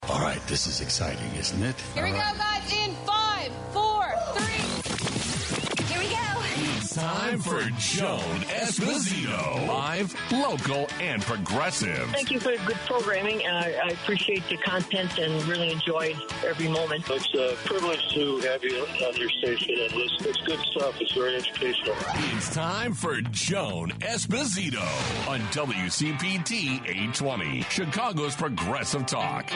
All right, this is exciting, isn't it? Here we go, guys, in 5, 4, 3. Here we go. It's time for Joan Esposito. Live, local, and progressive. Thank you for the good programming. I appreciate the content and really enjoyed every moment. It's a privilege to have you on your station and listen. It's good stuff. It's very educational. It's time for Joan Esposito on WCPT 820, Chicago's Progressive Talk.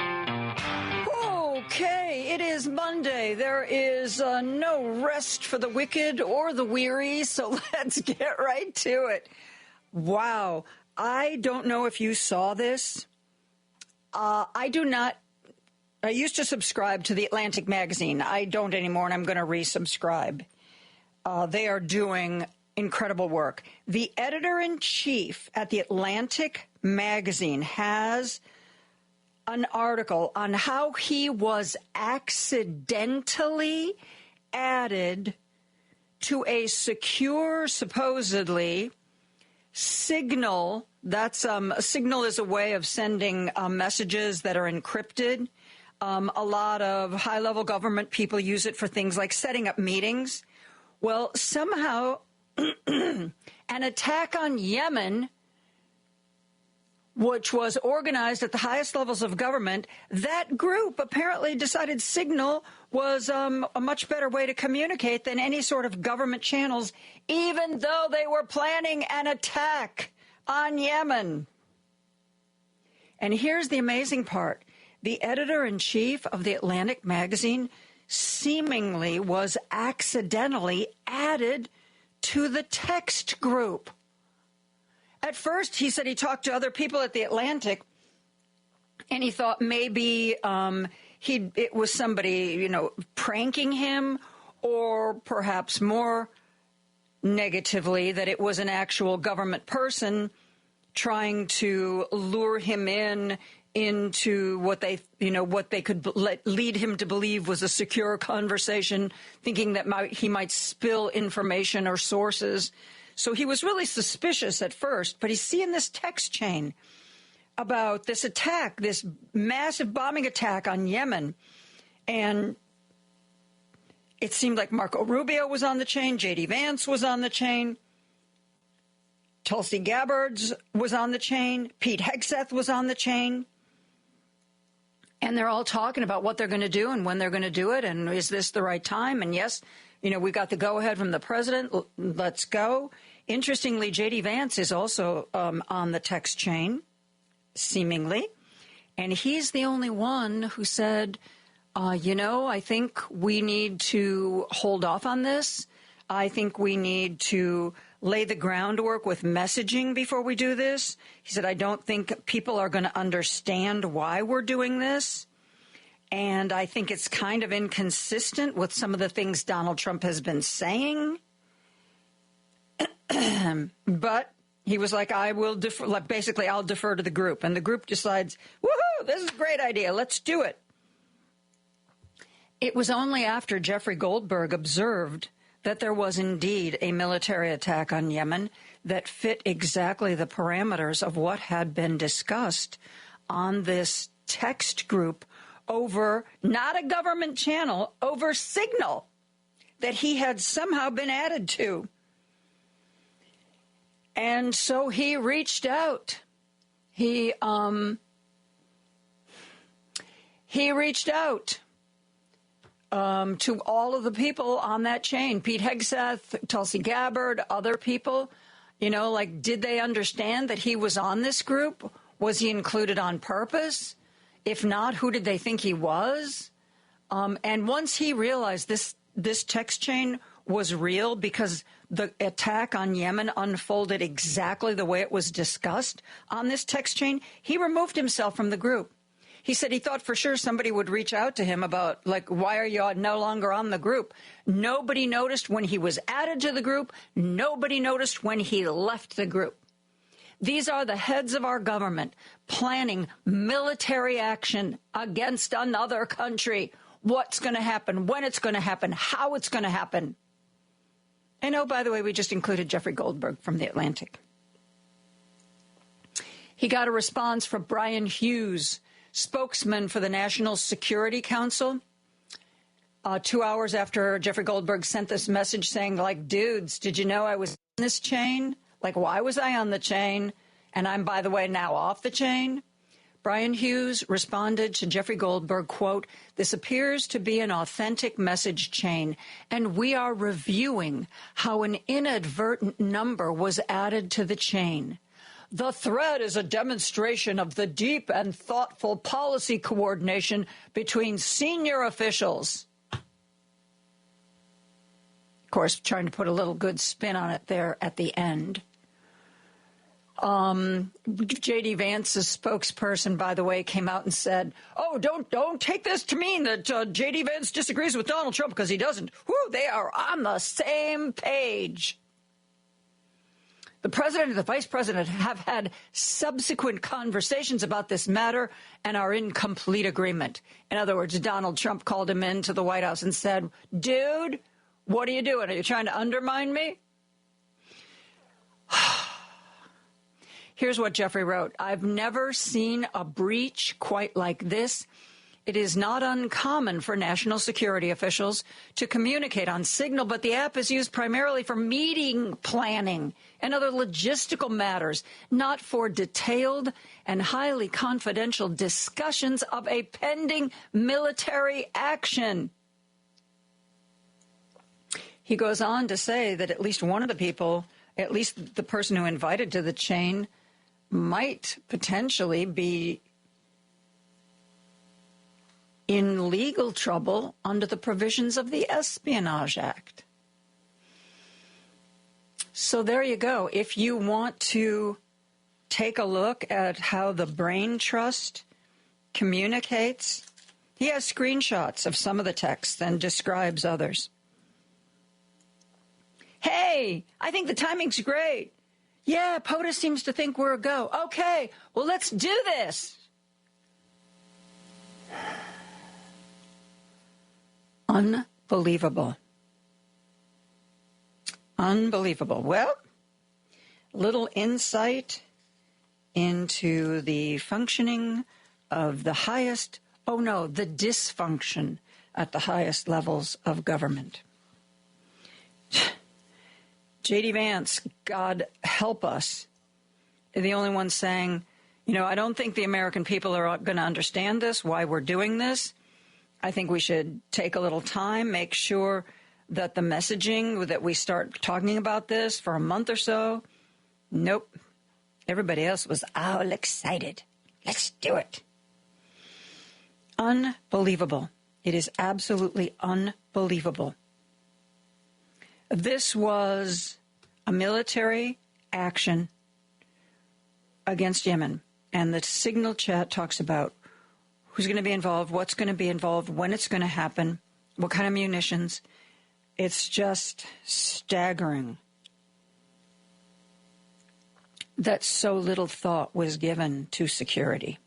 Okay, it is Monday. There is no rest for the wicked or the weary, so let's get right to it. Wow. I don't know if you saw this. I do not. I used to subscribe to the Atlantic magazine. I don't anymore, and I'm going to resubscribe. They are doing incredible work. The editor-in-chief at the Atlantic magazine has an article on how he was accidentally added to a secure, supposedly, signal. That's a signal is a way of sending messages that are encrypted. A lot of high-level government people use it for things like setting up meetings. Well, somehow an attack on Yemen, which was organized at the highest levels of government, that group apparently decided Signal was a much better way to communicate than any sort of government channels, even though they were planning an attack on Yemen. And here's the amazing part. The editor-in-chief of the Atlantic magazine seemingly was accidentally added to the text group. At first, he said he talked to other people at the Atlantic, and he thought maybe it was somebody, pranking him, or perhaps more negatively, that it was an actual government person trying to lure him into what they could lead him to believe was a secure conversation, thinking that he might spill information or sources. So he was really suspicious at first, but he's seeing this text chain about this attack, this massive bombing attack on Yemen. And it seemed like Marco Rubio was on the chain, J.D. Vance was on the chain, Tulsi Gabbard was on the chain, Pete Hegseth was on the chain. And they're all talking about what they're going to do and when they're going to do it, and is this the right time? And yes, we got the go-ahead from the president. Let's go. Interestingly, J.D. Vance is also on the text chain, seemingly. And he's the only one who said, I think we need to hold off on this. I think we need to lay the groundwork with messaging before we do this. He said, I don't think people are going to understand why we're doing this. And I think it's kind of inconsistent with some of the things Donald Trump has been saying. But he was like, I will defer, basically, I'll defer to the group. And the group decides, woohoo, this is a great idea. Let's do it. It was only after Jeffrey Goldberg observed that there was indeed a military attack on Yemen that fit exactly the parameters of what had been discussed on this text group over, not a government channel, over Signal that he had somehow been added to. And so he reached out. He reached out to all of the people on that chain, Pete Hegseth, Tulsi Gabbard, other people, did they understand that he was on this group? Was he included on purpose? If not, who did they think he was? And once he realized this text chain was real because the attack on Yemen unfolded exactly the way it was discussed on this text chain, he removed himself from the group. He said he thought for sure somebody would reach out to him about, why are you no longer on the group? Nobody noticed when he was added to the group. Nobody noticed when he left the group. These are the heads of our government planning military action against another country. What's going to happen, when it's going to happen, how it's going to happen. And by the way, we just included Jeffrey Goldberg from The Atlantic. He got a response from Brian Hughes, spokesman for the National Security Council, 2 hours after Jeffrey Goldberg sent this message saying, like, dudes, did you know I was on this chain? Like, why was I on the chain? And I'm, by the way, now off the chain. Brian Hughes responded to Jeffrey Goldberg, quote, "This appears to be an authentic message chain, and we are reviewing how an inadvertent number was added to the chain. The thread is a demonstration of the deep and thoughtful policy coordination between senior officials." Of course, trying to put a little good spin on it there at the end. J.D. Vance's spokesperson, by the way, came out and said, "Oh, don't take this to mean that J.D. Vance disagrees with Donald Trump, because he doesn't. Whew, they are on the same page." The president and the vice president have had subsequent conversations about this matter and are in complete agreement. In other words, Donald Trump called him into the White House and said, "Dude, what are you doing? Are you trying to undermine me?" Here's what Jeffrey wrote. "I've never seen a breach quite like this. It is not uncommon for national security officials to communicate on Signal, but the app is used primarily for meeting planning and other logistical matters, not for detailed and highly confidential discussions of a pending military action." He goes on to say that at least one of the people, at least the person who invited to the chain, might potentially be in legal trouble under the provisions of the Espionage Act. So there you go. If you want to take a look at how the Brain Trust communicates, he has screenshots of some of the texts and describes others. "Hey, I think the timing's great. Yeah, POTUS seems to think we're a go. Okay, well, let's do this." Unbelievable. Unbelievable. Well, little insight into the functioning of the highest, the dysfunction at the highest levels of government. J.D. Vance, God help us, the only one saying, I don't think the American people are going to understand this, why we're doing this. I think we should take a little time, make sure that the messaging, that we start talking about this for a month or so. Nope. Everybody else was all excited. Let's do it. Unbelievable. It is absolutely unbelievable. This was a military action against Yemen, and the Signal chat talks about who's going to be involved, what's going to be involved, when it's going to happen, what kind of munitions. It's just staggering that so little thought was given to security.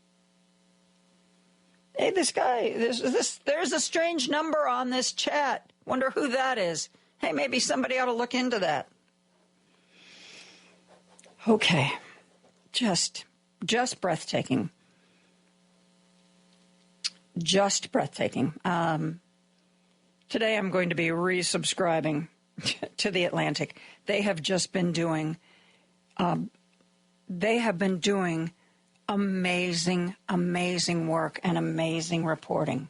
Hey, this guy, there's a strange number on this chat. Wonder who that is. Hey, maybe somebody ought to look into that. Okay. Just breathtaking. Just breathtaking. Today I'm going to be resubscribing to The Atlantic. They have just been doing, amazing, amazing work and amazing reporting.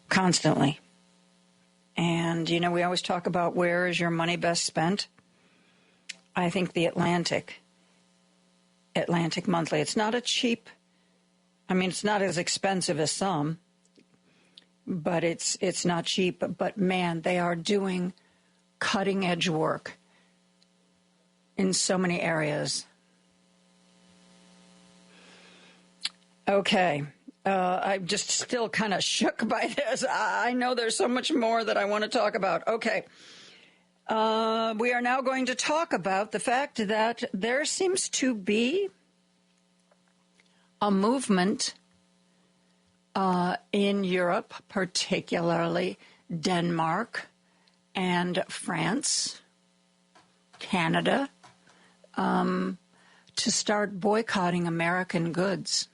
Constantly. And, we always talk about where is your money best spent. I think The Atlantic Monthly, it's not it's not as expensive as some, but it's not cheap. But, man, they are doing cutting-edge work in so many areas. Okay. I'm just still kind of shook by this. I know there's so much more that I want to talk about. Okay. We are now going to talk about the fact that there seems to be a movement in Europe, particularly Denmark and France, Canada, to start boycotting American goods.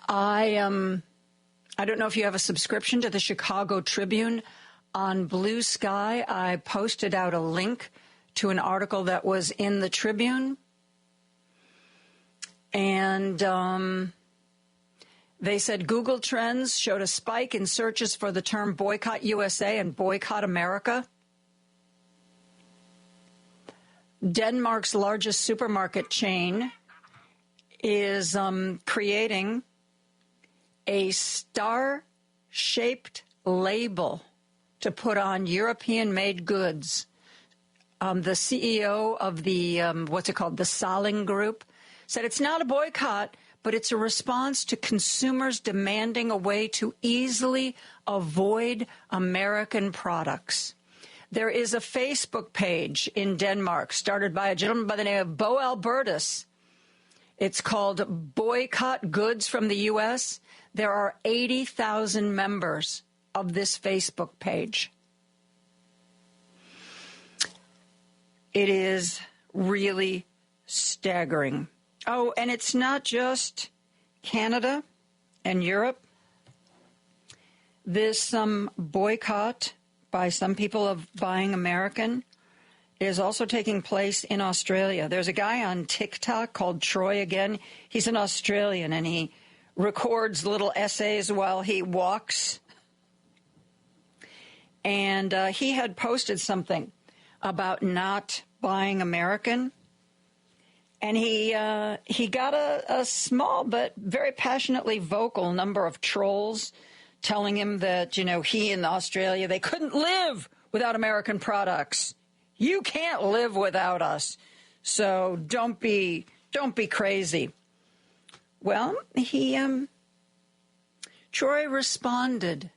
I don't know if you have a subscription to the Chicago Tribune. On Blue Sky, I posted out a link to an article that was in the Tribune. And they said Google Trends showed a spike in searches for the term boycott USA and boycott America. Denmark's largest supermarket chain is creating a star-shaped label to put on European-made goods. The CEO of the, the Saling Group, said it's not a boycott, but it's a response to consumers demanding a way to easily avoid American products. There is a Facebook page in Denmark started by a gentleman by the name of Bo Albertus. It's called Boycott Goods from the U.S. There are 80,000 members of this Facebook page. It is really staggering. Oh, and it's not just Canada and Europe. This boycott by some people of buying American is also taking place in Australia. There's a guy on TikTok called Troy again. He's an Australian, and he records little essays while he walks. And he had posted something about not buying American. And he got a small but very passionately vocal number of trolls telling him that, he and Australia, they couldn't live without American products. You can't live without us. So don't be crazy. Well, Troy responded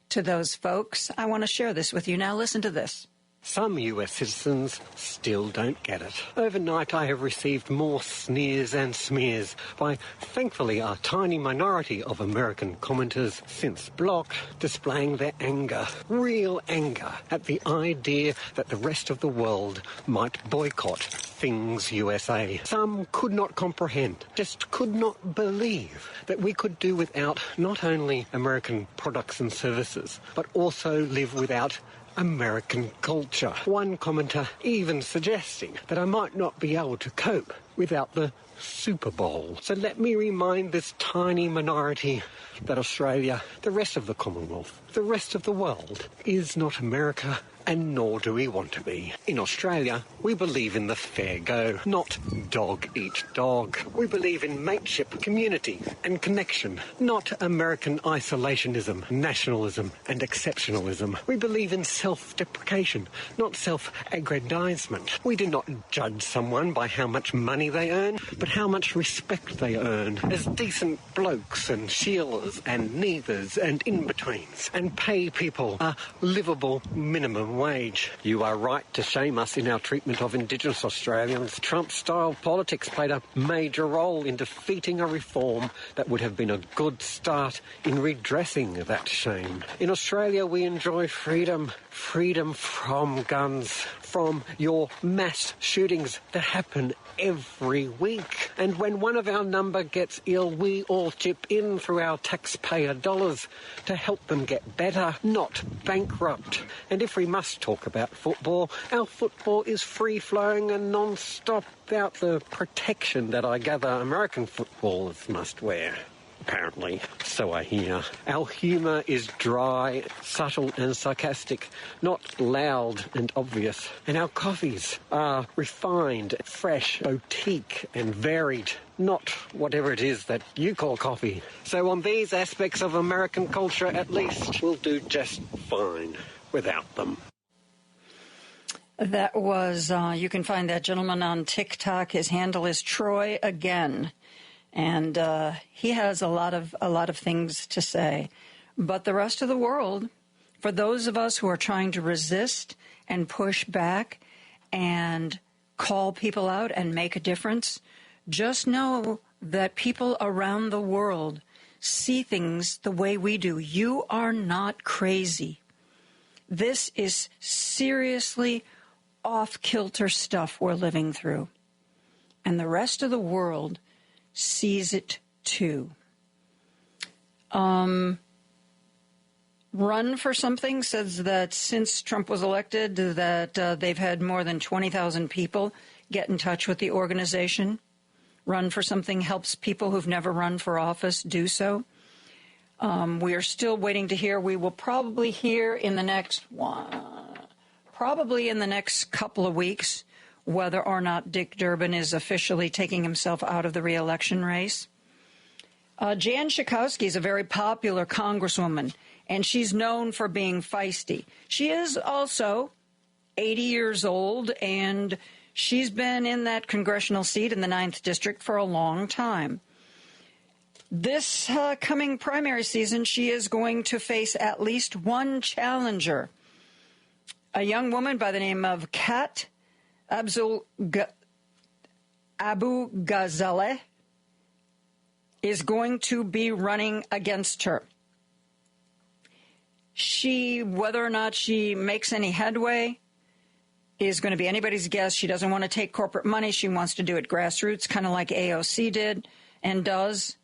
to those folks. I want to share this with you now. Listen to this. Some US citizens still don't get it. Overnight I have received more sneers and smears by, thankfully, a tiny minority of American commenters since blocked, displaying their anger, real anger, at the idea that the rest of the world might boycott things USA. Some could not comprehend, just could not believe that we could do without not only American products and services, but also live without American culture. One commenter even suggesting that I might not be able to cope without the Super Bowl. So let me remind this tiny minority that Australia, the rest of the Commonwealth, the rest of the world, is not America, and nor do we want to be. In Australia, we believe in the fair go, not dog eat dog. We believe in mateship, community and connection, not American isolationism, nationalism and exceptionalism. We believe in self-deprecation, not self-aggrandizement. We do not judge someone by how much money they earn, but how much respect they earn as decent blokes and sheelers and neithers and in-betweens, and pay people a livable minimum wage. You are right to shame us in our treatment of Indigenous Australians. Trump-style politics played a major role in defeating a reform that would have been a good start in redressing that shame. In Australia, we enjoy freedom from guns, from your mass shootings that happen every week. And when one of our number gets ill, we all chip in through our taxpayer dollars to help them get better, not bankrupt. And if we must talk about football, our football is free-flowing and non-stop without the protection that I gather American footballers must wear. Apparently, so I hear. Our humour is dry, subtle and sarcastic, not loud and obvious. And our coffees are refined, fresh, boutique and varied, not whatever it is that you call coffee. So on these aspects of American culture, at least, we'll do just fine without them. That was, you can find that gentleman on TikTok. His handle is Troy Again. And he has a lot of things to say. But the rest of the world, for those of us who are trying to resist and push back and call people out and make a difference, just know that people around the world see things the way we do. You are not crazy. This is seriously off-kilter stuff we're living through. And the rest of the world sees it too. Run for Something says that since Trump was elected, that they've had more than 20,000 people get in touch with the organization. Run for Something helps people who've never run for office do so. We are still waiting to hear. We will probably hear in the next couple of weeks whether or not Dick Durbin is officially taking himself out of the re-election race. Jan Schakowsky is a very popular congresswoman, and she's known for being feisty. She is also 80 years old, and she's been in that congressional seat in the 9th District for a long time. This coming primary season, she is going to face at least one challenger, a young woman by the name of Kat Abu Ghazaleh is going to be running against her. Whether or not she makes any headway is going to be anybody's guess. She doesn't want to take corporate money. She wants to do it grassroots, kind of like AOC did and does.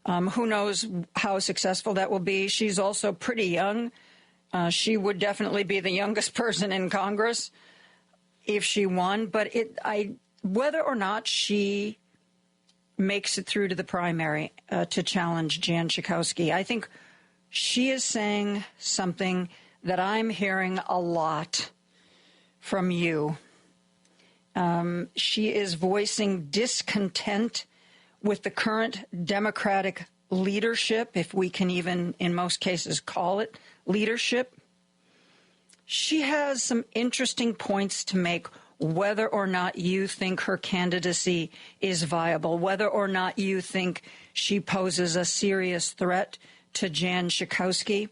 Who knows how successful that will be. She's also pretty young. She would definitely be the youngest person in Congress if she won. But whether or not she makes it through to the primary to challenge Jan Schakowsky, I think she is saying something that I'm hearing a lot from you. She is voicing discontent with the current Democratic leadership, if we can even, in most cases, call it leadership. She has some interesting points to make, whether or not you think her candidacy is viable, whether or not you think she poses a serious threat to Jan Schakowsky.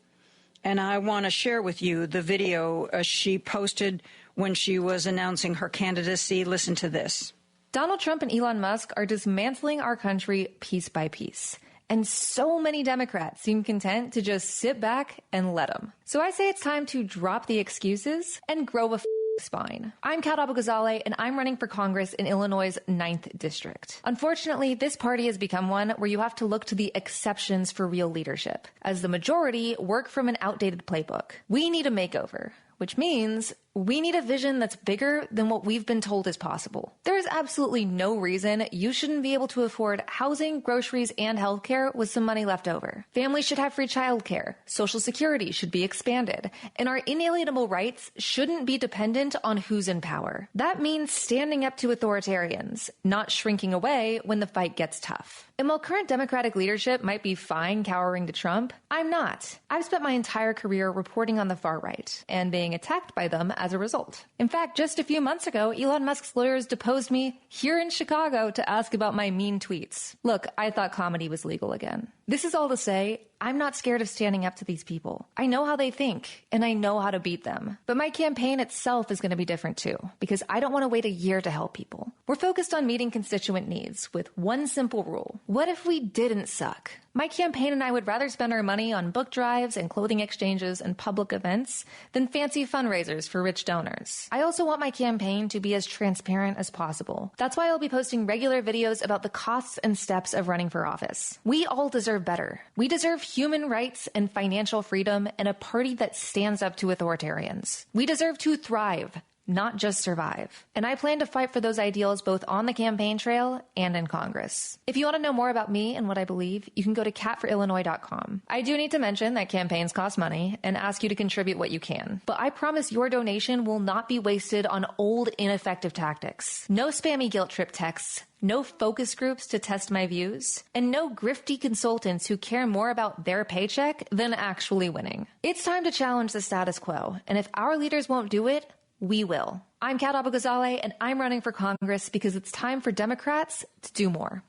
And I want to share with you the video she posted when she was announcing her candidacy. Listen to this. Donald Trump and Elon Musk are dismantling our country piece by piece. And so many Democrats seem content to just sit back and let them. So I say it's time to drop the excuses and grow a spine. I'm Kat Abu Ghazaleh, and I'm running for Congress in Illinois' 9th District. Unfortunately, this party has become one where you have to look to the exceptions for real leadership, as the majority work from an outdated playbook. We need a makeover, which means we need a vision that's bigger than what we've been told is possible. There is absolutely no reason you shouldn't be able to afford housing, groceries, and healthcare with some money left over. Families should have free childcare, Social Security should be expanded, and our inalienable rights shouldn't be dependent on who's in power. That means standing up to authoritarians, not shrinking away when the fight gets tough. And while current Democratic leadership might be fine cowering to Trump, I'm not. I've spent my entire career reporting on the far right and being attacked by them as a result. In fact, just a few months ago, Elon Musk's lawyers deposed me here in Chicago to ask about my mean tweets. Look, I thought comedy was legal again. This is all to say, I'm not scared of standing up to these people. I know how they think, and I know how to beat them. But my campaign itself is going to be different too, because I don't want to wait a year to help people. We're focused on meeting constituent needs with one simple rule. What if we didn't suck? My campaign and I would rather spend our money on book drives and clothing exchanges and public events than fancy fundraisers for rich donors. I also want my campaign to be as transparent as possible. That's why I'll be posting regular videos about the costs and steps of running for office. We all deserve better. We deserve human rights and financial freedom and a party that stands up to authoritarians. We deserve to thrive, not just survive. And I plan to fight for those ideals both on the campaign trail and in Congress. If you want to know more about me and what I believe, you can go to catforillinois.com. I do need to mention that campaigns cost money and ask you to contribute what you can. But I promise your donation will not be wasted on old, ineffective tactics. No spammy guilt trip texts, no focus groups to test my views, and no grifty consultants who care more about their paycheck than actually winning. It's time to challenge the status quo, and if our leaders won't do it, we will. I'm Kat Abu Ghazaleh, and I'm running for Congress because it's time for Democrats to do more.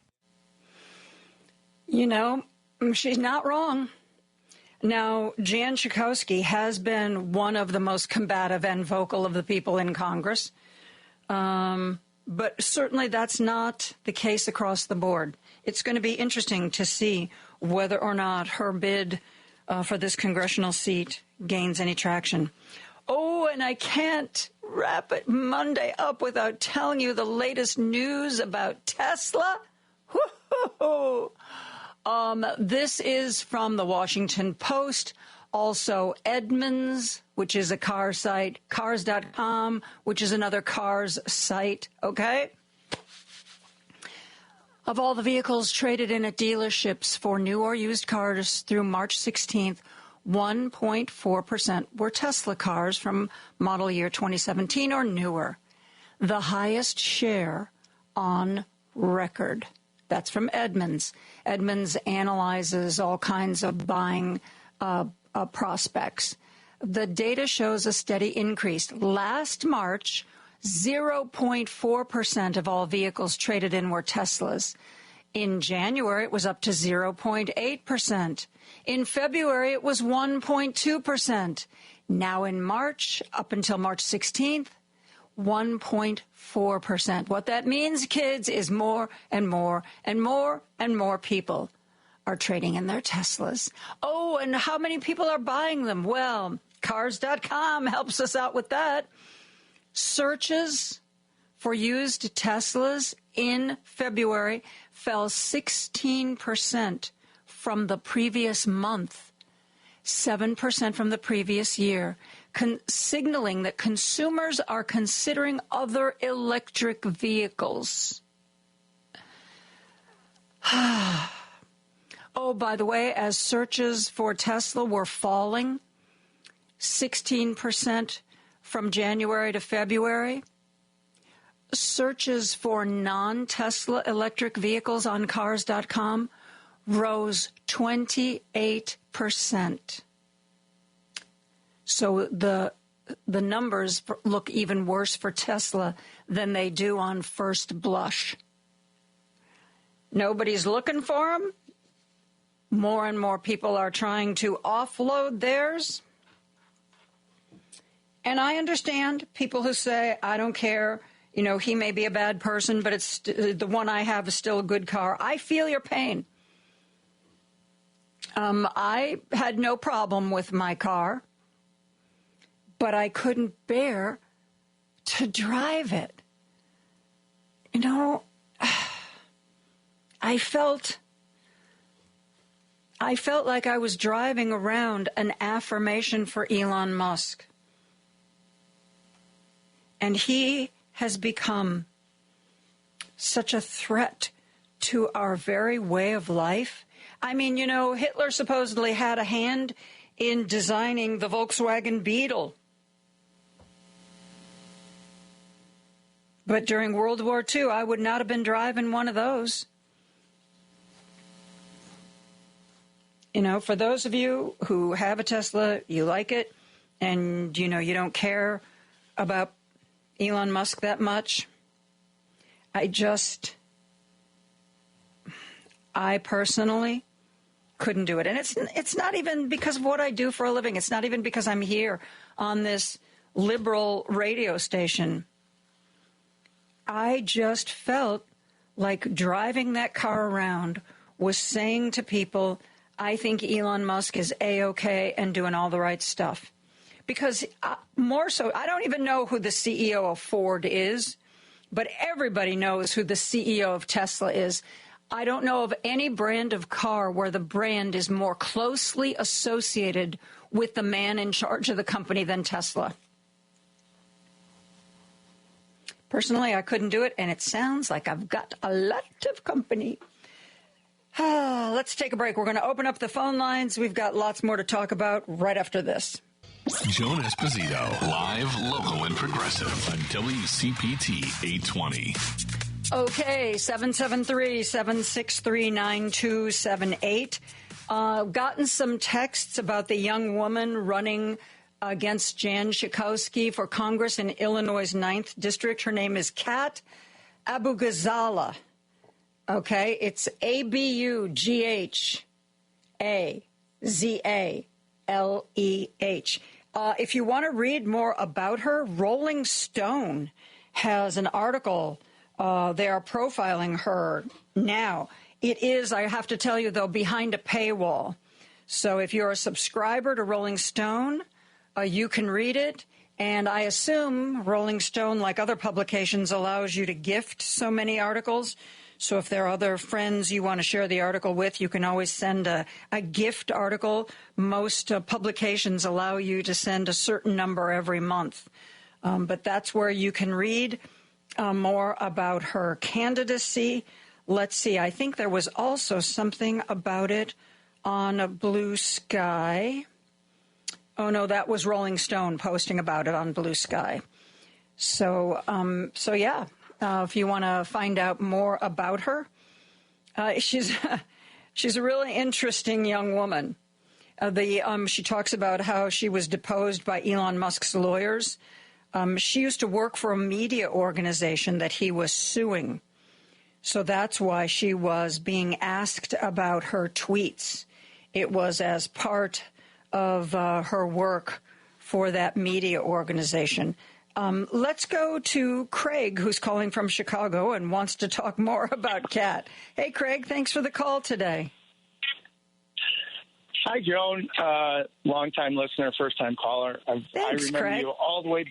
You know, she's not wrong. Now, Jan Schakowsky has been one of the most combative and vocal of the people in Congress. But certainly that's not the case across the board. It's going to be interesting to see whether or not her bid for this congressional seat gains any traction. Oh, and I can't wrap it Monday up without telling you the latest news about Tesla. Woo-hoo-hoo. This is from the Washington Post. Also, Edmunds, which is a car site, Cars.com, which is another cars site, okay? Of all the vehicles traded in at dealerships for new or used cars through March 16th, 1.4% were Tesla cars from model year 2017 or newer, the highest share on record. That's from Edmunds. Edmunds analyzes all kinds of buying prospects. The data shows a steady increase. Last March, 0.4% of all vehicles traded in were Teslas. In January, it was up to 0.8%. In February, it was 1.2%. Now in March, up until March 16th, 1.4%. What that means, kids, is more and more and more and more people are trading in their Teslas. Oh, and how many people are buying them? Well, Cars.com helps us out with that. Searches for used Teslas in February fell 16% from the previous month, 7% from the previous year, signaling that consumers are considering other electric vehicles. Oh, by the way, as searches for Tesla were falling 16% from January to February, searches for non-Tesla electric vehicles on Cars.com rose 28%. So the numbers look even worse for Tesla than they do on first blush. Nobody's looking for them. More and more people are trying to offload theirs. And I understand people who say, I don't care, you know, he may be a bad person, but it's the one I have is still a good car. I feel your pain. I had no problem with my car, but I couldn't bear to drive it. You know, I felt like I was driving around an affirmation for Elon Musk. And he has become such a threat to our very way of life. I mean, you know, Hitler supposedly had a hand in designing the Volkswagen Beetle. But during World War II, I would not have been driving one of those. You know, for those of you who have a Tesla, you like it, and, you know, you don't care about Elon Musk that much, I personally couldn't do it. And it's not even because of what I do for a living. It's not even because I'm here on this liberal radio station. I just felt like driving that car around was saying to people, I think Elon Musk is A-OK and doing all the right stuff. Because more so, I don't even know who the CEO of Ford is, but everybody knows who the CEO of Tesla is. I don't know of any brand of car where the brand is more closely associated with the man in charge of the company than Tesla. Personally, I couldn't do it, and it sounds like I've got a lot of company. Let's take a break. We're going to open up the phone lines. We've got lots more to talk about right after this. Joan Esposito, live, local, and progressive on WCPT 820. Okay, 773-763-9278. Gotten some texts about the young woman running against Jan Schakowsky for Congress in Illinois' 9th District. Her name is Kat Abughazaleh. Okay, it's Abughazaleh. If you want to read more about her, Rolling Stone has an article. They are profiling her now. It is, I have to tell you, though, behind a paywall. So if you're a subscriber to Rolling Stone, you can read it. And I assume Rolling Stone, like other publications, allows you to gift so many articles. So if there are other friends you want to share the article with, you can always send a gift article. Most publications allow you to send a certain number every month. But that's where you can read more about her candidacy. Let's see. I think there was also something about it on a Blue Sky. Oh, no, that was Rolling Stone posting about it on Blue Sky. So yeah, if you want to find out more about her, she's a really interesting young woman. She talks about how she was deposed by Elon Musk's lawyers. She used to work for a media organization that he was suing. So that's why she was being asked about her tweets. It was as part of her work for that media organization. Let's go to Craig, who's calling from Chicago and wants to talk more about Kat. Hey, Craig, thanks for the call today. Hi, Joan. Long-time listener, first-time caller. Thanks, I remember Craig. you all the way.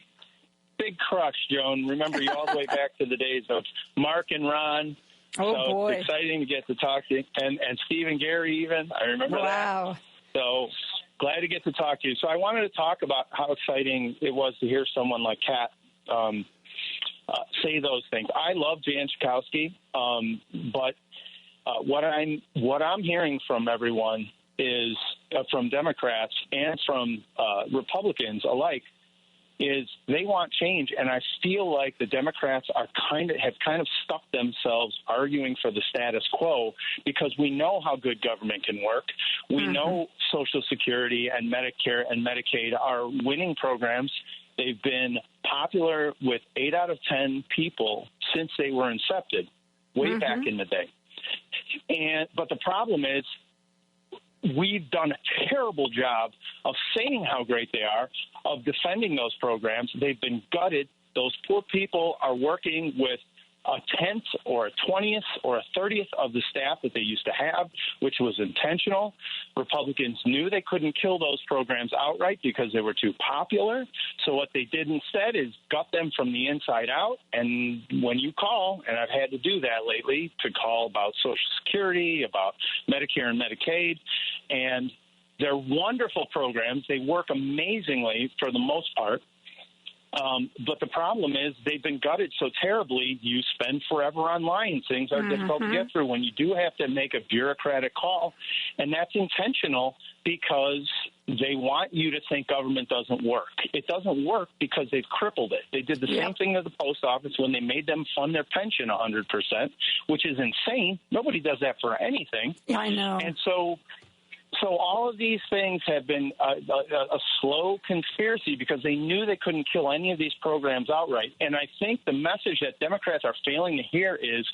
Big crux, Joan. Remember you all the way back to the days of Mark and Ron. Oh, so boy. It's exciting to get to talk to you. And Steve and Gary even. I remember that. Wow. So glad to get to talk to you. So I wanted to talk about how exciting it was to hear someone like Kat say those things. I love Jan Schakowsky, but what I'm hearing from everyone is from Democrats and from Republicans alike is they want change, and I feel like the Democrats have kind of stuck themselves arguing for the status quo because we know how good government can work. We know Social Security and Medicare and Medicaid are winning programs. They've been popular with 8 out of 10 people since they were incepted, way back in the day. But the problem is, we've done a terrible job of saying how great they are, of defending those programs. They've been gutted. Those poor people are working with a 10th or a 20th or a 30th of the staff that they used to have, which was intentional. Republicans knew they couldn't kill those programs outright because they were too popular. So what they did instead is gut them from the inside out. And when you call, and I've had to do that lately, to call about Social Security, about Medicare and Medicaid, and they're wonderful programs. They work amazingly for the most part. But the problem is they've been gutted so terribly, you spend forever online. Things are difficult to get through when you do have to make a bureaucratic call. And that's intentional because they want you to think government doesn't work. It doesn't work because they've crippled it. They did the same thing to the post office when they made them fund their pension 100%, which is insane. Nobody does that for anything. Yeah, I know. And so all of these things have been a slow conspiracy because they knew they couldn't kill any of these programs outright. And I think the message that Democrats are failing to hear is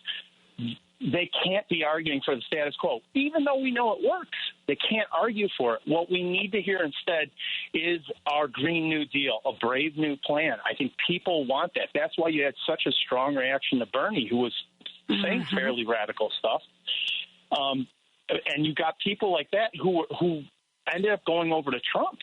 they can't be arguing for the status quo. Even though we know it works, they can't argue for it. What we need to hear instead is our Green New Deal, a brave new plan. I think people want that. That's why you had such a strong reaction to Bernie, who was saying fairly radical stuff. And you got people like that who ended up going over to Trump,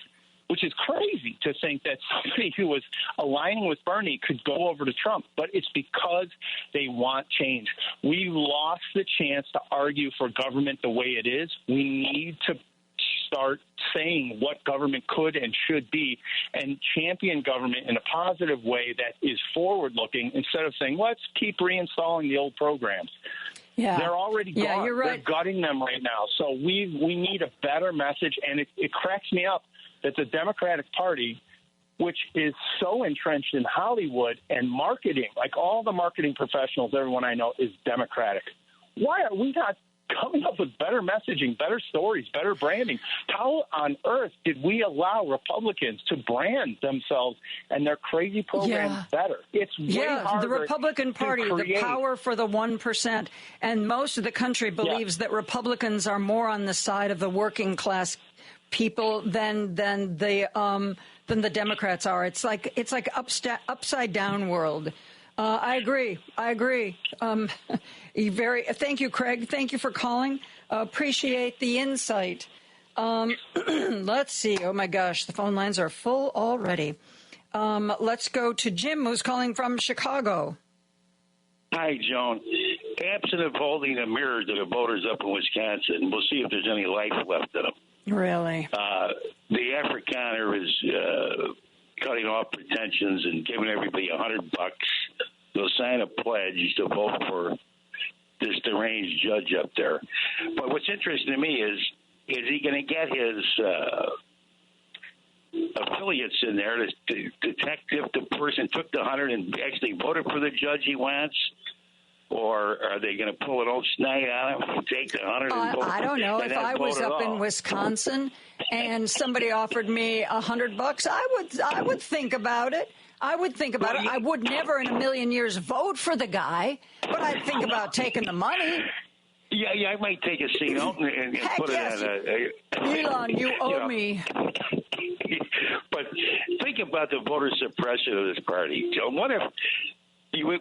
which is crazy to think that somebody who was aligning with Bernie could go over to Trump. But it's because they want change. We lost the chance to argue for government the way it is. We need to start saying what government could and should be and champion government in a positive way that is forward-looking instead of saying, let's keep reinstalling the old programs. Yeah. They're already gone. Yeah, you're right. They're gutting them right now. So we need a better message, and it cracks me up that the Democratic Party, which is so entrenched in Hollywood and marketing, like all the marketing professionals, everyone I know is Democratic. Why are we not coming up with better messaging, better stories, better branding? How on earth did we allow Republicans to brand themselves and their crazy programs better? It's way harder. The Republican Party, the power for the 1%, and most of the country believes that Republicans are more on the side of the working class people than the Democrats are. It's like upside down world. I agree. Thank you, Craig. Thank you for calling. Appreciate the insight. Let's see. Oh, my gosh. The phone lines are full already. Let's go to Jim, who's calling from Chicago. Hi, Joan. Absent of holding a mirror to the voters up in Wisconsin, we'll see if there's any life left in them. Really? The Afrikaner is cutting off pretensions and giving everybody $100. They'll sign a pledge to vote for this deranged judge up there. But what's interesting to me is he going to get his affiliates in there to detect if the person took the 100 and actually voted for the judge he wants? Or are they going to pull an old snide on him, take the 100 and vote? I don't know. If I was up in Wisconsin and somebody offered me $100, I would think about it. I would think about it. I would never in a million years vote for the guy, but I'd think about taking the money. Yeah, I might take a seat out and put yes. it on Elon, you owe me. But think about the voter suppression of this party. Joe, what if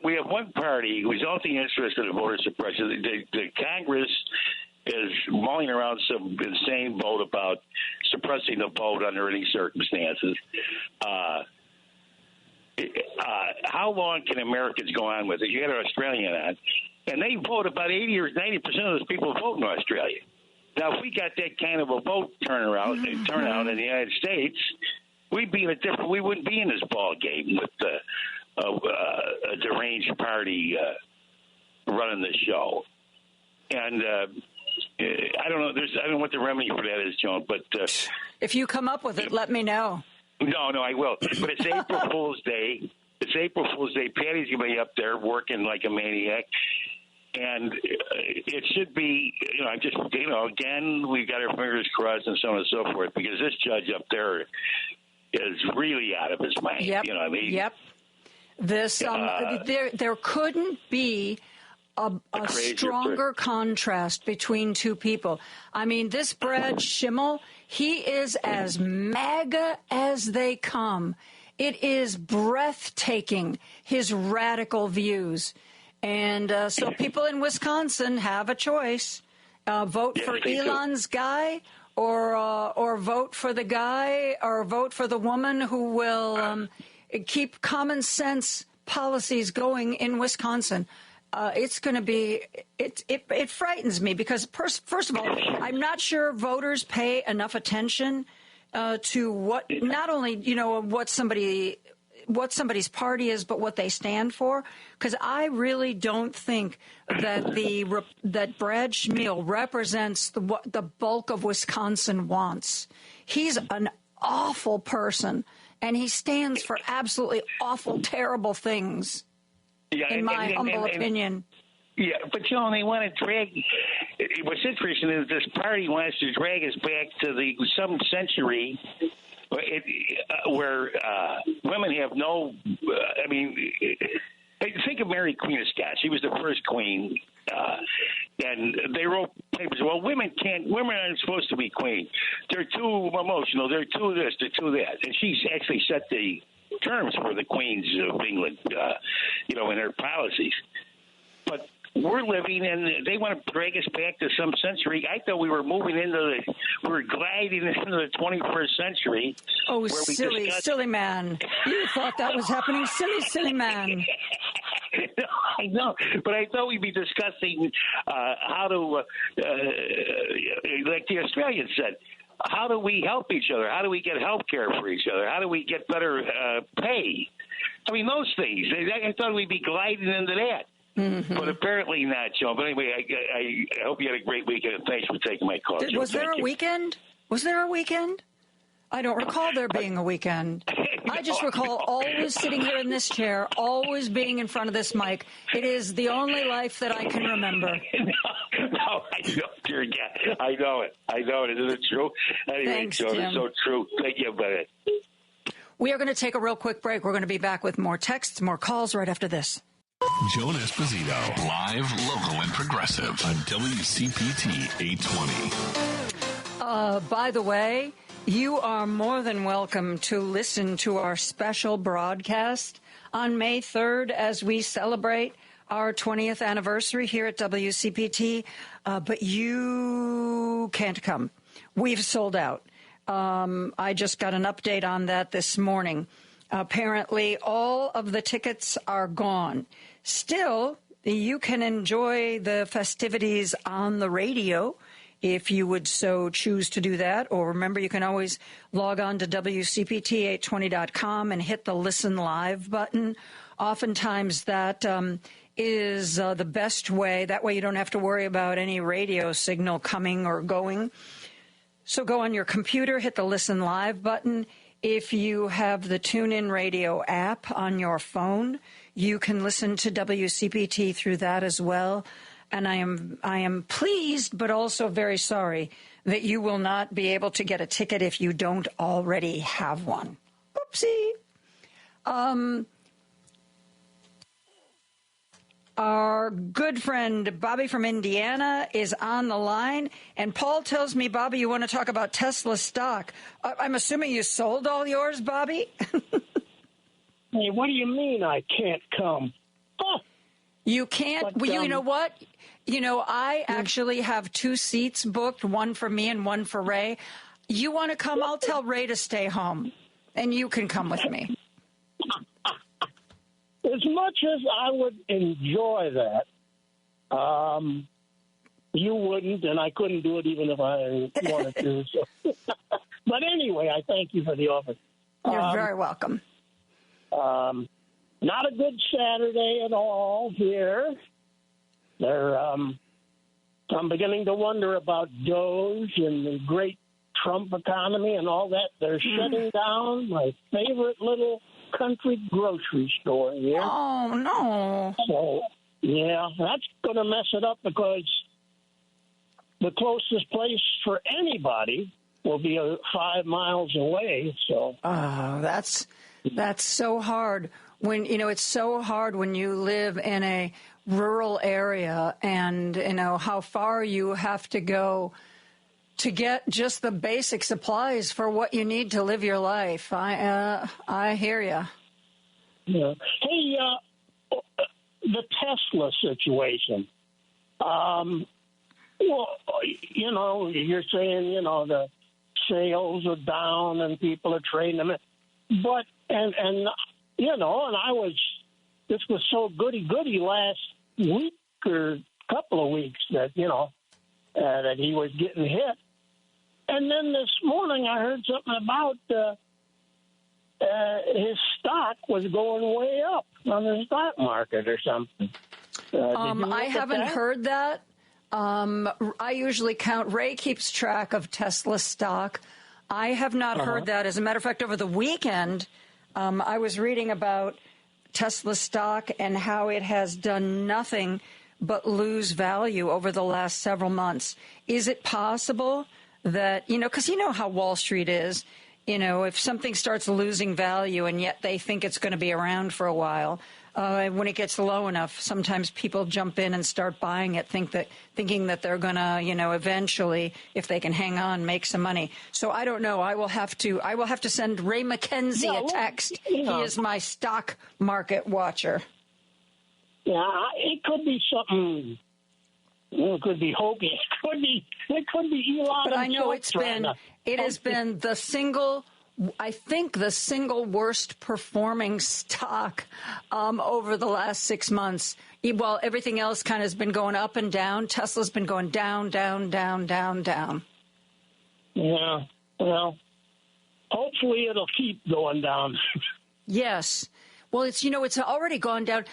we have one party who's only interested in voter suppression? The Congress is mulling around some insane vote about suppressing the vote under any circumstances. How long can Americans go on with it? You had an Australian on, and they vote about 80 or 90% of those people vote in Australia. Now, if we got that kind of a vote turnout in the United States, we'd be we wouldn't be in this ball game with a deranged party running the show. And I don't know. I don't know what the remedy for that is, Joan. But if you come up with it, let me know. No, I will. But it's April Fool's Day. It's April Fool's Day. Patty's going to be up there working like a maniac. And it should be, again, we've got our fingers crossed and so on and so forth, because this judge up there is really out of his mind. Yep. You know what I mean? Yep. This, there couldn't be a stronger contrast between two people. I mean, this Brad Schimmel, he is as MAGA as they come. It is breathtaking, his radical views. And so people in Wisconsin have a choice. Vote for Elon's guy or vote for the guy or vote for the woman who will keep common sense policies going in Wisconsin. It's going to be it frightens me because first of all, I'm not sure voters pay enough attention to what not only what somebody's party is, but what they stand for. Because I really don't think that that Brad Schmiel represents what the bulk of Wisconsin wants. He's an awful person, and he stands for absolutely awful, terrible things. Yeah, in my humble opinion. Yeah, but Joan, they want to drag. What's interesting is this party wants to drag us back to some century where women have no. Think of Mary Queen of Scots. She was the first queen, and they wrote papers. Well, women aren't supposed to be queen. They're too emotional. They're too this. They're too that. And she's actually set the terms for the queens of England, in her policies. But we're living in, they want to drag us back to some century. I thought we were moving we're gliding into the 21st century. Oh, silly man. You thought that was happening. Silly man. No, I know, but I thought we'd be discussing how to, like the Australians said, how do we help each other? How do we get health care for each other? How do we get better pay? I mean, those things. I thought we'd be gliding into that. Mm-hmm. But apparently not, Joe. But anyway, I hope you had a great weekend, and thanks for taking my call. Was there a weekend? Was there a weekend? I don't recall there being a weekend. I just recall always sitting here in this chair, always being in front of this mic. It is the only life that I can remember. No, I know, dear God. I know it. Isn't it true? Anyway, thanks, Joe, Jim. it's so true. Thank you about it. We are going to take a real quick break. We're going to be back with more texts, more calls right after this. Joan Esposito, live, local, and progressive on WCPT 820. By the way, you are more than welcome to listen to our special broadcast on May 3rd as we celebrate our 20th anniversary here at WCPT, but you can't come. We've sold out. I just got an update on that this morning. Apparently, all of the tickets are gone. Still, you can enjoy the festivities on the radio if you would so choose to do that. Or remember, you can always log on to WCPT820.com and hit the Listen Live button. Oftentimes that is the best way. That way you don't have to worry about any radio signal coming or going. So go on your computer, hit the Listen Live button. If you have the TuneIn Radio app on your phone, you can listen to WCPT through that as well. And I am pleased, but also very sorry that you will not be able to get a ticket if you don't already have one. Oopsie. Our good friend Bobby from Indiana is on the line. And Paul tells me, Bobby, you want to talk about Tesla stock. I'm assuming you sold all yours, Bobby? Hey, what do you mean I can't come? Oh. You can't? But, you know what? You know, I actually have 2 seats booked, one for me and one for Ray. You want to come? I'll tell Ray to stay home, and you can come with me. As much as I would enjoy that, you wouldn't, and I couldn't do it even if I wanted to. So. But anyway, I thank you for the offer. You're very welcome. Not a good Saturday at all here. I'm beginning to wonder about Doge and the great Trump economy and all that. They're shutting down my favorite little country grocery store here. Oh, no. So, yeah, that's going to mess it up because the closest place for anybody will be 5 miles away. So, oh, that's so hard. When it's so hard when you live in a rural area, and how far you have to go to get just the basic supplies for what you need to live your life. I hear you. Yeah. Hey, the Tesla situation. Well, you're saying the sales are down and people are trading them, but and this was so goody-goody last week or couple of weeks that, that he was getting hit. And then this morning I heard something about his stock was going way up on the stock market or something. I haven't heard that. I usually count. Ray keeps track of Tesla stock. I have not heard that. As a matter of fact, over the weekend, I was reading about Tesla stock and how it has done nothing but lose value over the last several months. Is it possible that, because how Wall Street is, if something starts losing value and yet they think it's going to be around for a while, when it gets low enough, sometimes people jump in and start buying it, thinking that they're going to, eventually, if they can hang on, make some money. So I don't know. I will have to send Ray McKenzie a text. He is my stock market watcher. Yeah, it could be something. It could be hokey. It could be Elon. But I know it has been the single worst performing stock over the last 6 months. While everything else kind of has been going up and down, Tesla's been going down, down, down, down, down. Yeah, well, hopefully it'll keep going down. Yes. Well, it's already gone down.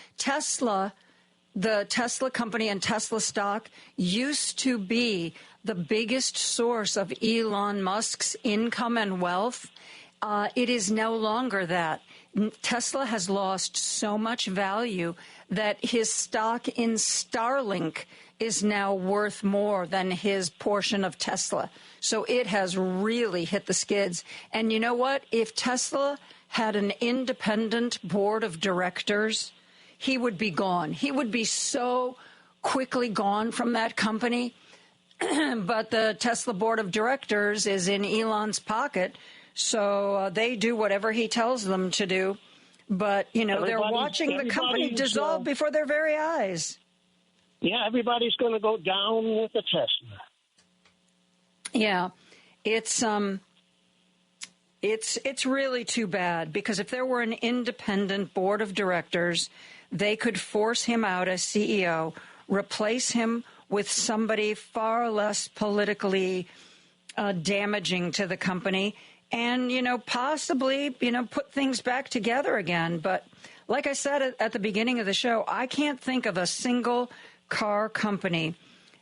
The Tesla company and Tesla stock used to be the biggest source of Elon Musk's income and wealth. It is no longer that. Tesla has lost so much value that his stock in Starlink is now worth more than his portion of Tesla. So it has really hit the skids. And you know what? If Tesla had an independent board of directors, he would be gone. He would be so quickly gone from that company. But the Tesla board of directors is in Elon's pocket, so they do whatever he tells them to do. But, they're watching the company dissolve before their very eyes. Yeah, everybody's going to go down with the Tesla. Yeah, it's It's really too bad, because if there were an independent board of directors, they could force him out as CEO, replace him with somebody far less politically damaging to the company, and, possibly, put things back together again. But like I said at the beginning of the show, I can't think of a single car company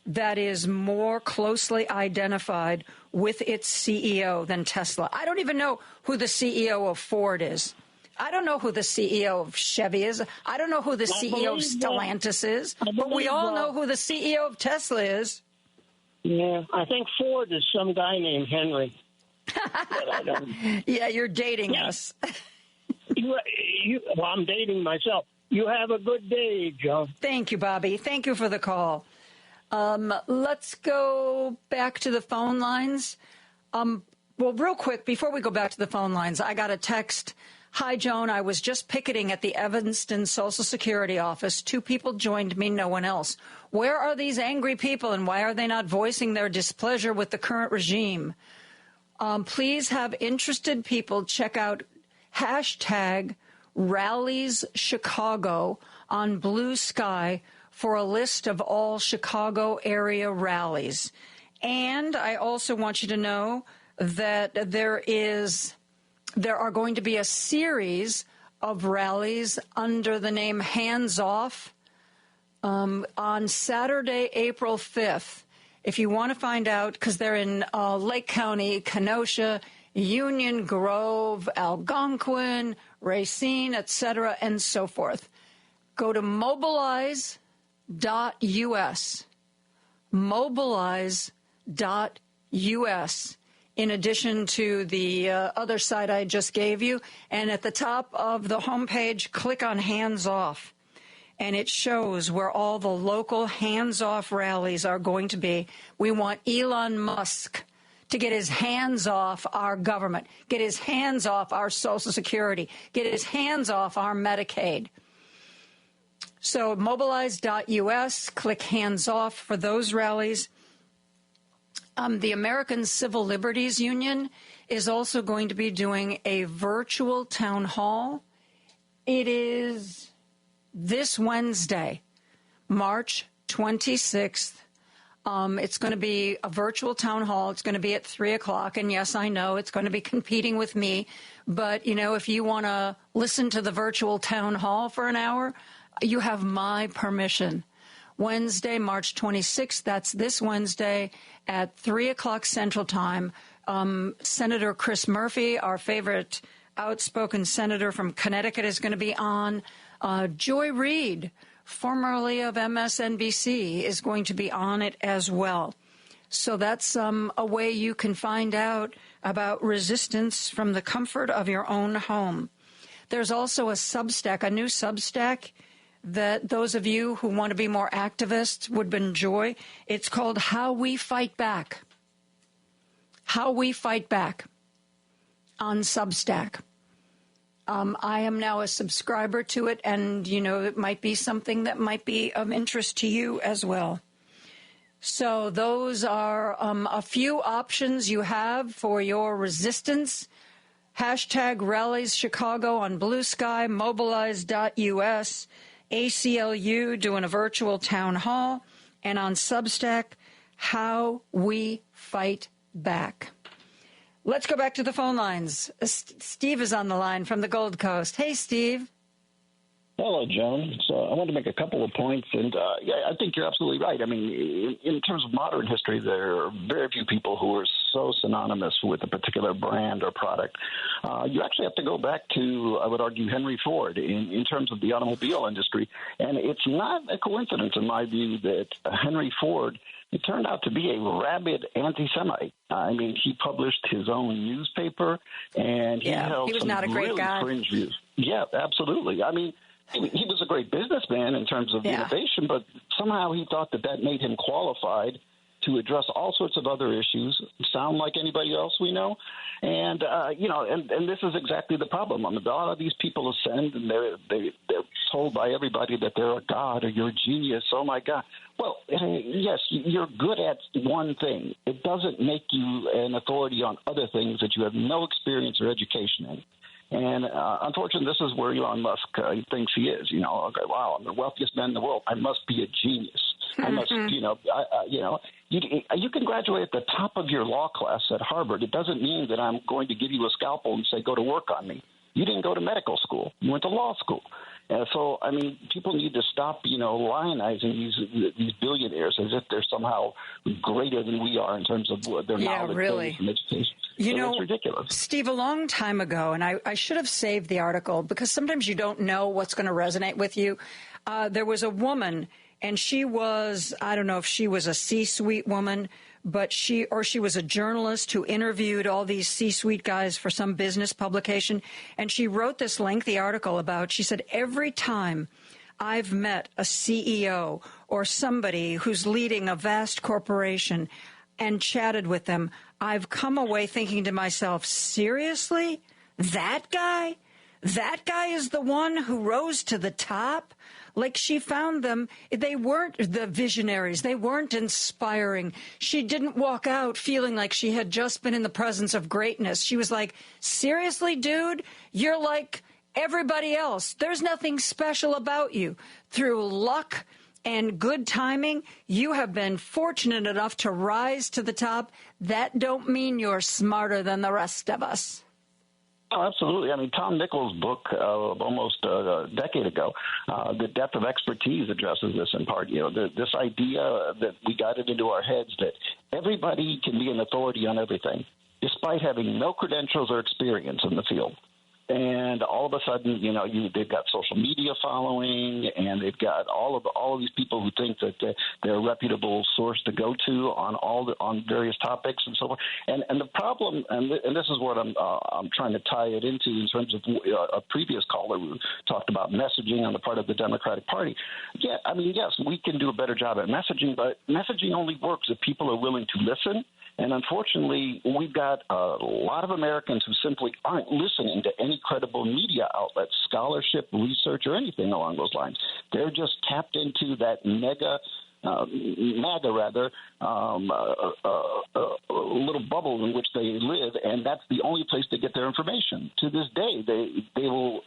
that is more closely identified with its CEO than Tesla. I don't even know who the CEO of Ford is. I don't know who the CEO of Chevy is. I don't know who the CEO of Stellantis is. But we all know who the CEO of Tesla is. Yeah, I think Ford is some guy named Henry. Yeah, you're dating us. Well, I'm dating myself. You have a good day, Joe. Thank you, Bobby. Thank you for the call. Let's go back to the phone lines. Well, real quick, before we go back to the phone lines, I got a text. Hi, Joan. I was just picketing at the Evanston Social Security office. 2 people joined me, no one else. Where are these angry people, and why are they not voicing their displeasure with the current regime? Please have interested people check out hashtag Rallies Chicago on Blue Sky for a list of all Chicago area rallies. And I also want you to know that there are going to be a series of rallies under the name Hands Off on Saturday, April 5th. If you want to find out, because they're in Lake County, Kenosha, Union Grove, Algonquin, Racine, etc., and so forth. Go to mobilize.us. Mobilize.us. In addition to the other site I just gave you. And at the top of the homepage, click on Hands Off. And it shows where all the local hands-off rallies are going to be. We want Elon Musk to get his hands off our government, get his hands off our Social Security, get his hands off our Medicaid. So mobilize.us, click Hands Off for those rallies. The American Civil Liberties Union is also going to be doing a virtual town hall. It is this Wednesday, March 26th. It's going to be a virtual town hall. It's going to be at 3 o'clock. And yes, I know it's going to be competing with me. But, if you want to listen to the virtual town hall for an hour, you have my permission. Wednesday, March 26th, that's this Wednesday at 3 o'clock Central Time. Senator Chris Murphy, our favorite outspoken senator from Connecticut, is going to be on. Joy Reid, formerly of MSNBC, is going to be on it as well. So that's a way you can find out about resistance from the comfort of your own home. There's also a Substack, a new Substack, that those of you who want to be more activists would enjoy. It's called How We Fight Back. How We Fight Back on Substack. I am now a subscriber to it, and, it might be something that might be of interest to you as well. So those are a few options you have for your resistance. Hashtag Rallies Chicago on Blue Sky, mobilize.us, ACLU doing a virtual town hall, and on Substack, How We Fight Back. Let's go back to the phone lines. Steve is on the line from the Gold Coast. Hey, Steve. Hello, Joan. So I want to make a couple of points, and I think you're absolutely right. I mean, in terms of modern history, there are very few people who are so synonymous with a particular brand or product. You actually have to go back to, I would argue, Henry Ford in terms of the automobile industry, and it's not a coincidence, in my view, that Henry Ford, it turned out to be a rabid anti-Semite. I mean, he published his own newspaper, and he held was some not a great really guy. fringe views. Yeah, absolutely. I mean, he was a great businessman in terms of innovation, but somehow he thought that made him qualified to address all sorts of other issues, sound like anybody else we know. And, and this is exactly the problem. I mean, a lot of these people ascend, and they're told by everybody that they're a god or you're a genius. Oh, my God. Well, yes, you're good at one thing. It doesn't make you an authority on other things that you have no experience or education in. And unfortunately, this is where Elon Musk thinks he is. Okay, wow, I'm the wealthiest man in the world. I must be a genius. I must, you can graduate at the top of your law class at Harvard. It doesn't mean that I'm going to give you a scalpel and say, go to work on me. You didn't go to medical school. You went to law school. So, I mean, people need to stop, lionizing these billionaires as if they're somehow greater than we are in terms of their knowledge and education. That's ridiculous. Steve, a long time ago, and I should have saved the article because sometimes you don't know what's going to resonate with you. There was a woman, and she was, I don't know if she was a C-suite woman, but she was a journalist who interviewed all these C-suite guys for some business publication. And she wrote this lengthy article about, she said, every time I've met a CEO or somebody who's leading a vast corporation and chatted with them, I've come away thinking to myself, seriously? That guy? That guy is the one who rose to the top? Like, she found them, they weren't the visionaries. They weren't inspiring. She didn't walk out feeling like she had just been in the presence of greatness. She was like, seriously, dude, you're like everybody else. There's nothing special about you. Through luck and good timing, you have been fortunate enough to rise to the top. That don't mean you're smarter than the rest of us. Oh, absolutely. I mean, Tom Nichols' book of almost a decade ago, The Depth of Expertise, addresses this in part. This idea that we got it into our heads that everybody can be an authority on everything, despite having no credentials or experience in the field. And all of a sudden, they've got social media following, and they've got all of these people who think that they're a reputable source to go to on various topics and so forth. And the problem, and this is what I'm trying to tie it into in terms of a previous caller who talked about messaging on the part of the Democratic Party. Yeah, I mean, yes, we can do a better job at messaging, but messaging only works if people are willing to listen. And unfortunately, we've got a lot of Americans who simply aren't listening to any credible media outlets, scholarship, research, or anything along those lines. They're just tapped into that little bubble in which they live, and that's the only place they get their information. To this day, they will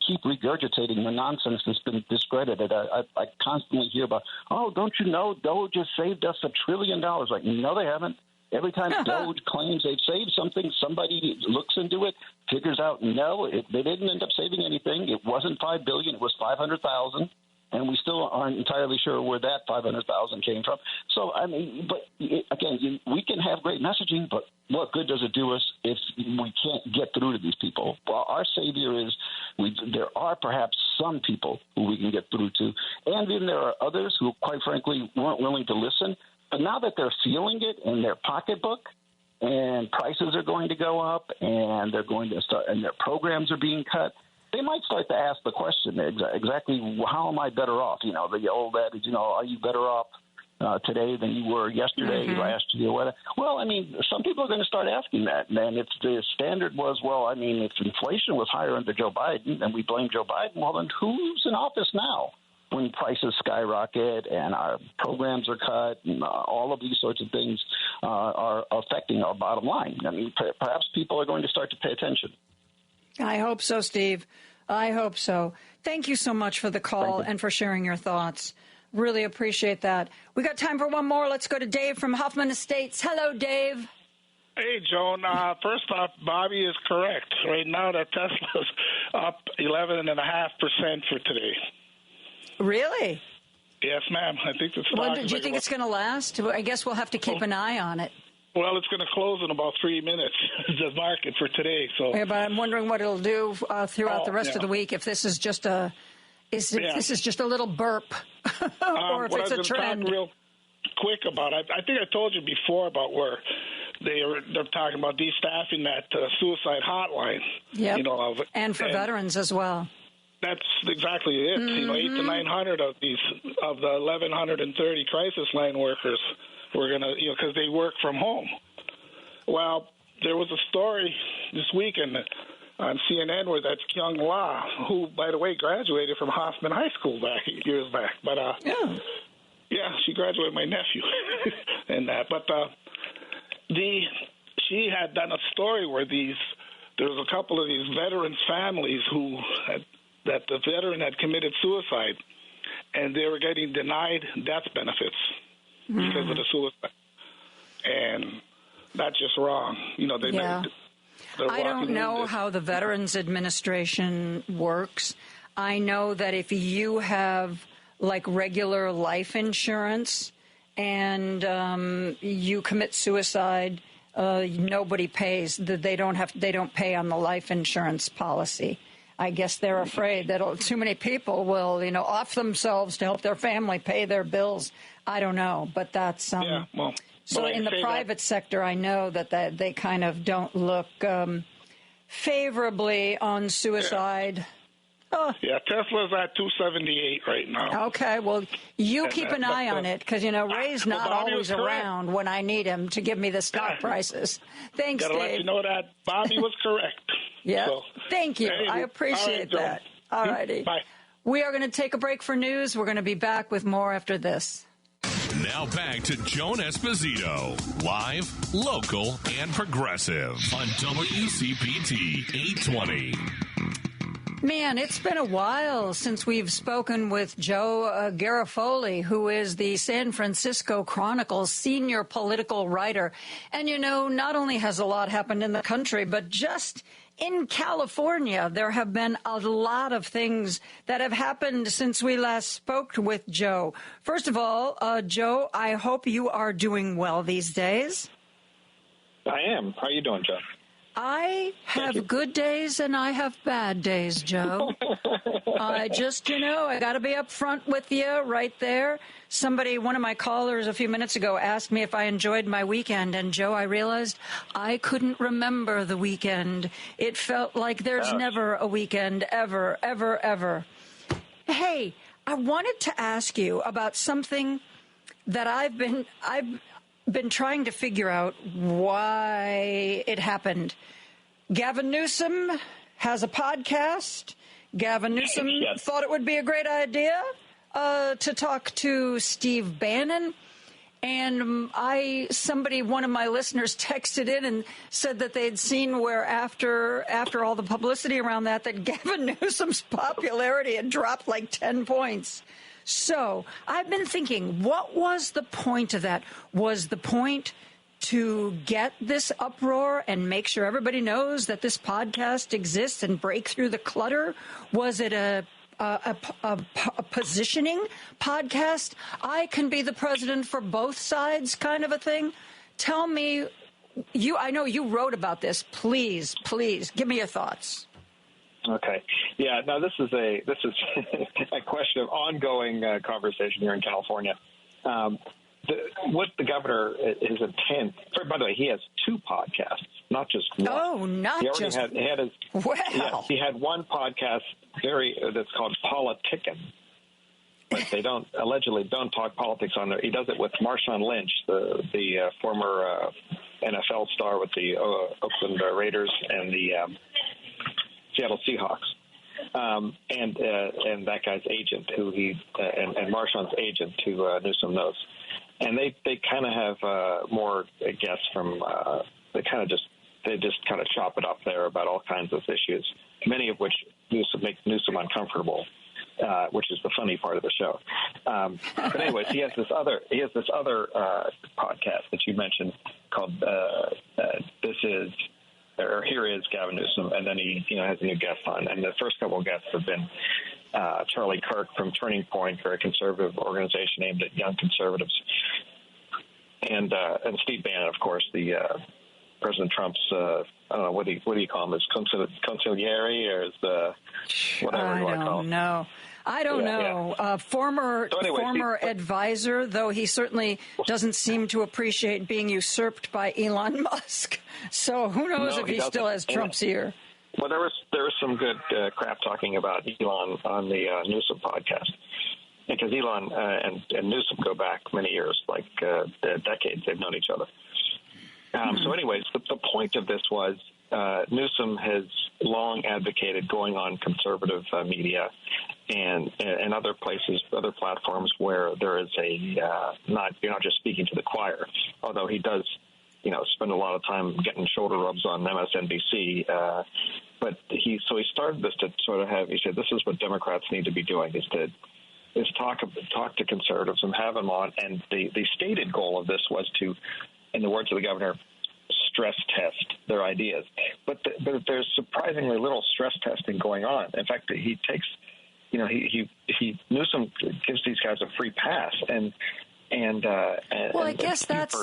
keep regurgitating the nonsense that's been discredited. I constantly hear about, don't you know, Doge just saved us $1 trillion. Like, no, they haven't. Every time Doge claims they've saved something, somebody looks into it, figures out, no, they didn't end up saving anything. It wasn't $5 billion, it was $500,000. And we still aren't entirely sure where that $500,000 came from. So, I mean, but again, we can have great messaging, but what good does it do us if we can't get through to these people? Well, our savior is there are perhaps some people who we can get through to, and then there are others who, quite frankly, weren't willing to listen. But now that they're feeling it in their pocketbook, and prices are going to go up, and they're going to start, and their programs are being cut, they might start to ask the question exactly, how am I better off? The old adage, are you better off today than you were yesterday, last year, whatever. Well, I mean, some people are going to start asking that. And if the standard was, if inflation was higher under Joe Biden and we blame Joe Biden, well, then who's in office now when prices skyrocket and our programs are cut and all of these sorts of things are affecting our bottom line? I mean, perhaps people are going to start to pay attention. I hope so, Steve. I hope so. Thank you so much for the call and for sharing your thoughts. Really appreciate that. We got time for one more. Let's go to Dave from Hoffman Estates. Hello, Dave. Hey, Joan. First off, Bobby is correct. Right now, the Tesla's up 11.5% for today. Really? Yes, ma'am. I think the stock. Well, do you think it's going to last? I guess we'll have to keep an eye on it. Well, it's going to close in about 3 minutes, the market for today. So, yeah, but I'm wondering what it'll do throughout the rest of the week. If this is just this is just a little burp, or if it's a trend. Talk real quick about it. I think I told you before about where they're talking about destaffing that suicide hotline. Yeah, and for veterans as well. That's exactly it. 800 to 900 of the 1,130 crisis line workers we're going to, because they work from home. Well, there was a story this weekend on CNN where that Kyung La, who, by the way, graduated from Hoffman High School years back. But, yeah, she graduated my nephew and that. But she had done a story where there was a couple of these veterans' families that the veteran had committed suicide, and they were getting denied death benefits because of the suicide. And that's just wrong. I don't know how the Veterans Administration works. I know that if you have like regular life insurance and you commit suicide, nobody pays. They don't pay on the life insurance policy. I guess they're afraid that too many people will, off themselves to help their family pay their bills. I don't know, but that's so in the private sector, I know that they kind of don't look favorably on suicide. Oh. Yeah, Tesla's at $278 right now. Okay, well, you keep an eye on it because, Ray's not always around when I need him to give me the stock prices. Thanks, Dave. Got to let you know that Bobby was correct. Yeah, thank you. I appreciate that. All righty. Bye. We are going to take a break for news. We're going to be back with more after this. Now back to Joan Esposito, live, local, and progressive on WCPT 820. Man, it's been a while since we've spoken with Joe Garofoli, who is the San Francisco Chronicle's senior political writer. And, not only has a lot happened in the country, but just in California, there have been a lot of things that have happened since we last spoke with Joe. First of all, Joe, I hope you are doing well these days. I am. How are you doing, Joe? I have good days and I have bad days, Joe. I just, I got to be up front with you right there. One of my callers a few minutes ago asked me if I enjoyed my weekend. And, Joe, I realized I couldn't remember the weekend. It felt like there's never a weekend, ever, ever, ever. Hey, I wanted to ask you about something that I've been trying to figure out why it happened. Gavin Newsom has a podcast. Gavin Newsom thought it would be a great idea to talk to Steve Bannon. And one of my listeners texted in and said that they'd seen where after all the publicity around that Gavin Newsom's popularity had dropped like 10 points. So I've been thinking, what was the point of that? Was the point to get this uproar and make sure everybody knows that this podcast exists and break through the clutter? Was it a positioning podcast? I can be the president for both sides kind of a thing? Tell me, I know you wrote about this. Please, give me your thoughts. Okay. Yeah. No, this is a question of ongoing conversation here in California. What the governor, his intent. By the way, he has two podcasts, not just one. Oh, not he just. He had one podcast that's called Politickin', but they allegedly don't talk politics on there. He does it with Marshawn Lynch, the former NFL star with the Oakland Raiders and the Seattle Seahawks, and that guy's agent, and Marshawn's agent, who Newsom knows, and they kind of have more guests from they just kind of chop it up there about all kinds of issues, many of which make Newsom uncomfortable, which is the funny part of the show. But anyways, he has this other podcast that you mentioned called Here is Gavin Newsom, and then he has a new guest on. And the first couple of guests have been Charlie Kirk from Turning Point, a very conservative organization aimed at young conservatives, and Steve Bannon, of course, the President Trump's I don't know what do you call him? Is consigliere or is the whatever you want to call him? I don't know. Yeah. Former advisor, though he certainly doesn't seem to appreciate being usurped by Elon Musk. So who knows if he still has Trump's ear. Well, there was some good crap talking about Elon on the Newsom podcast. because Elon and Newsom go back many years, like decades. They've known each other. So anyways, the point of this was Newsom has long advocated going on conservative media and other places, other platforms where there is a you're not just speaking to the choir, although he does, spend a lot of time getting shoulder rubs on MSNBC. But he started this to sort of he said, this is what Democrats need to be doing, is talk to conservatives and have them on. And the stated goal of this was to, in the words of the governor, stress test their ideas. But there's surprisingly little stress testing going on. In fact, he takes, Newsom gives these guys a free pass, I guess that's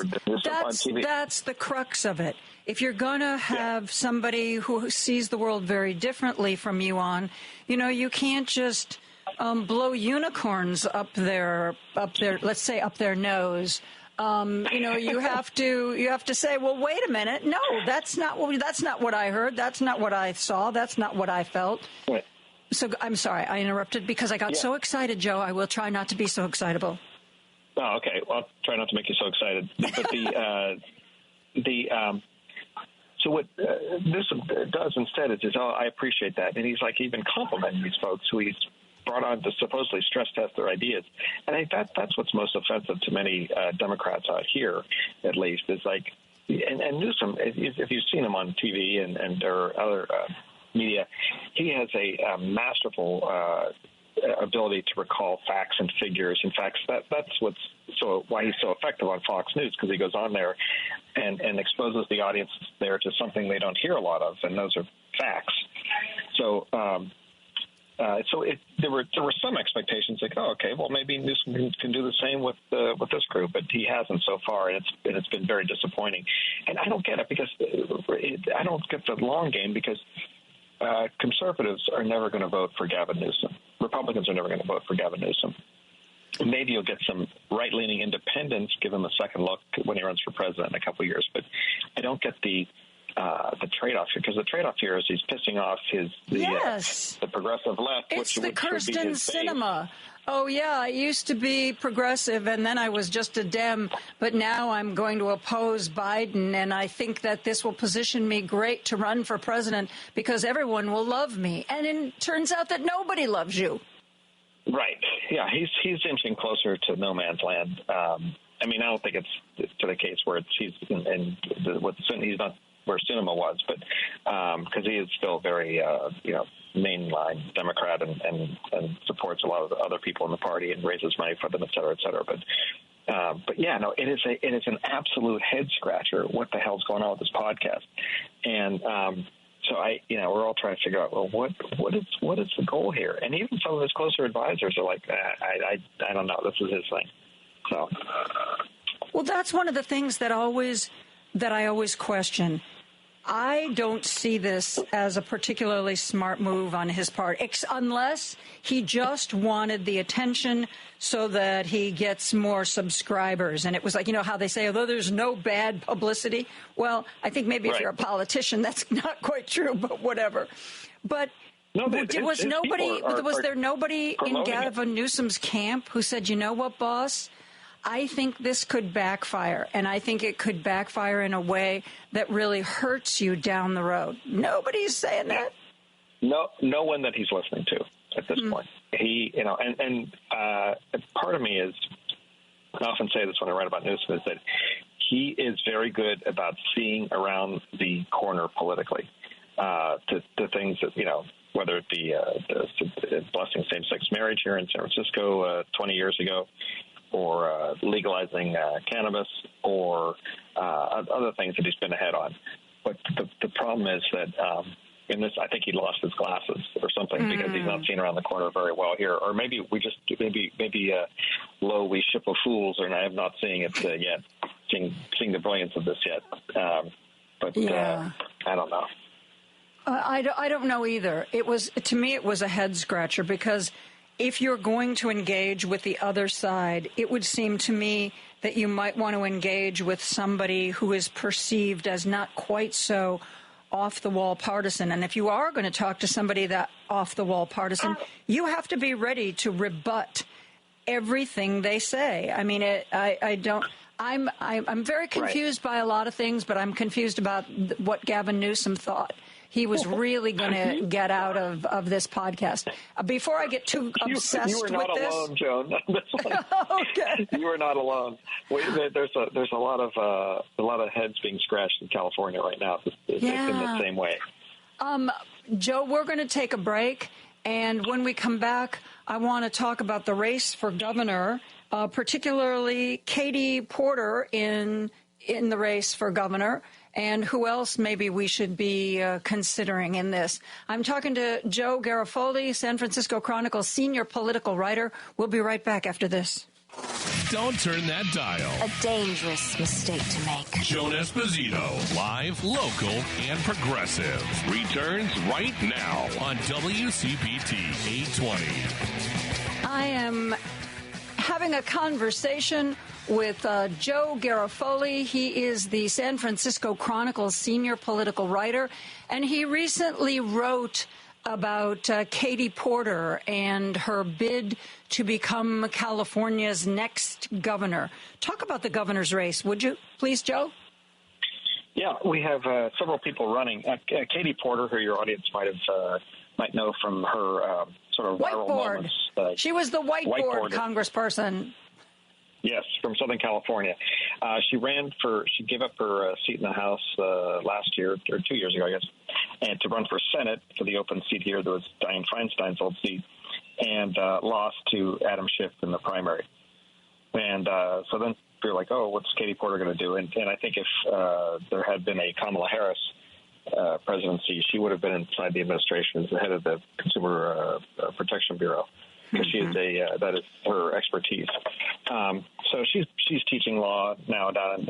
the crux of it. If you're going to have somebody who sees the world very differently from you on, you can't just blow unicorns up their let's say up their nose. You have to say, well, wait a minute. No, that's not what I heard. That's not what I saw. That's not what I felt. Right. So I'm sorry, I interrupted because I got so excited, Joe. I will try not to be so excitable. Oh, okay. Well, I'll try not to make you so excited. But so what Newsom does instead is, I appreciate that. And he's even complimenting these folks who he's brought on to supposedly stress test their ideas. And I think that's what's most offensive to many Democrats out here, at least, is and Newsom, if you've seen him on TV and or other media, he has a masterful ability to recall facts and figures. In fact, that's why he's so effective on Fox News, because he goes on there and exposes the audience there to something they don't hear a lot of, and those are facts. So there were some expectations well, maybe Newsom can do the same with this group, but he hasn't so far, and it's been very disappointing. And I don't get it because I don't get the long game, because conservatives are never going to vote for Gavin Newsom. Republicans are never going to vote for Gavin Newsom. Maybe you'll get some right-leaning independents give him a second look when he runs for president in a couple of years, but I don't get the trade-off here, because the trade-off here is he's pissing off the progressive left. It's the Kirsten Sinema. Oh, yeah, I used to be progressive, and then I was just a Dem, but now I'm going to oppose Biden, and I think that this will position me great to run for president because everyone will love me. And it turns out that nobody loves you. Right. Yeah, he's inching closer to no man's land. I don't think it's to the case where he's not where Sinema was, but because he is still very, mainline Democrat and supports a lot of the other people in the party and raises money for them, et cetera, et cetera. But yeah, no, it is an absolute head scratcher. What the hell's going on with this podcast? And so we're all trying to figure out, well, what is the goal here? And even some of his closer advisors are like, I don't know, this is his thing. So, well, that's one of the things that I always question. I don't see this as a particularly smart move on his part, unless he just wanted the attention so that he gets more subscribers. And it was how they say, although there's no bad publicity. Well, I think maybe if you're a politician, that's not quite true, but whatever. But was there nobody in Gavin Newsom's camp who said, you know what, boss? I think this could backfire, and I think it could backfire in a way that really hurts you down the road. Nobody's saying that. No one that he's listening to at this point. He, and part of me is, I often say this when I write about Newsom, is that he is very good about seeing around the corner politically to things that, whether it be blessing same-sex marriage here in San Francisco 20 years ago, or legalizing cannabis, or other things that he's been ahead on. But the problem is that in this, I think he lost his glasses or something, because he's not seen around the corner very well here. Or maybe lo, we ship of fools, and I am not seeing it yet, seeing the brilliance of this yet. I don't know. I don't know either. To me, it was a head scratcher, because if you're going to engage with the other side, it would seem to me that you might want to engage with somebody who is perceived as not quite so off-the-wall partisan. And if you are going to talk to somebody that off-the-wall partisan, you have to be ready to rebut everything they say. I mean, I don't. I'm very confused by a lot of things, but I'm confused about what Gavin Newsom thought he was really going to get out of this podcast. Before I get too obsessed you are not with this, alone, Joan. Okay. You are not alone. There's a lot of heads being scratched in California right now. It's in the same way. Joe, we're going to take a break, and when we come back, I want to talk about the race for governor, particularly Katie Porter in the race for governor. And who else maybe we should be considering in this? I'm talking to Joe Garofoli, San Francisco Chronicle senior political writer. We'll be right back after this. Don't turn that dial. A dangerous mistake to make. Joan Esposito, live, local, and progressive, returns right now on WCPT 820. I am having a conversation with Joe Garofoli. He is the San Francisco Chronicle senior political writer, and he recently wrote about Katie Porter and her bid to become California's next governor. Talk about the governor's race, would you, please, Joe? Yeah, we have several people running. Katie Porter, who your audience might know from her sort of viral moments. She was the whiteboard congressperson. Yes, from Southern California. She gave up her seat in the House last year, or 2 years ago, I guess, and to run for Senate for the open seat here that was Dianne Feinstein's old seat, and lost to Adam Schiff in the primary. And so then you're like, oh, what's Katie Porter going to do? And I think if there had been a Kamala Harris presidency, she would have been inside the administration as the head of the Consumer Protection Bureau, because that is her expertise. So she's teaching law now down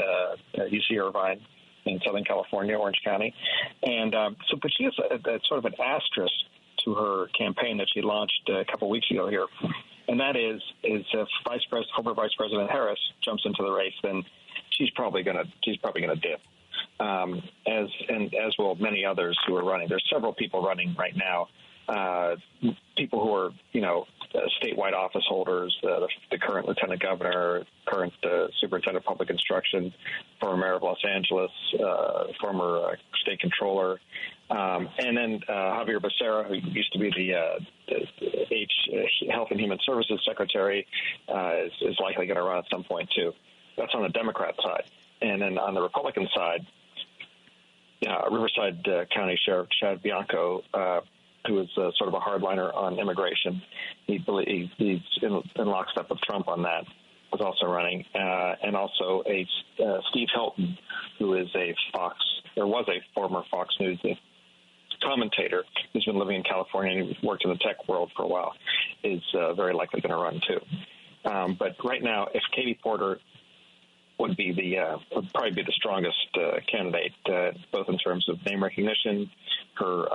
at UC Irvine in Southern California, Orange County, and but she has a sort of an asterisk to her campaign that she launched a couple weeks ago here, and that is if former Vice President Harris jumps into the race, then she's probably gonna dip. As will many others who are running. There's several people running right now. People who are, statewide office holders, the current lieutenant governor, current superintendent of public instruction, former mayor of Los Angeles, former state controller, and then Javier Becerra, who used to be the Health and Human Services Secretary, is likely going to run at some point, too. That's on the Democrat side. And then on the Republican side, Riverside County Sheriff Chad Bianco, who is sort of a hardliner on immigration. He's in lockstep with Trump on that, was also running. And also Steve Hilton, who is was a former Fox News commentator who's been living in California and worked in the tech world for a while, is very likely going to run too. But right now, if Katie Porter would probably be the strongest candidate, both in terms of name recognition, her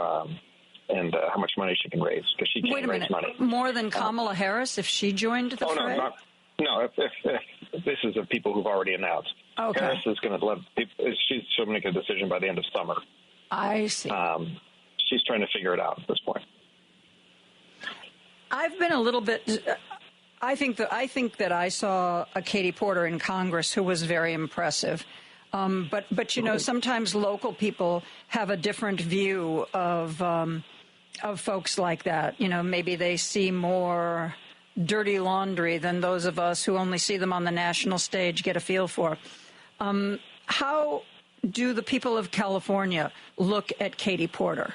and how much money she can raise, because she can raise money. More than Kamala Harris if she joined the fray? No, if this is of people who've already announced. Okay. Harris is going to she'll make a decision by the end of summer. I see. She's trying to figure it out at this point. I've been a little bit. I think that I saw a Katie Porter in Congress who was very impressive. But sometimes local people have a different view of folks like that. Maybe they see more dirty laundry than those of us who only see them on the national stage get a feel for. How do the people of California look at Katie Porter?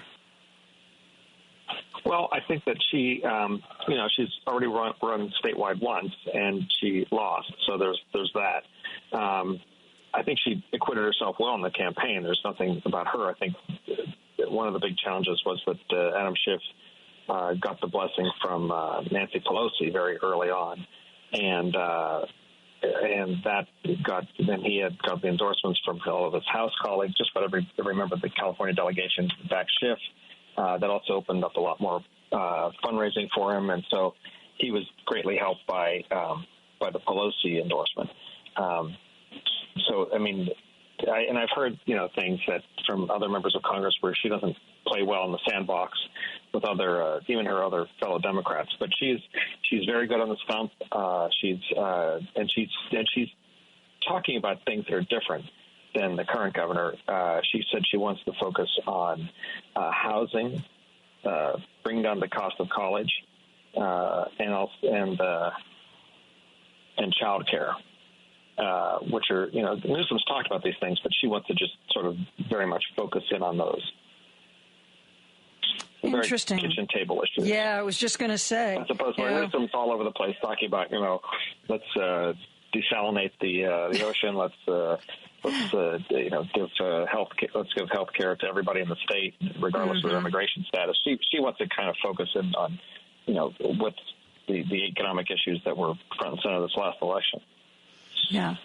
Well, I think that she's already run statewide once, and she lost. So there's that. I think she acquitted herself well in the campaign. There's nothing about her. I think one of the big challenges was that Adam Schiff got the blessing from Nancy Pelosi very early on, and then he had got the endorsements from all of his House colleagues. Just about every member of the California delegation backed Schiff. That also opened up a lot more fundraising for him, and so he was greatly helped by the Pelosi endorsement. So, I mean, I've heard, things that from other members of Congress where she doesn't play well in the sandbox, with other, even her other fellow Democrats. But she's very good on the stump. She's talking about things that are different than the current governor. She said she wants to focus on housing, bring down the cost of college, and child care, which are, Newsom's talked about these things, but she wants to just sort of very much focus in on those. Interesting. Very kitchen table issues. Yeah, I was just going to say. As opposed to Newsom's all over the place talking about, let's desalinate the ocean. Let's give health care to everybody in the state, regardless of their immigration status. She wants to kind of focus in on, what the economic issues that were front and center this last election. Yeah.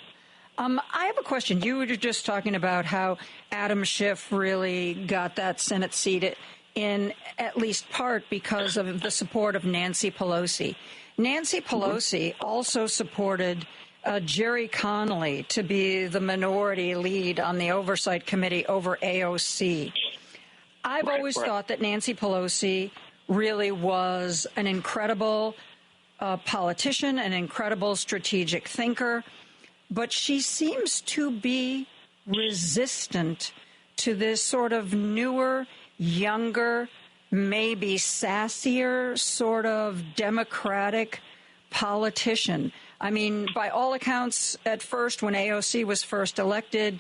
I have a question. You were just talking about how Adam Schiff really got that Senate seat in at least part because of the support of Nancy Pelosi. Nancy Pelosi also supported Jerry Connolly to be the minority lead on the Oversight Committee over AOC. I've always thought that Nancy Pelosi really was an incredible politician, an incredible strategic thinker, but she seems to be resistant to this sort of newer, younger, maybe sassier sort of Democratic politician. I mean, by all accounts, at first, when AOC was first elected,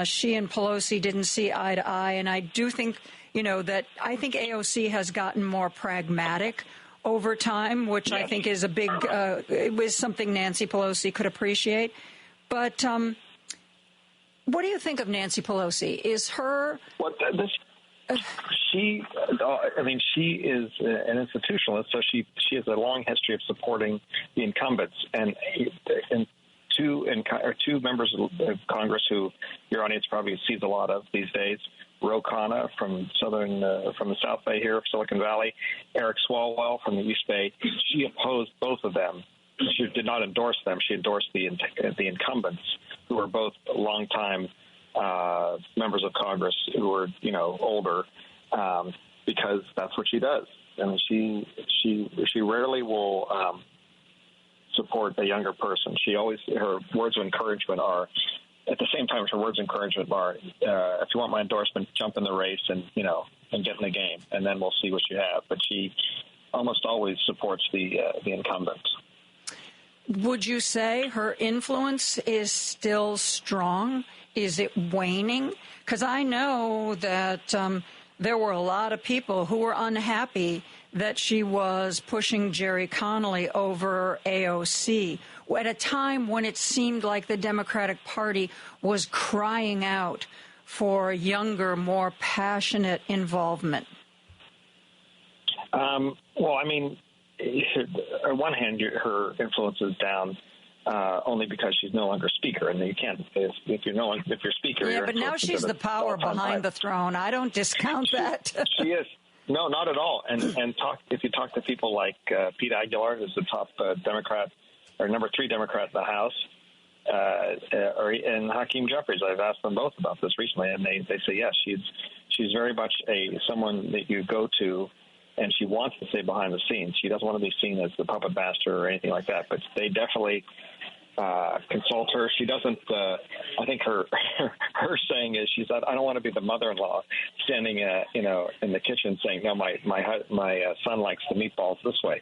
she and Pelosi didn't see eye to eye. And I do think, that I think AOC has gotten more pragmatic over time, which I think is a big, it was something Nancy Pelosi could appreciate. But what do you think of Nancy Pelosi? Is her... She is an institutionalist, so she has a long history of supporting the incumbents, and two members of Congress who your audience probably sees a lot of these days. Ro Khanna from the South Bay here of Silicon Valley, Eric Swalwell from the East Bay. She opposed both of them. She did not endorse them. She endorsed the incumbents, who were both longtime members of Congress who were, older, because that's what she does. I mean, she rarely will support a younger person. Her words of encouragement are, at the same time, her words of encouragement are, if you want my endorsement, jump in the race and get in the game, and then we'll see what you have. But she almost always supports the incumbents. Would you say her influence is still strong? Is it waning? Because I know that there were a lot of people who were unhappy that she was pushing Jerry Connolly over AOC at a time when it seemed like the Democratic Party was crying out for younger, more passionate involvement. On one hand, her influence is down only because she's no longer speaker, and you can't if you're speaker. Yeah, but now she's the power behind the throne. I don't discount that. She is. No, not at all. And if you talk to people like Pete Aguilar, who's the top Democrat or number 3 Democrat in the House, and Hakeem Jeffries, I've asked them both about this recently, and they say yes, she's very much someone that you go to. And she wants to stay behind the scenes. She doesn't want to be seen as the puppet master or anything like that. But they definitely consult her. She doesn't. I think her saying is I don't want to be the mother-in-law standing in the kitchen saying no, my son likes the meatballs this way.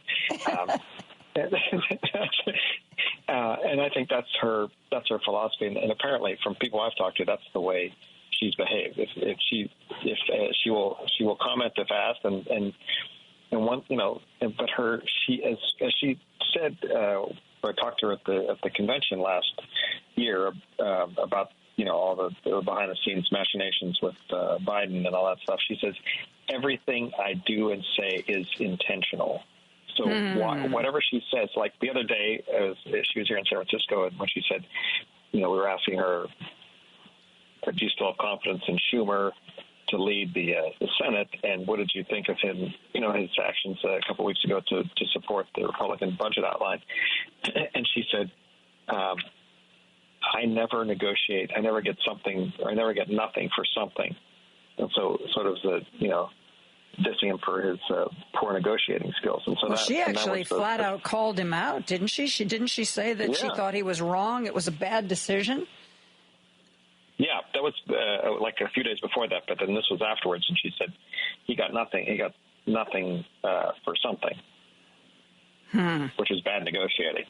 And I think that's her philosophy. And apparently, from people I've talked to, that's the way she's behaved. If she will comment if asked, and one, but she, as she said, I talked to her at the convention last year about all the behind the scenes machinations with Biden and all that stuff. She says everything I do and say is intentional. So whatever she says, like the other day, she was here in San Francisco, and when she said, we were asking her, do you still have confidence in Schumer to lead the Senate, and what did you think of him, his actions a couple of weeks ago to support the Republican budget outline? And she said, I never negotiate. I never get something, or I never get nothing for something. And so sort of dissing him for his poor negotiating skills. And so she actually flat out called him out, didn't she? Didn't she say that she thought he was wrong? It was a bad decision? Yeah, that was like a few days before that, but then this was afterwards, and she said he got nothing. He got nothing for something, which is bad negotiating.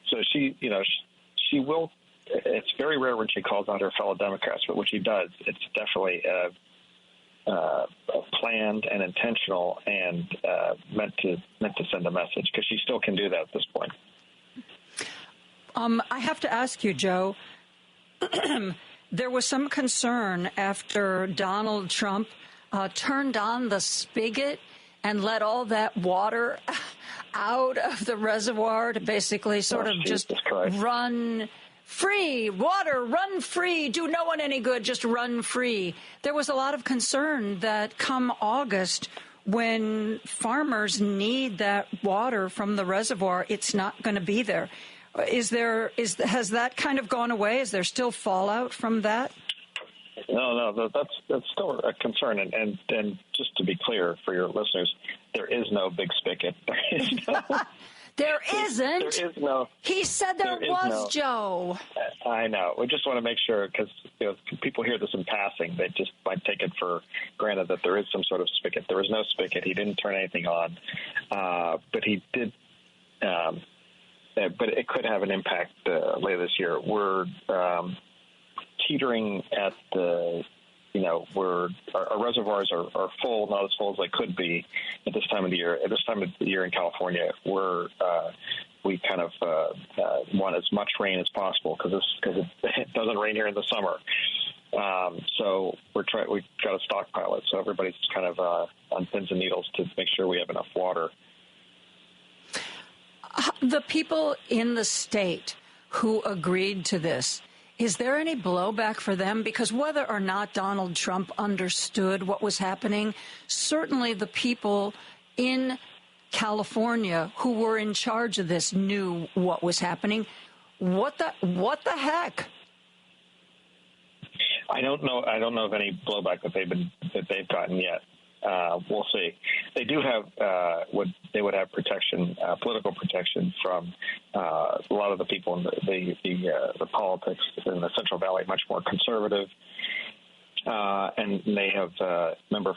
So she will. It's very rare when she calls out her fellow Democrats, but when she does, it's definitely planned and intentional and meant to send a message, because she still can do that at this point. I have to ask you, Joe. There was some concern after Donald Trump turned on the spigot and let all that water out of the reservoir to basically sort of just run free. Water, run free. Do no one any good. Just run free. There was a lot of concern that come August, when farmers need that water from the reservoir, it's not going to be there. Has that kind of gone away? Is there still fallout from that? No, that's still a concern. And just to be clear for your listeners, there is no big spigot. There isn't. There is no. He said there was, Joe. I know. We just want to make sure, because people hear this in passing, they just might take it for granted that there is some sort of spigot. There is no spigot. He didn't turn anything on, but he did. But it could have an impact later this year. We're teetering at the, our reservoirs are full, not as full as they could be at this time of the year. At this time of the year in California, we kind of want as much rain as possible because it doesn't rain here in the summer. So we've got to stockpile it. So everybody's kind of on pins and needles to make sure we have enough water. The people in the state who agreed to this, is there any blowback for them? Because whether or not Donald Trump understood what was happening, certainly the people in California who were in charge of this knew what was happening. What the heck? I don't know of any blowback that they've gotten yet. We'll see. They do have they would have protection, political protection from a lot of the people in the politics in the Central Valley, much more conservative, and they have members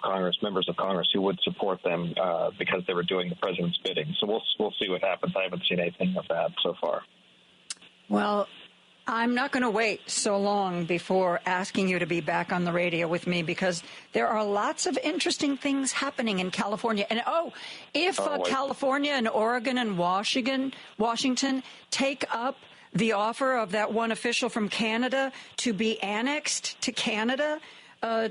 of Congress who would support them because they were doing the president's bidding. So we'll see what happens. I haven't seen anything of that so far. Well, I'm not going to wait so long before asking you to be back on the radio with me, because there are lots of interesting things happening in California. And if California and Oregon and Washington take up the offer of that one official from Canada to be annexed to Canada,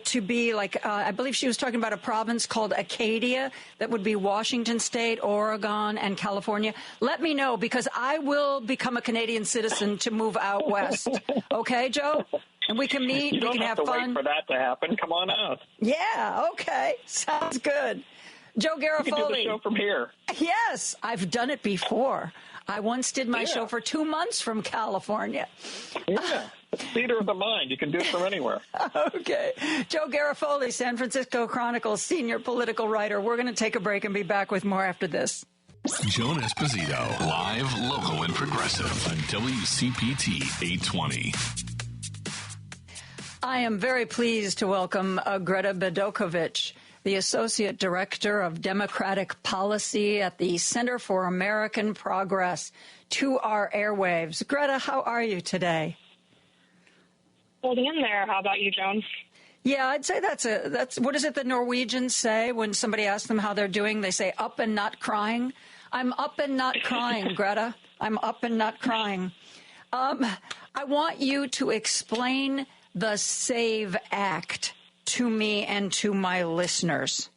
to be like, I believe she was talking about a province called Acadia that would be Washington State, Oregon, and California. Let me know, because I will become a Canadian citizen to move out west. Okay, Joe? And we can meet. You don't we can have have to fun. wait for that to happen. Come on out. Yeah, okay. Sounds good. Joe Garofoli. You can do the show from here. Yes, I've done it before. I once did my show for 2 months from California. Yeah, it's theater of the mind. You can do it from anywhere. Okay. Joe Garofoli, San Francisco Chronicle senior political writer. We're going to take a break and be back with more after this. Joan Esposito, live, local, and progressive on WCPT 820. I am very pleased to welcome Greta Bedokovich, the Associate Director of Democratic Policy at the Center for American Progress, to our airwaves. Greta, how are you today? Holding in there. How about you, Joan? Yeah, I'd say that's what is it the Norwegians say when somebody asks them how they're doing? They say up and not crying. I'm up and not crying, Greta. I'm up and not crying. I want you to explain the SAVE Act to me and to my listeners.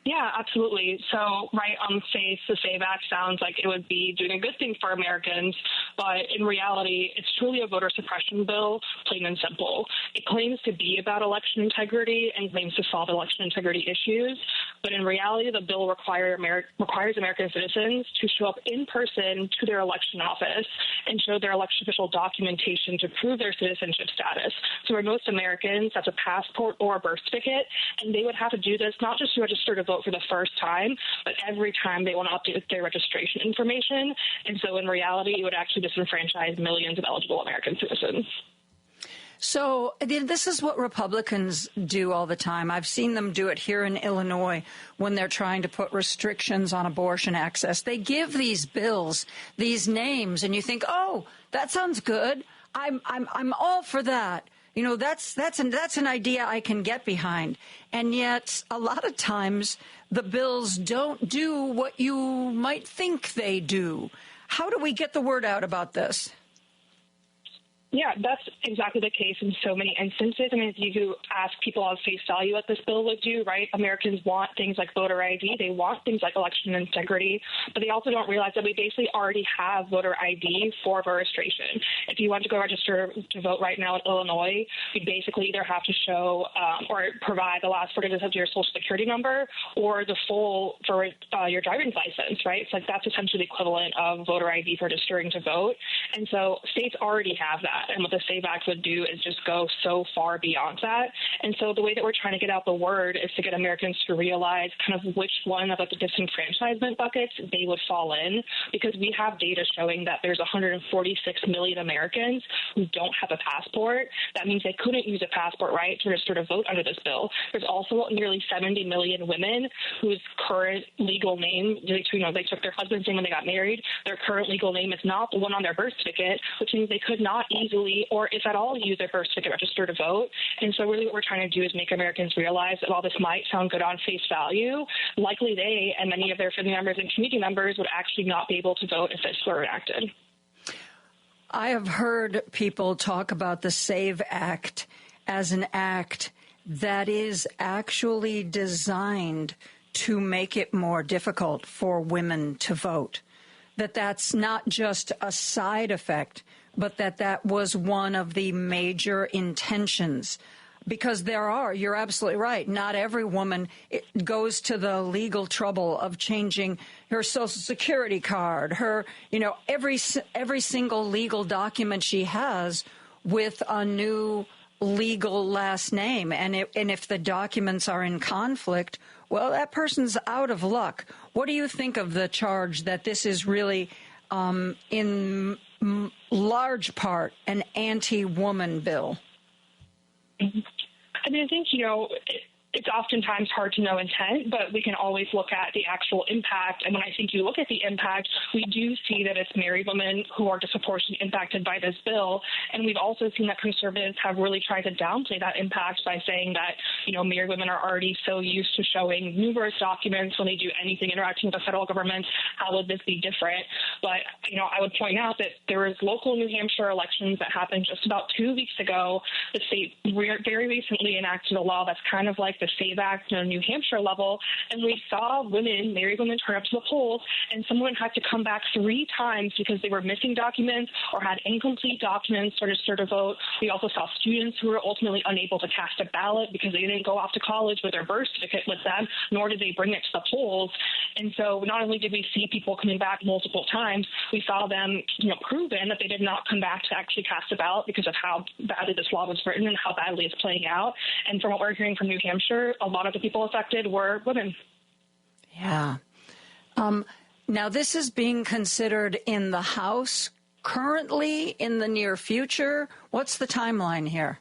Yeah, absolutely. So right on the face, the SAVE Act sounds like it would be doing a good thing for Americans, but in reality, it's truly a voter suppression bill, plain and simple. It claims to be about election integrity and claims to solve election integrity issues, But in reality, the bill requires American citizens to show up in person to their election office and show their election official documentation to prove their citizenship status. So for most Americans, that's a passport or a birth certificate, and they would have to do this not just to register to vote for the first time, but every time they want to update their registration information. And so in reality, it would actually disenfranchise millions of eligible American citizens. So this is what Republicans do all the time. I've seen them do it here in Illinois when they're trying to put restrictions on abortion access. They give these bills, these names, and you think, oh, that sounds good. I'm all for that. You know, that's an idea I can get behind. And yet, a lot of times, the bills don't do what you might think they do. How do we get the word out about this? Yeah, that's exactly the case in so many instances. I mean, if you ask people on face value what this bill would do, right, Americans want things like voter ID. They want things like election integrity, but they also don't realize that we basically already have voter ID for registration. If you want to go register to vote right now in Illinois, you basically either have to show or provide the last 4 digits of your Social Security number or the full for your driver's license, right? It's like that's essentially the equivalent of voter ID for registering to vote. And so states already have that. And what the SAVE Act would do is just go so far beyond that. And so the way that we're trying to get out the word is to get Americans to realize kind of which one of the disenfranchisement buckets they would fall in, because we have data showing that there's 146 million Americans who don't have a passport. That means they couldn't use a passport, right, to register to vote under this bill. There's also nearly 70 million women whose current legal name, they took their husband's name when they got married. Their current legal name is not the one on their birth certificate, which means they could not easily, or if at all, use their birth certificate register to vote. And so really what we're trying to do is make Americans realize that while this might sound good on face value, likely they and many of their family members and community members would actually not be able to vote if this were enacted. I have heard people talk about the SAVE Act as an act that is actually designed to make it more difficult for women to vote, that's not just a side effect, but that was one of the major intentions. Because you're absolutely right, not every woman goes to the legal trouble of changing her Social Security card, her, every single legal document she has with a new legal last name. And if the documents are in conflict, well, that person's out of luck. What do you think of the charge that this is really, in large part, an anti-woman bill? I mean, I think, it's oftentimes hard to know intent, but we can always look at the actual impact. And when I think you look at the impact, we do see that it's married women who are disproportionately impacted by this bill. And we've also seen that conservatives have really tried to downplay that impact by saying that, married women are already so used to showing numerous documents when they do anything interacting with the federal government. How would this be different? But, I would point out that there was local New Hampshire elections that happened just about 2 weeks ago. The state very recently enacted a law that's kind of like the SAVE Act on a New Hampshire level, and we saw married women turn up to the polls, and someone had to come back 3 times because they were missing documents or had incomplete documents to register to vote. We also saw students who were ultimately unable to cast a ballot because they didn't go off to college with their birth certificate with them, nor did they bring it to the polls. And so not only did we see people coming back multiple times, we saw them, proven that they did not come back to actually cast a ballot because of how badly this law was written and how badly it's playing out. And from what we're hearing from New Hampshire, a lot of the people affected were women. Yeah. Now, this is being considered in the House currently, in the near future. What's the timeline here?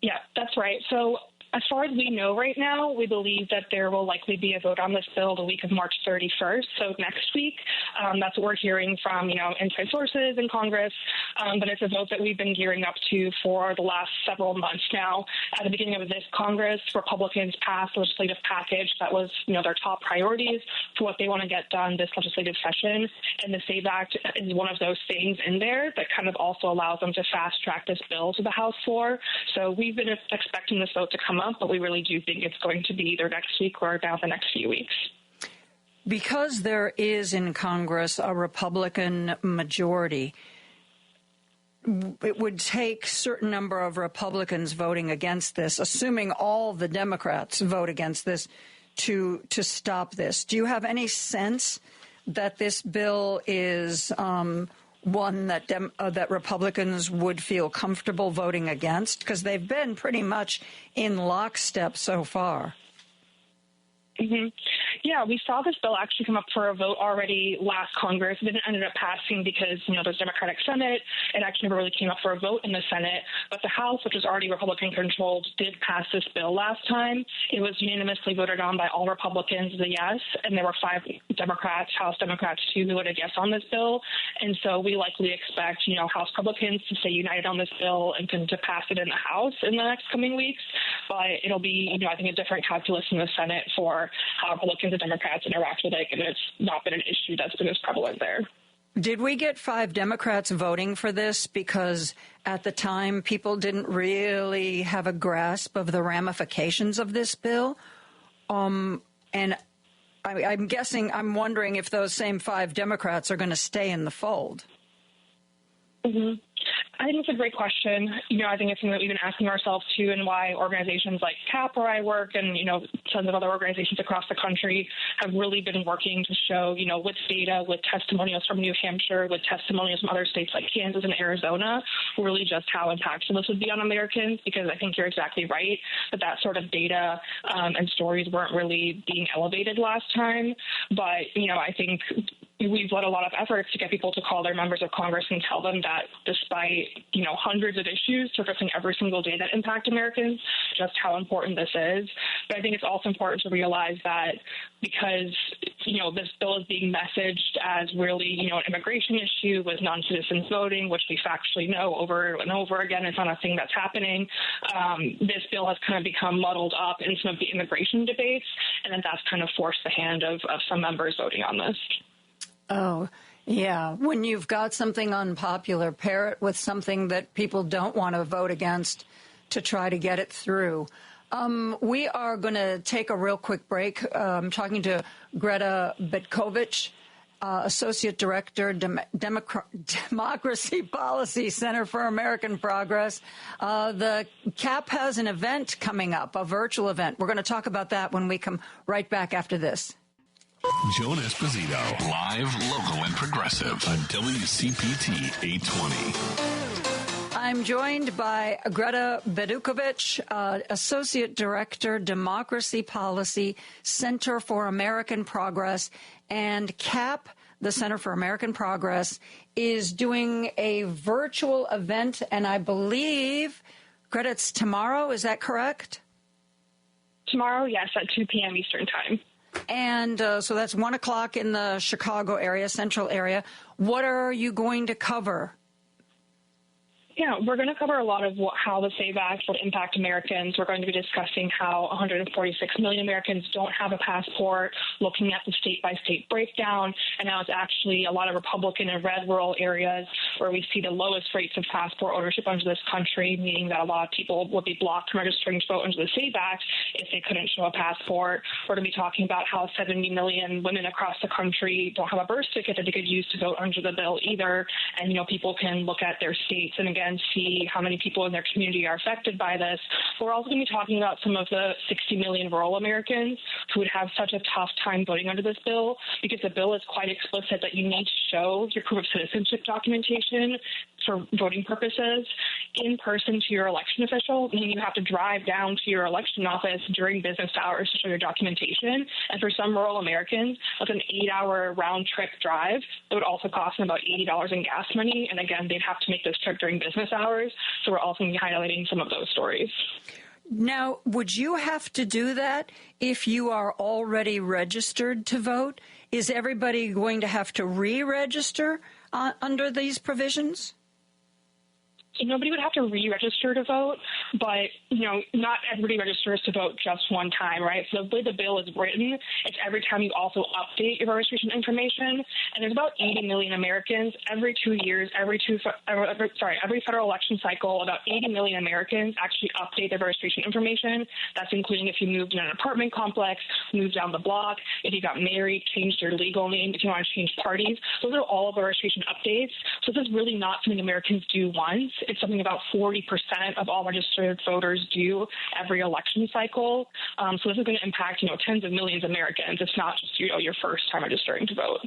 Yeah, that's right. So as far as we know right now, we believe that there will likely be a vote on this bill the week of March 31st, so next week. That's what we're hearing from, inside sources in Congress, but it's a vote that we've been gearing up to for the last several months now. At the beginning of this Congress, Republicans passed a legislative package that was, their top priorities for what they want to get done this legislative session, and the SAVE Act is one of those things in there that kind of also allows them to fast-track this bill to the House floor. So we've been expecting this vote to come up, but we really do think it's going to be either next week or about the next few weeks. Because there is in Congress a Republican majority, it would take a certain number of Republicans voting against this, assuming all the Democrats vote against this, to stop this? Do you have any sense that this bill is one that that Republicans would feel comfortable voting against? Because they've been pretty much in lockstep so far. Mm-hmm. Yeah, we saw this bill actually come up for a vote already last Congress. It didn't end up passing because, there's Democratic Senate. It actually never really came up for a vote in the Senate. But the House, which was already Republican-controlled, did pass this bill last time. It was unanimously voted on by all Republicans as a yes, and there were 5 Democrats, House Democrats, too, who voted yes on this bill. And so we likely expect, House Republicans to stay united on this bill and to pass it in the House in the next coming weeks. But it'll be, I think, a different calculus in the Senate for how Republicans and Democrats interact with it, and it's not been an issue that's been as prevalent there. Did we get 5 Democrats voting for this because at the time people didn't really have a grasp of the ramifications of this bill? And I'm wondering if those same 5 Democrats are going to stay in the fold. Mm-hmm. I think it's a great question. I think it's something that we've been asking ourselves, too, and why organizations like CAP, where I work, and, tons of other organizations across the country have really been working to show, with data, with testimonials from New Hampshire, with testimonials from other states like Kansas and Arizona, really just how impactful this would be on Americans, because I think you're exactly right that sort of data and stories weren't really being elevated last time. But, I think we've led a lot of efforts to get people to call their members of Congress and tell them that despite, hundreds of issues surfacing every single day that impact Americans, just how important this is. But I think it's also important to realize that because, this bill is being messaged as really, an immigration issue with non-citizens voting, which we factually know over and over again is not a thing that's happening. This bill has kind of become muddled up in some of the immigration debates, and then that's kind of forced the hand of some members voting on this. Oh, yeah. When you've got something unpopular, pair it with something that people don't want to vote against to try to get it through. We are going to take a real quick break. I'm talking to Greta Betkovich, Associate Director, Democracy Policy Center for American Progress. The CAP has an event coming up, a virtual event. We're going to talk about that when we come right back after this. Joan Esposito, live, local, and progressive on WCPT 820. I'm joined by Greta Betkovich, Associate Director, Democracy Policy, Center for American Progress, and CAP, the Center for American Progress, is doing a virtual event, and I believe, Greta, it's tomorrow, is that correct? Tomorrow, yes, at 2 p.m. Eastern Time. And so that's 1 o'clock in the Chicago area, central area. What are you going to cover? Yeah, we're going to cover a lot of how the SAVE Act will impact Americans. We're going to be discussing how 146 million Americans don't have a passport, looking at the state-by-state breakdown, and how it's actually a lot of Republican and red rural areas where we see the lowest rates of passport ownership under this country, meaning that a lot of people would be blocked from registering to vote under the SAVE Act if they couldn't show a passport. We're going to be talking about how 70 million women across the country don't have a birth ticket that they could use to vote under the bill either, and, people can look at their states and, again, see how many people in their community are affected by this. We're also going to be talking about some of the 60 million rural Americans who would have such a tough time voting under this bill because the bill is quite explicit that you need to show your proof of citizenship documentation for voting purposes in person to your election official, meaning you have to drive down to your election office during business hours to show your documentation. And for some rural Americans, that's an 8-hour round-trip drive. It would also cost them about $80 in gas money. And again, they'd have to make this trip during business hours. So we're also going to be highlighting some of those stories. Now, would you have to do that if you are already registered to vote? Is everybody going to have to re-register under these provisions? Nobody would have to re-register to vote, but, not everybody registers to vote just one time, right? So the way the bill is written, it's every time you also update your registration information. And there's about 80 million Americans every 2 years, every federal election cycle, about 80 million Americans actually update their registration information. That's including if you moved in an apartment complex, moved down the block, if you got married, changed your legal name, if you want to change parties. Those are all of the registration updates. So this is really not something Americans do once. It's something about 40% of all registered voters do every election cycle. So this is going to impact, tens of millions of Americans. It's not just, your first time registering to vote.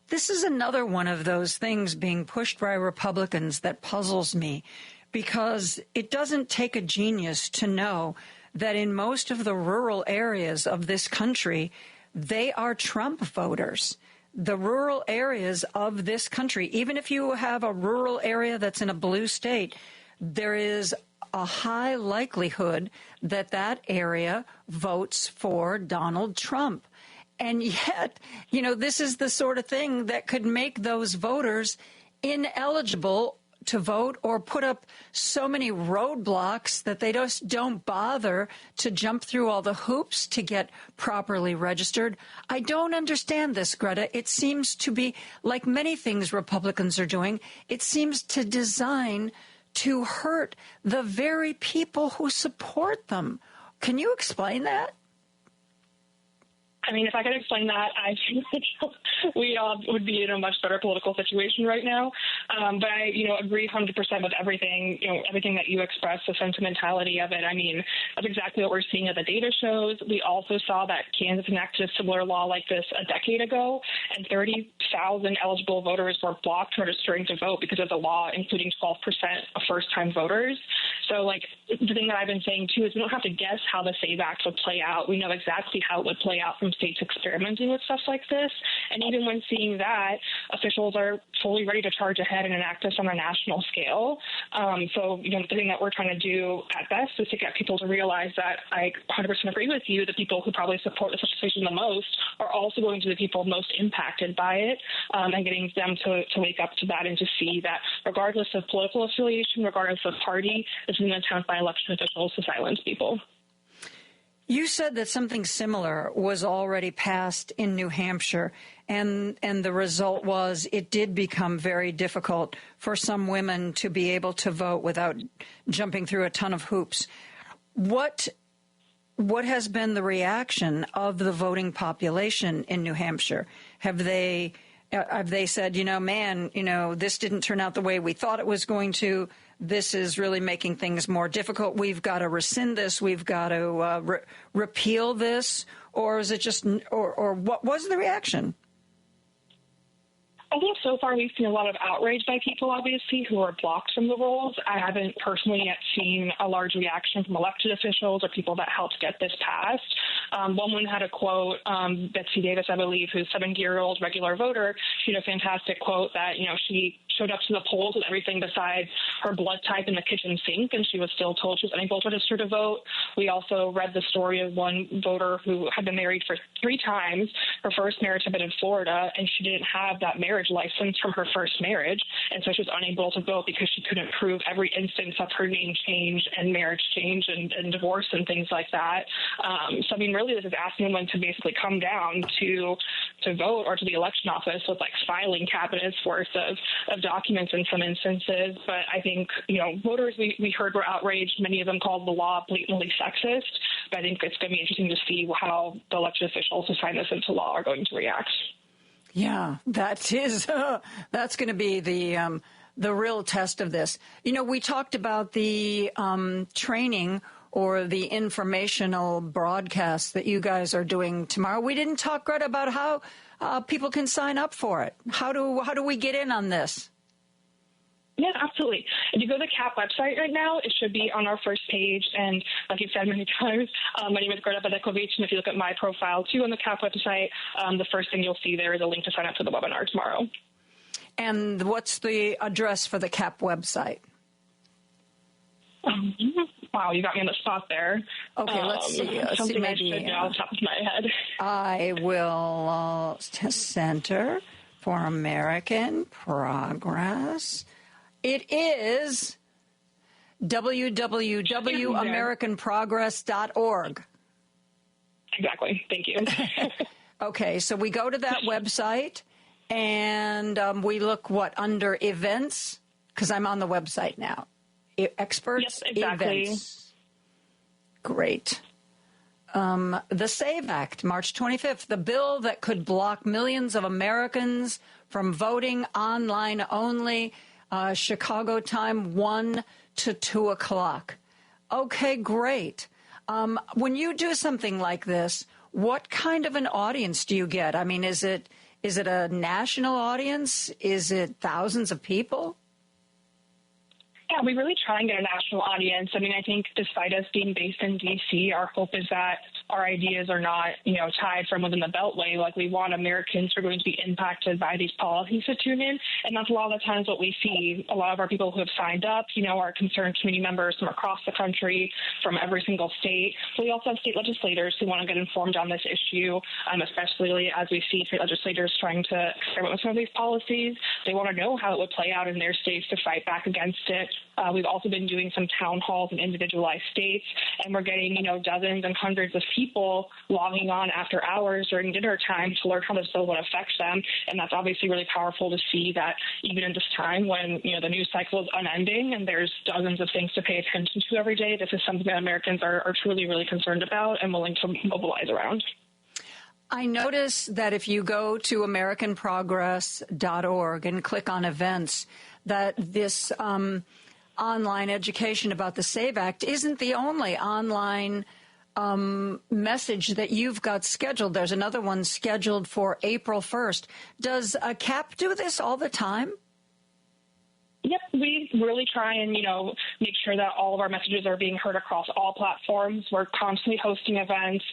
This is another one of those things being pushed by Republicans that puzzles me, because it doesn't take a genius to know that in most of the rural areas of this country, they are Trump voters. The rural areas of this country, even if you have a rural area that's in a blue state, there is a high likelihood that that area votes for Donald Trump. And yet, this is the sort of thing that could make those voters ineligible to vote or put up so many roadblocks that they just don't bother to jump through all the hoops to get properly registered. I don't understand this, Greta. It seems to be, like many things Republicans are doing, it seems to design to hurt the very people who support them. Can you explain that? I mean, if I could explain that, I think we all would be in a much better political situation right now. But I, agree 100% with everything, everything that you expressed, the sentimentality of it. I mean, that's exactly what we're seeing as the data shows. We also saw that Kansas enacted a similar law like this a decade ago, and 30,000 eligible voters were blocked from registering to vote because of the law, including 12% of first-time voters. So, the thing that I've been saying, too, is we don't have to guess how the SAVE Act would play out. We know exactly how it would play out from states experimenting with stuff like this. And even when seeing that, officials are fully ready to charge ahead and enact this on a national scale. So, the thing that we're trying to do at best is to get people to realize that I 100% agree with you. The people who probably support this legislation the most are also going to be the people most impacted by it, and getting them to wake up to that and to see that regardless of political affiliation, regardless of party, this is an attempt by election officials to silence people. You said that something similar was already passed in New Hampshire, and the result was it did become very difficult for some women to be able to vote without jumping through a ton of hoops. What has been the reaction of the voting population in New Hampshire? Have they said, this didn't turn out the way we thought it was going to? This is really making things more difficult. We've got to rescind this. We've got to repeal this. Or is it just, or what was the reaction? I think so far we've seen a lot of outrage by people, obviously, who are blocked from the rolls. I haven't personally yet seen a large reaction from elected officials or people that helped get this passed. One woman had a quote, Betsy Davis, I believe, who's a 70-year-old regular voter. She had a fantastic quote that, she showed up to the polls with everything besides her blood type in the kitchen sink, and she was still told she was unable to register to vote. We also read the story of one voter who had been married for 3 times. Her first marriage had been in Florida, and she didn't have that marriage license from her first marriage, and so she was unable to vote because she couldn't prove every instance of her name change and marriage change and divorce and things like that. So, I mean, really, this is asking women to basically come down to vote or to the election office with filing cabinets worth of documents in some instances. But I think, voters we heard were outraged. Many of them called the law blatantly sexist. But I think it's going to be interesting to see how the elected officials who sign this into law are going to react. Yeah, that's going to be the real test of this. We talked about the training or the informational broadcast that you guys are doing tomorrow. We didn't talk, Greta, about how people can sign up for it. How do we get in on this? Yeah, absolutely. If you go to the CAP website right now, it should be on our first page. And like you've said many times, my name is Greta Bedekovich, and if you look at my profile, too, on the CAP website, the first thing you'll see there is a link to sign up for the webinar tomorrow. And what's the address for the CAP website? Wow, you got me on the spot there. Okay, let's see. Something I should know off the top of my head. I will Center for American Progress. It is www.americanprogress.org. Exactly. Thank you. Okay, so we go to that website and we look, under events? Because I'm on the website now. Experts, yes, exactly. Events. Great. The SAVE Act, March 25th, the bill that could block millions of Americans from voting online only. Chicago time, 1 to 2 o'clock. Okay, great. When you do something like this, what kind of an audience do you get? I mean, is it a national audience? Is it thousands of people? Yeah, we really try and get a national audience. I mean, I think despite us being based in D.C., our hope is that our ideas are not, tied from within the Beltway. Like, we want Americans who are going to be impacted by these policies to tune in. And that's a lot of the times what we see. A lot of our people who have signed up, are concerned community members from across the country, from every single state. So we also have state legislators who want to get informed on this issue, especially as we see state legislators trying to experiment with some of these policies. They want to know how it would play out in their states to fight back against it. We've also been doing some town halls in individualized states, and we're getting, dozens and hundreds of people logging on after hours during dinner time to learn how this bill would affect them. And that's obviously really powerful to see that even in this time when, the news cycle is unending and there's dozens of things to pay attention to every day, this is something that Americans are truly, really concerned about and willing to mobilize around. I notice that if you go to AmericanProgress.org and click on events, that this online education about the SAVE Act isn't the only online message that you've got scheduled. There's another one scheduled for April 1st. Does CAP do this all the time? Yep, we really try and, make sure that all of our messages are being heard across all platforms. We're constantly hosting events.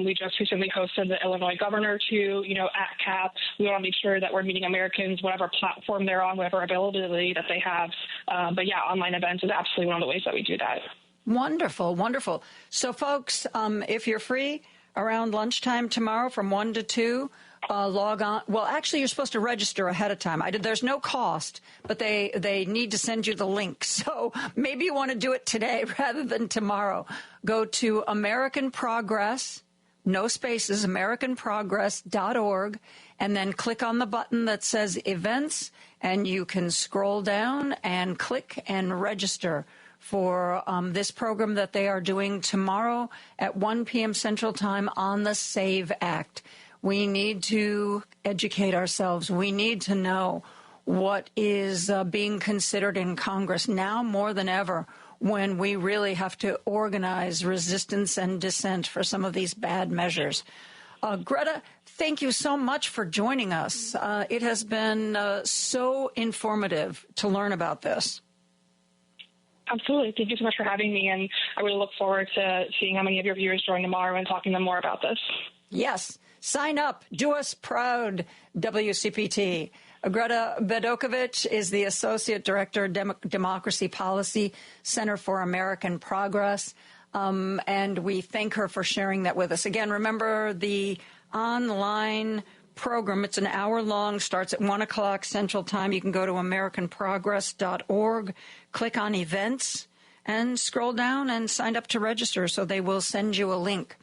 We just recently hosted the Illinois governor at CAP. We want to make sure that we're meeting Americans, whatever platform they're on, whatever availability that they have. But yeah, online events is absolutely one of the ways that we do that. Wonderful, wonderful. So, folks, if you're free around lunchtime tomorrow from 1 to 2, log on. Well, actually, you're supposed to register ahead of time. There's no cost, but they need to send you the link. So maybe you want to do it today rather than tomorrow. Go to American Progress, no spaces, AmericanProgress.org, and then click on the button that says Events, and you can scroll down and click and register for this program that they are doing tomorrow at 1 p.m. Central Time on the SAVE Act. We need to educate ourselves. We need to know what is being considered in Congress now more than ever, when we really have to organize resistance and dissent for some of these bad measures. Greta, thank you so much for joining us. It has been so informative to learn about this. Absolutely. Thank you so much for having me, and I really look forward to seeing how many of your viewers join tomorrow and talking to them more about this. Yes. Sign up. Do us proud, WCPT. Greta Bedokovich is the Associate Director, Democracy Policy, Center for American Progress, and we thank her for sharing that with us. Again, remember the online program. It's an hour long, starts at 1 o'clock Central Time. You can go to AmericanProgress.org, click on Events, and scroll down and sign up to register, so they will send you a link.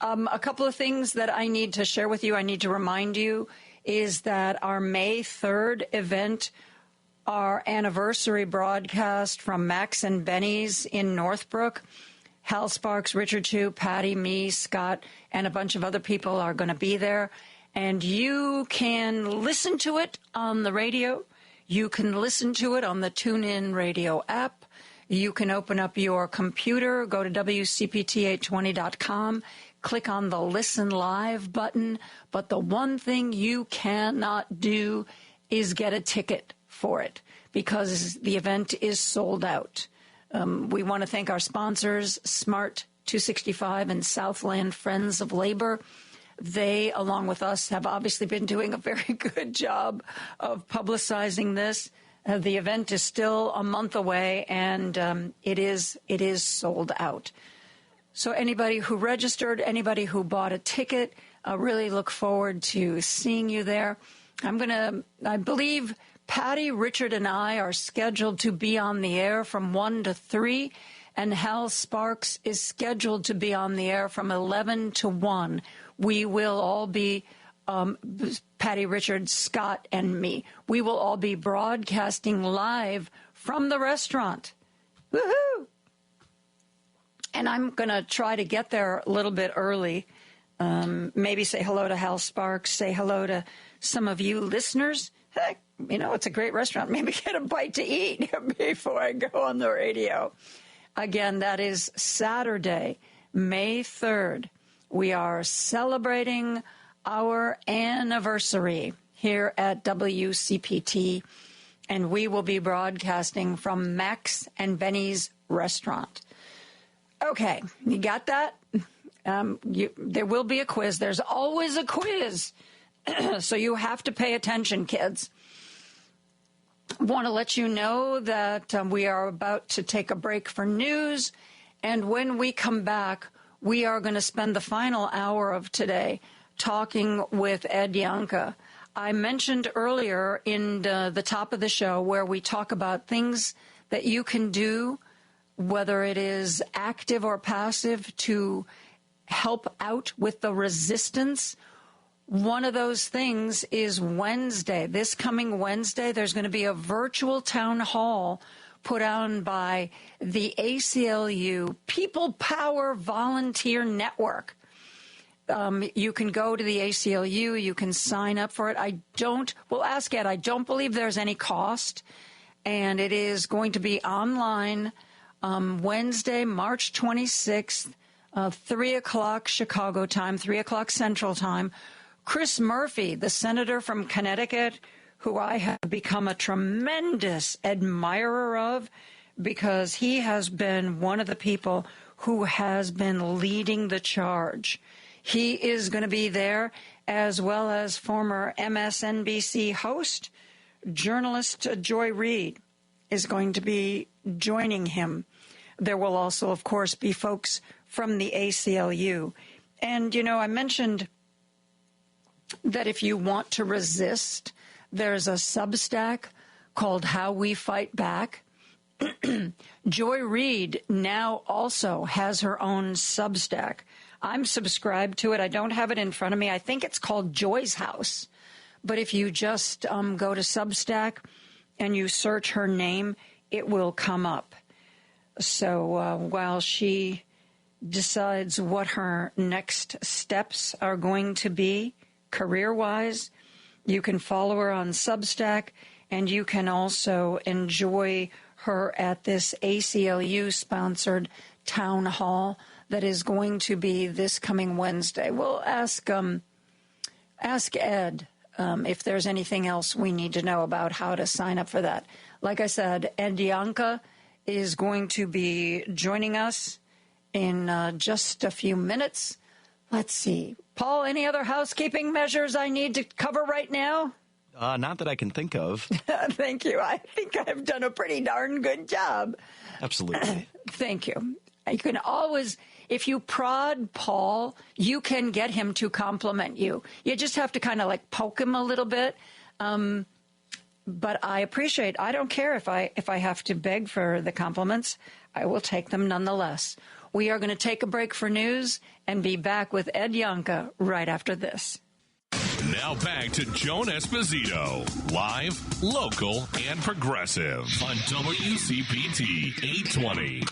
A couple of things that I need to share with you, I need to remind you, is that our May 3rd event, our anniversary broadcast from Max and Benny's in Northbrook, Hal Sparks, Richard Chu, Patty, me, Scott, and a bunch of other people are going to be there. And you can listen to it on the radio. You can listen to it on the TuneIn Radio app. You can open up your computer, go to WCPT820.com, click on the Listen Live button. But the one thing you cannot do is get a ticket for it, because the event is sold out. We want to thank our sponsors, Smart 265 and Southland Friends of Labor. They, along with us, have obviously been doing a very good job of publicizing this. The event is still a month away, and it is sold out. So anybody who registered, anybody who bought a ticket, really look forward to seeing you there. I believe Patty, Richard, and I are scheduled to be on the air from 1 to 3, and Hal Sparks is scheduled to be on the air from 11 to 1. We will all be, Patty, Richard, Scott, and me, we will all be broadcasting live from the restaurant. Woohoo! And I'm going to try to get there a little bit early, maybe say hello to Hal Sparks, say hello to some of you listeners. Heck, it's a great restaurant. Maybe get a bite to eat before I go on the radio. Again, that is Saturday, May 3rd. We are celebrating our anniversary here at WCPT, and we will be broadcasting from Max and Benny's restaurant. Okay, you got that? There will be a quiz. There's always a quiz. So you have to pay attention, kids. Want to let you know that we are about to take a break for news. And when we come back, we are going to spend the final hour of today talking with Ed Yanka. I mentioned earlier in the top of the show where we talk about things that you can do, whether it is active or passive, to help out with the resistance. One of those things is Wednesday. This coming Wednesday, there's going to be a virtual town hall put on by the ACLU People Power Volunteer Network. You can go to the ACLU. You can sign up for it. We'll ask Ed. I don't believe there's any cost. And it is going to be online Wednesday, March 26th, 3 o'clock Chicago time, 3 o'clock Central time. Chris Murphy, the senator from Connecticut, who I have become a tremendous admirer of because he has been one of the people who has been leading the charge. He is going to be there, as well as former MSNBC host, journalist Joy Reid is going to be joining him. There will also, of course, be folks from the ACLU. And, I mentioned that if you want to resist, there's a Substack called How We Fight Back. Joy Reid now also has her own Substack. I'm subscribed to it. I don't have it in front of me. I think it's called Joy's House. But if you just go to Substack and you search her name, it will come up. So while she decides what her next steps are going to be career-wise, you can follow her on Substack, and you can also enjoy her at this ACLU-sponsored town hall that is going to be this coming Wednesday. We'll ask Ed if there's anything else we need to know about how to sign up for that. Like I said, Ed Yanka is going to be joining us in just a few minutes. Let's see. Paul, any other housekeeping measures I need to cover right now? Not that I can think of. Thank you. I think I've done a pretty darn good job. Absolutely. Thank you. You can always, if you prod Paul, you can get him to compliment you. You just have to kind of poke him a little bit. But I appreciate, I don't care if I have to beg for the compliments. I will take them nonetheless. We are going to take a break for news and be back with Ed Yanka right after this. Now back to Joan Esposito, live, local, and progressive on WCPT 820.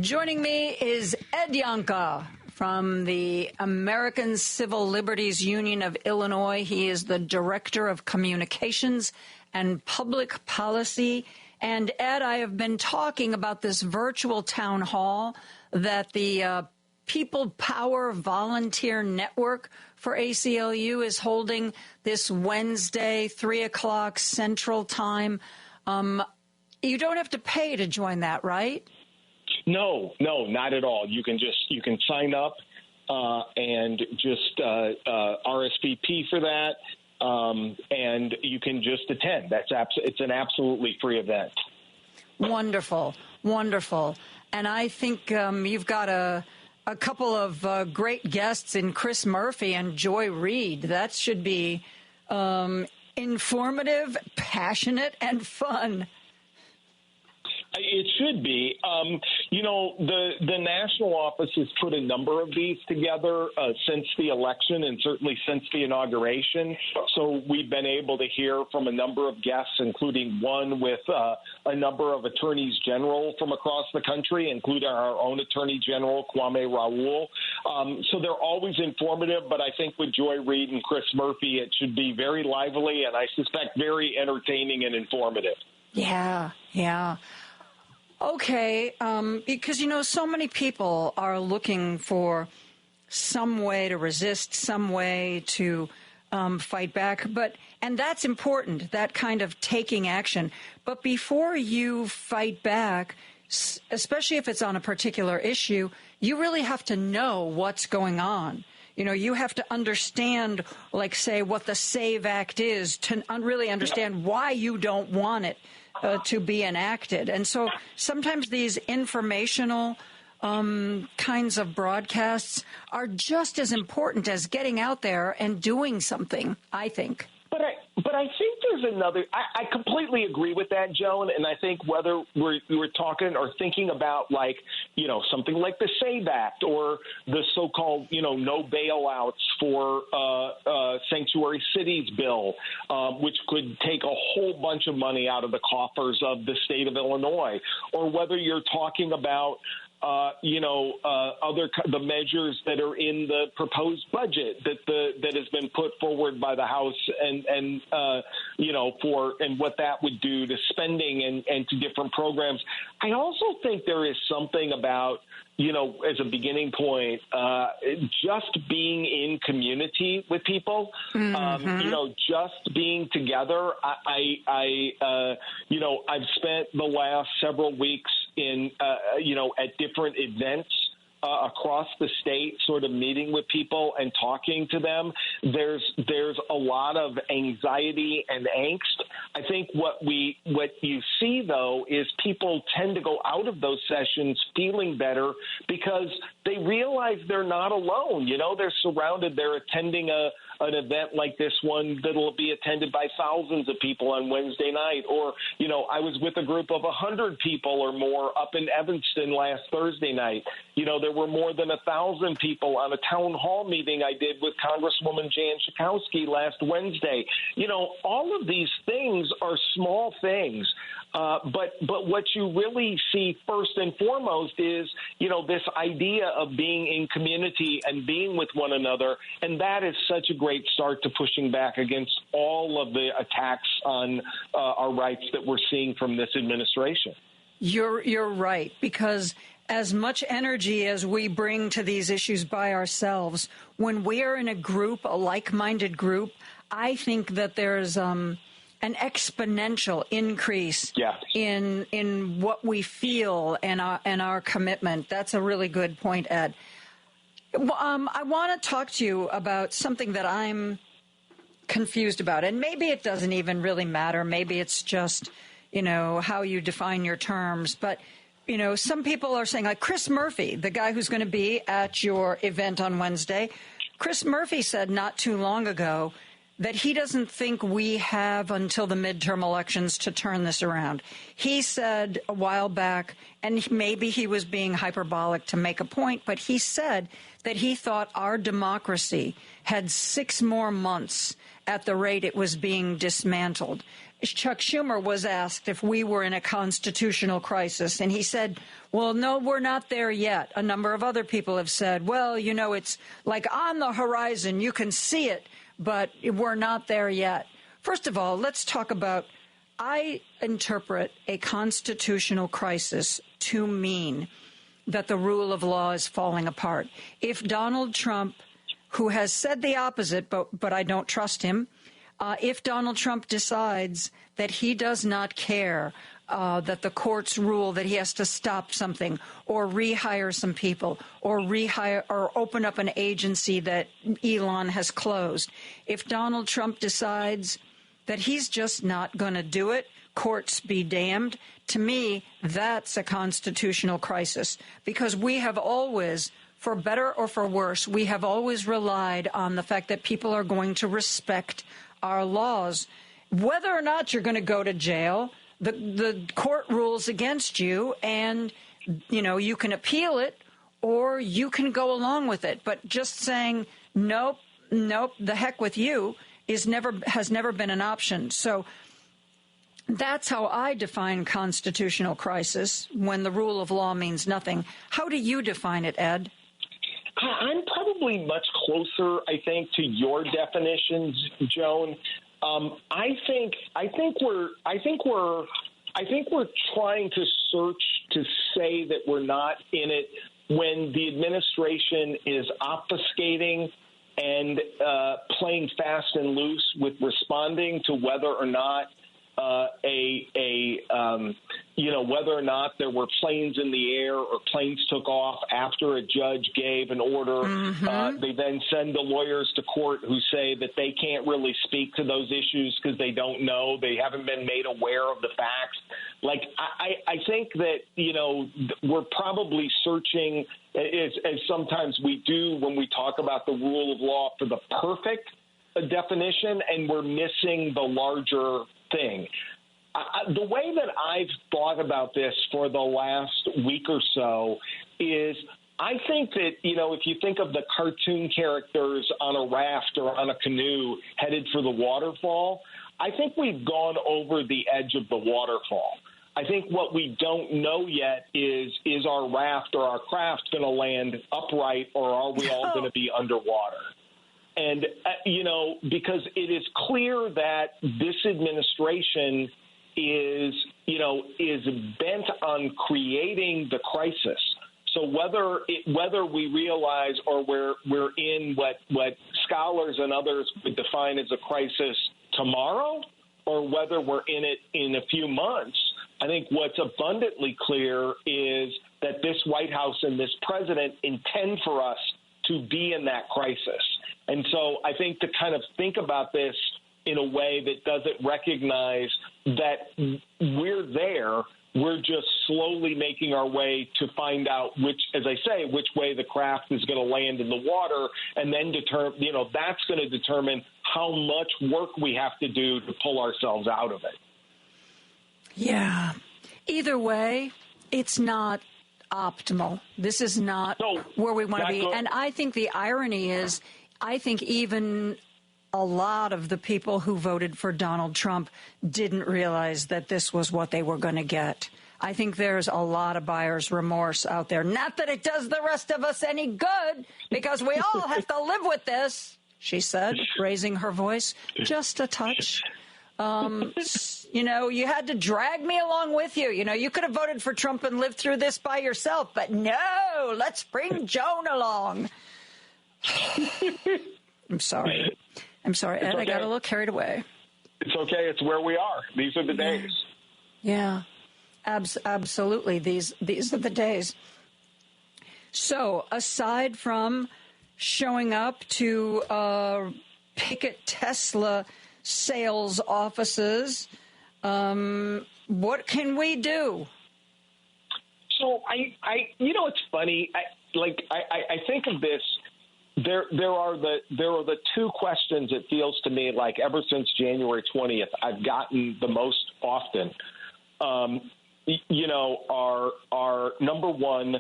Joining me is Ed Yanka from the American Civil Liberties Union of Illinois. He is the Director of Communications and Public Policy. And Ed, I have been talking about this virtual town hall that the People Power Volunteer Network for ACLU is holding this Wednesday, 3 o'clock Central Time. You don't have to pay to join that, right? No, not at all. You can sign up and just RSVP for that, and you can just attend. It's an absolutely free event. Wonderful. And I think you've got a couple of great guests in Chris Murphy and Joy Reid. That should be informative, passionate, and fun. It should be. The national office has put a number of these together since the election and certainly since the inauguration. So we've been able to hear from a number of guests, including one with a number of attorneys general from across the country, including our own Attorney General, Kwame Raoul. So they're always informative, but I think with Joy Reid and Chris Murphy, it should be very lively and I suspect very entertaining and informative. Yeah. Okay, because, so many people are looking for some way to resist, some way to fight back. And that's important, that kind of taking action. But before you fight back, especially if it's on a particular issue, you really have to know what's going on. You have to understand, like, say, what the SAVE Act is to really understand why you don't want it to be enacted. And so sometimes these informational kinds of broadcasts are just as important as getting out there and doing something, I think. But I think there's another. I completely agree with that, Joan. And I think whether we're talking or thinking about something like the SAVE Act or the so-called no bailouts for sanctuary cities bill, which could take a whole bunch of money out of the coffers of the state of Illinois, or whether you're talking about the measures that are in the proposed budget that has been put forward by the House and what that would do to spending and to different programs. I also think there is something about, as a beginning point, just being in community with people, just being together. I've spent the last several weeks at different events across the state, sort of meeting with people and talking to them. There's a lot of anxiety and angst. I think what you see, though, is people tend to go out of those sessions feeling better because they realize they're not alone. They're surrounded. They're attending an event like this one that'll be attended by thousands of people on Wednesday night. Or, I was with a group of 100 people or more up in Evanston last Thursday night. There were more than 1,000 people on a town hall meeting I did with Congresswoman Jan Schakowsky last Wednesday. All of these things are small things. But what you really see first and foremost is, this idea of being in community and being with one another. And that is such a great start to pushing back against all of the attacks on our rights that we're seeing from this administration. You're right, because as much energy as we bring to these issues by ourselves, when we are in a group, a like-minded group, I think that there's an exponential increase in what we feel and our commitment. That's a really good point, Ed. I want to talk to you about something that I'm confused about, and maybe it doesn't even really matter. Maybe it's just, how you define your terms. But, some people are saying, like Chris Murphy, the guy who's going to be at your event on Wednesday, Chris Murphy said not too long ago that he doesn't think we have until the midterm elections to turn this around. He said a while back, and maybe he was being hyperbolic to make a point, but he said that he thought our democracy had 6 more months at the rate it was being dismantled. Chuck Schumer was asked if we were in a constitutional crisis, and he said, well, no, we're not there yet. A number of other people have said, well, it's like on the horizon, you can see it, but we're not there yet. First of all, let's talk about, I interpret a constitutional crisis to mean that the rule of law is falling apart. If Donald Trump, who has said the opposite, but I don't trust him, if Donald Trump decides that he does not care that the courts rule that he has to stop something or rehire some people or open up an agency that Elon has closed, if Donald Trump decides that he's just not going to do it, courts be damned, to me, that's a constitutional crisis, because we have always, for better or for worse, we have always relied on the fact that people are going to respect our laws. Whether or not you're going to go to jail, the court rules against you, and, you can appeal it or you can go along with it. But just saying, nope, the heck with you has never been an option. So that's how I define constitutional crisis, when the rule of law means nothing. How do you define it, Ed? I'm probably much closer, I think, to your definitions, Joan. I think we're trying to search to say that we're not in it when the administration is obfuscating and playing fast and loose with responding to whether or not whether or not there were planes in the air or planes took off after a judge gave an order. They then send the lawyers to court who say that they can't really speak to those issues because they don't know. They haven't been made aware of the facts. Like, I think that, we're probably searching, as sometimes we do when we talk about the rule of law, for the perfect definition, and we're missing the larger thing. The way that I've thought about this for the last week or so is I think that, if you think of the cartoon characters on a raft or on a canoe headed for the waterfall, I think we've gone over the edge of the waterfall. I think what we don't know yet is our raft or our craft going to land upright, or are we all going to be underwater? And, because it is clear that this administration is bent on creating the crisis. So whether we realize or we're in what scholars and others would define as a crisis tomorrow, or whether we're in it in a few months, I think what's abundantly clear is that this White House and this president intend for us to be in that crisis. And so I think to kind of think about this in a way that doesn't recognize that we're there, we're just slowly making our way to find out which way the craft is going to land in the water, and then that's going to determine how much work we have to do to pull ourselves out of it. Yeah. Either way, it's not optimal. This is not where we want to be. And I think the irony is, I think even a lot of the people who voted for Donald Trump didn't realize that this was what they were going to get. I think there's a lot of buyer's remorse out there. Not that it does the rest of us any good, because we all have to live with this, she said, raising her voice just a touch. You had to drag me along with you. You could have voted for Trump and lived through this by yourself, but no, let's bring Joan along. I'm sorry, Ed. Okay. I got a little carried away. It's okay. It's where we are. These are the days. Yeah, absolutely. These are the days. So aside from showing up to picket Tesla sales offices, what can we do? So it's funny. I think of this. There are the two questions, it feels to me, like ever since January 20th, I've gotten the most often. Are number one,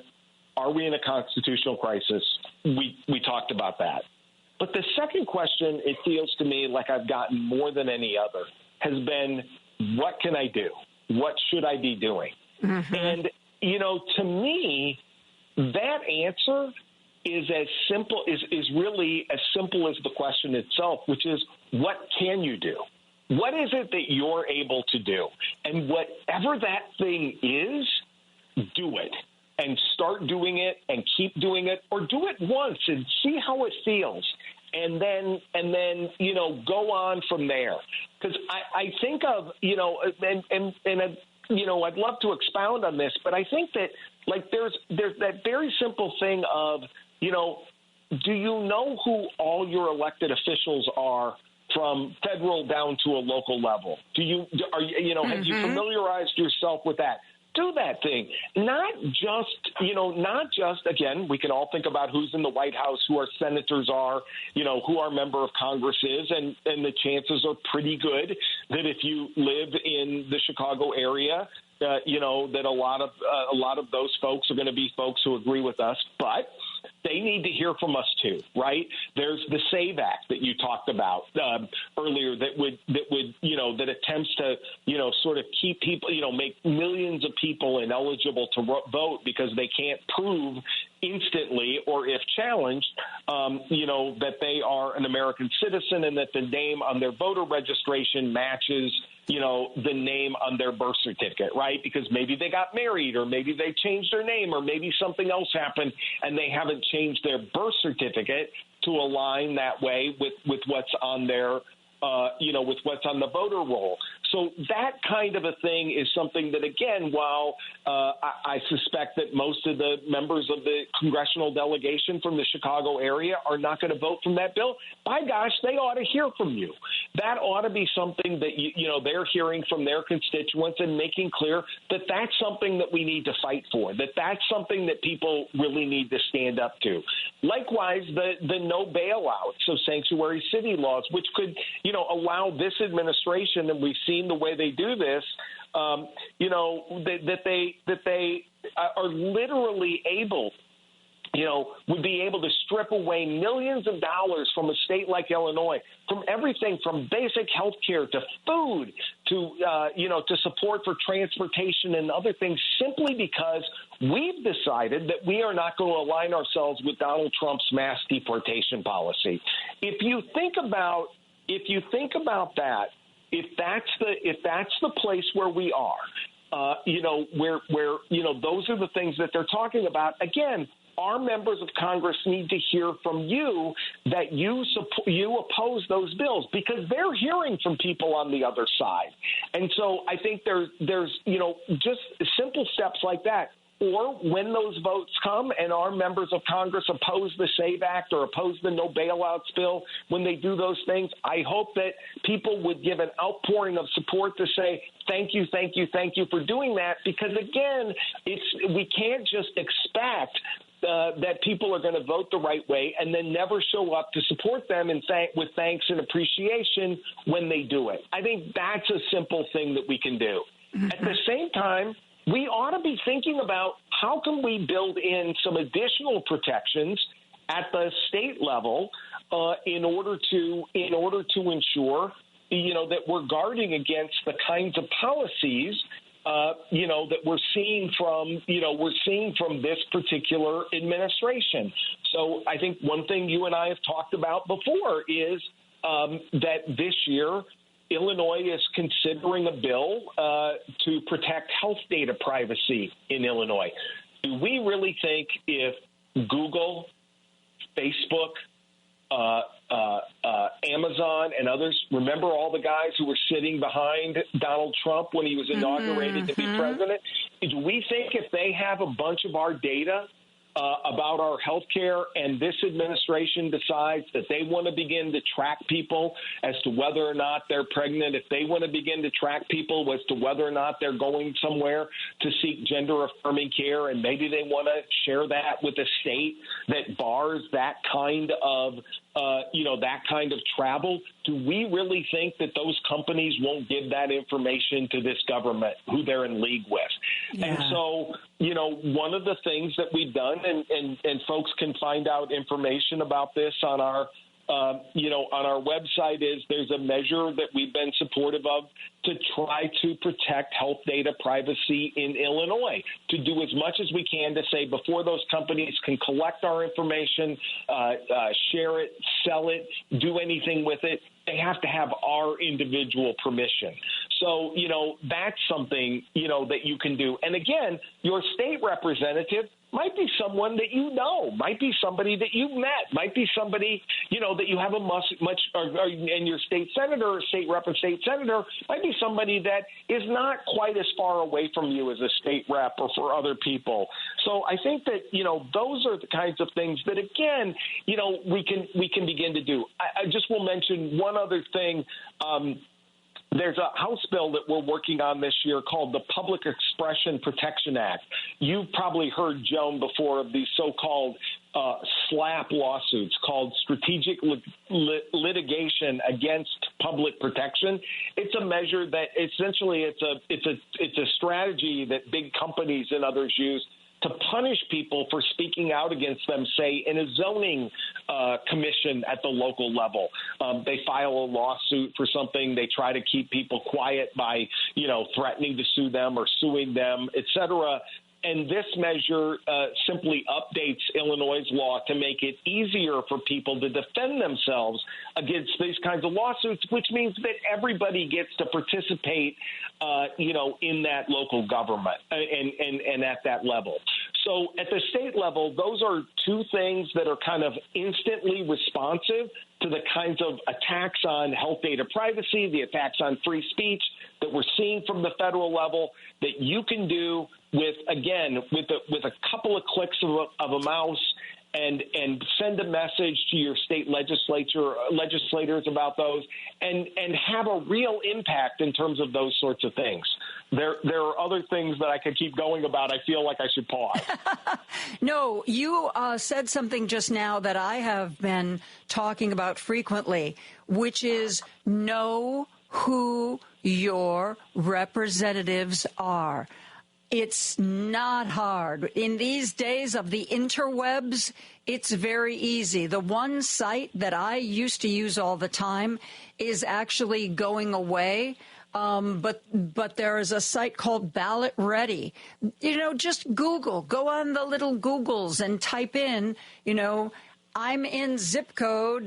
are we in a constitutional crisis? We talked about that. But the second question, it feels to me like I've gotten more than any other, has been, what can I do? What should I be doing? Mm-hmm. And, to me, that answer is really as simple as the question itself, which is, what can you do? What is it that you're able to do? And whatever that thing is, do it. And start doing it and keep doing it, or do it once and see how it feels. And then go on from there. Because I think of, I'd love to expound on this, but I think that, there's that very simple thing of, do you know who all your elected officials are from federal down to a local level? Have you familiarized yourself with that? Do that thing. Not just, again, we can all think about who's in the White House, who our senators are, who our member of Congress is, and the chances are pretty good that if you live in the Chicago area, that a lot of those folks are going to be folks who agree with us, but they need to hear from us too, right? There's the SAVE Act that you talked about earlier that attempts to, sort of keep people, make millions of people ineligible to vote because they can't prove instantly, or if challenged, that they are an American citizen and that the name on their voter registration matches, the name on their birth certificate, right? Because maybe they got married, or maybe they changed their name, or maybe something else happened and they haven't changed their birth certificate to align that way with what's on their with what's on the voter roll. So that kind of a thing is something that, again, while I suspect that most of the members of the congressional delegation from the Chicago area are not going to vote for that bill, by gosh, they ought to hear from you. That ought to be something that, they're hearing from their constituents and making clear that that's something that we need to fight for, that that's something that people really need to stand up to. Likewise, the no bailouts of sanctuary city laws, which could, allow this administration, and we've seen the way they do this, that they are literally able, would be able to strip away millions of dollars from a state like Illinois, from everything from basic health care to food to, to support for transportation and other things, simply because we've decided that we are not going to align ourselves with Donald Trump's mass deportation policy. If you think about that, if that's the place where we are, where those are the things that they're talking about. Again, our members of Congress need to hear from you that you oppose those bills, because they're hearing from people on the other side. And so I think there's just simple steps like that. Or when those votes come and our members of Congress oppose the SAVE Act or oppose the no bailouts bill, when they do those things, I hope that people would give an outpouring of support to say, thank you for doing that. Because, again, we can't just expect that people are going to vote the right way and then never show up to support them with thanks and appreciation when they do it. I think that's a simple thing that we can do. Mm-hmm. At the same time, we ought to be thinking about how can we build in some additional protections at the state level in order to ensure, that we're guarding against the kinds of policies that we're seeing from this particular administration. So I think one thing you and I have talked about before is that this year Illinois is considering a bill to protect health data privacy in Illinois. Do we really think if Google, Facebook, Amazon, and others, remember all the guys who were sitting behind Donald Trump when he was inaugurated to be president? Do we think if they have a bunch of our data about our health care, and this administration decides that they want to begin to track people as to whether or not they're pregnant, if they want to begin to track people as to whether or not they're going somewhere to seek gender-affirming care, and maybe they want to share that with a state that bars that kind of travel, do we really think that those companies won't give that information to this government who they're in league with? Yeah. And so, one of the things that we've done, and folks can find out information about this on our on our website, is there's a measure that we've been supportive of to try to protect health data privacy in Illinois, to do as much as we can to say before those companies can collect our information, share it, sell it, do anything with it, they have to have our individual permission. So, that's something, that you can do. And again, your state representative might be someone that might be somebody that you've met, might be somebody, that you have and your state senator or state rep and state senator might be somebody that is not quite as far away from you as a state rep or for other people. So I think that, those are the kinds of things that, again, we can begin to do. I just will mention one other thing. There's a House bill that we're working on this year called the Public Expression Protection Act. You've probably heard, Joan, before of these so-called SLAPP lawsuits called Strategic Litigation Against Public Protection. It's a measure that essentially it's a strategy that big companies and others use to punish people for speaking out against them, say, in a zoning commission at the local level. They file a lawsuit for something. They try to keep people quiet by, threatening to sue them or suing them, et cetera. And this measure simply updates Illinois' law to make it easier for people to defend themselves against these kinds of lawsuits, which means that everybody gets to participate, in that local government and at that level. So at the state level, those are two things that are kind of instantly responsive to the kinds of attacks on health data privacy, the attacks on free speech that we're seeing from the federal level that you can do with a couple of clicks of a mouse and send a message to your state legislators about those and have a real impact in terms of those sorts of things. There are other things that I could keep going about. I feel like I should pause. No, you said something just now that I have been talking about frequently, which is know who your representatives are. It's not hard. In these days of the interwebs, it's very easy. The one site that I used to use all the time is actually going away. But there is a site called Ballot Ready. Just go on the little Googles and type in, I'm in zip code,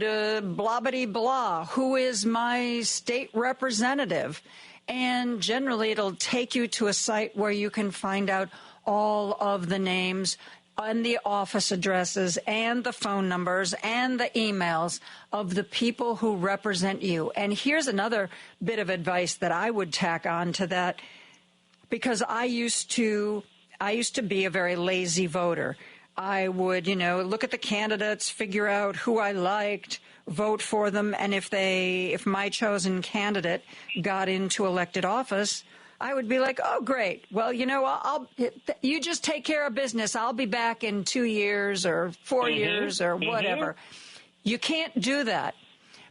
blah-bitty blah. Who is my state representative? And generally it'll take you to a site where you can find out all of the names and the office addresses and the phone numbers and the emails of the people who represent you. And here's another bit of advice that I would tack on to that, because I used to be a very lazy voter. I would, look at the candidates, figure out who I liked, vote for them, and if my chosen candidate got into elected office, I would be like, oh, great. Well, you just take care of business. I'll be back in 2 years or 4 years or whatever. You can't do that,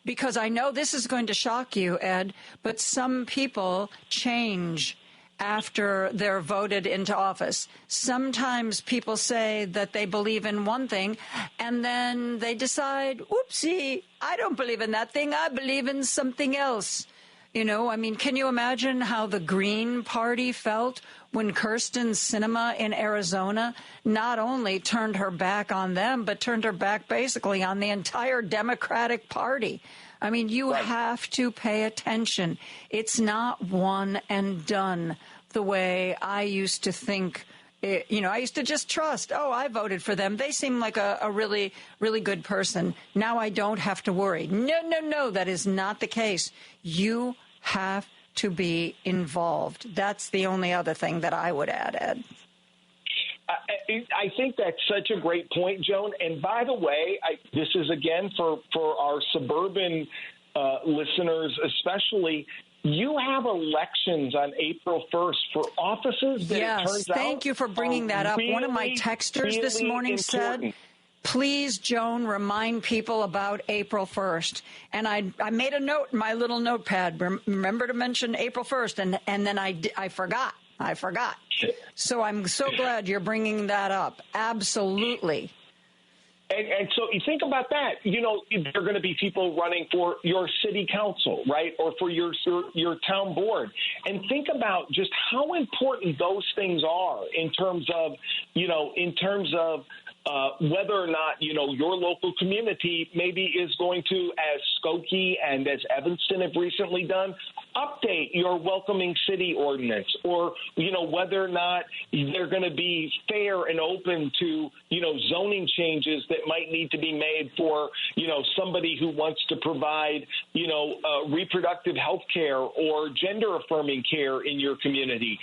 because I know this is going to shock you, Ed, but some people change after they're voted into office. Sometimes people say that they believe in one thing, and then they decide, oopsie, I don't believe in that thing. I believe in something else. Can you imagine how the Green Party felt when Kirsten Sinema in Arizona not only turned her back on them, but turned her back basically on the entire Democratic Party? You have to pay attention. It's not one and done the way I used to think. I used to just trust, I voted for them. They seem like a really, really good person. Now I don't have to worry. No, that is not the case. You have to be involved. That's the only other thing that I would add, Ed. I think that's such a great point, Joan. And by the way, this is, again, for our suburban listeners especially, you have elections on April 1st for offices that it turns out thank you for bringing that up. Really, one of my texters this morning important. said, please, Joan, remind people about April 1st. And I made a note in my little notepad, remember to mention April 1st, and then I forgot. So I'm so glad you're bringing that up. Absolutely. And so you think about that, there are going to be people running for your city council, right, or for your town board. And think about just how important those things are in terms of whether or not, your local community maybe is going to, as Skokie and as Evanston have recently done, update your welcoming city ordinance, or, whether or not they're going to be fair and open to, zoning changes that might need to be made for, somebody who wants to provide, reproductive health care or gender affirming care in your community.